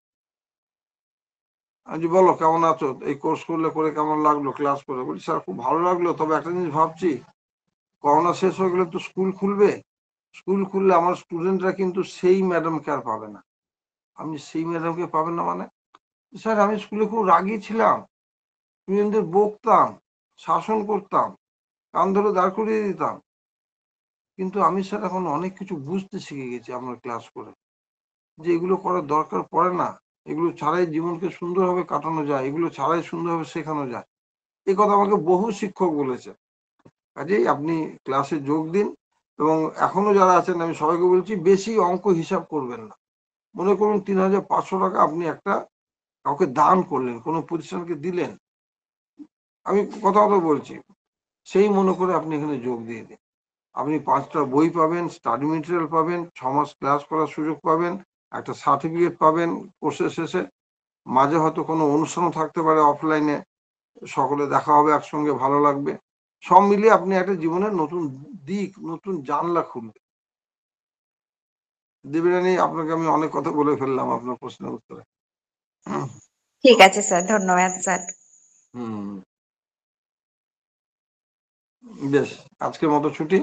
আমি বলো কেমন আছো, এই কোর্স করলে করে কেমন লাগলো, ক্লাস করে? বলি স্যার খুব ভালো লাগলো, তবে একটা জিনিস ভাবছি, করোনা শেষ হয়ে গেলে তো স্কুল খুলবে, স্কুল খুললে আমার স্টুডেন্টরা কিন্তু সেই ম্যাডামকে আর পাবে না। আমি সেই ম্যাডামকে পাবেন না মানে? স্যার আমি স্কুলে খুব রাগী ছিলাম, স্টুডেন্টদের বকতাম, শাসন করতাম, কান ধরে দাঁড় করিয়ে দিতাম, কিন্তু আমি স্যার এখন অনেক কিছু বুঝতে শিখে গেছি আপনার ক্লাস করে, যে এগুলো করার দরকার পড়ে না, এগুলো ছাড়াই জীবনকে সুন্দরভাবে কাটানো যায়, এগুলো ছাড়াই সুন্দরভাবে শেখানো যায়। এই কথা আমাকে বহু শিক্ষক বলেছে। কাজেই আপনি ক্লাসে যোগ দিন, এবং এখনো যারা আছেন আমি সবাইকে বলছি, বেশি অঙ্ক হিসাব করবেন না। মনে করুন 3500 টাকা আপনি একটা কাউকে দান করলেন, কোনো প্রতিষ্ঠানকে দিলেন, আমি কথা বলছি, সেই মনে করে আপনি এখানে যোগ দিয়ে দিন। আপনি 5টা বই পাবেন, স্টাডি মেটেরিয়াল পাবেন, 6 মাস ক্লাস করার সুযোগ পাবেন, একটা সার্টিফিকেট পাবেন কোর্সের শেষে, মাঝে হয়তো কোনো অনুষ্ঠানও থাকতে পারে অফলাইনে, সকলে দেখা হবে একসঙ্গে, ভালো লাগবে। সব মিলিয়ে আপনি একটা জীবনের নতুন দিক, নতুন জানলা খুলবে। দেবরানী, আপনাকে আমি অনেক কথা বলে ফেললাম আপনার প্রশ্নের উত্তরে। ঠিক আছে স্যার, ধন্যবাদ স্যার। বেশ, আজকের মতো ছুটি।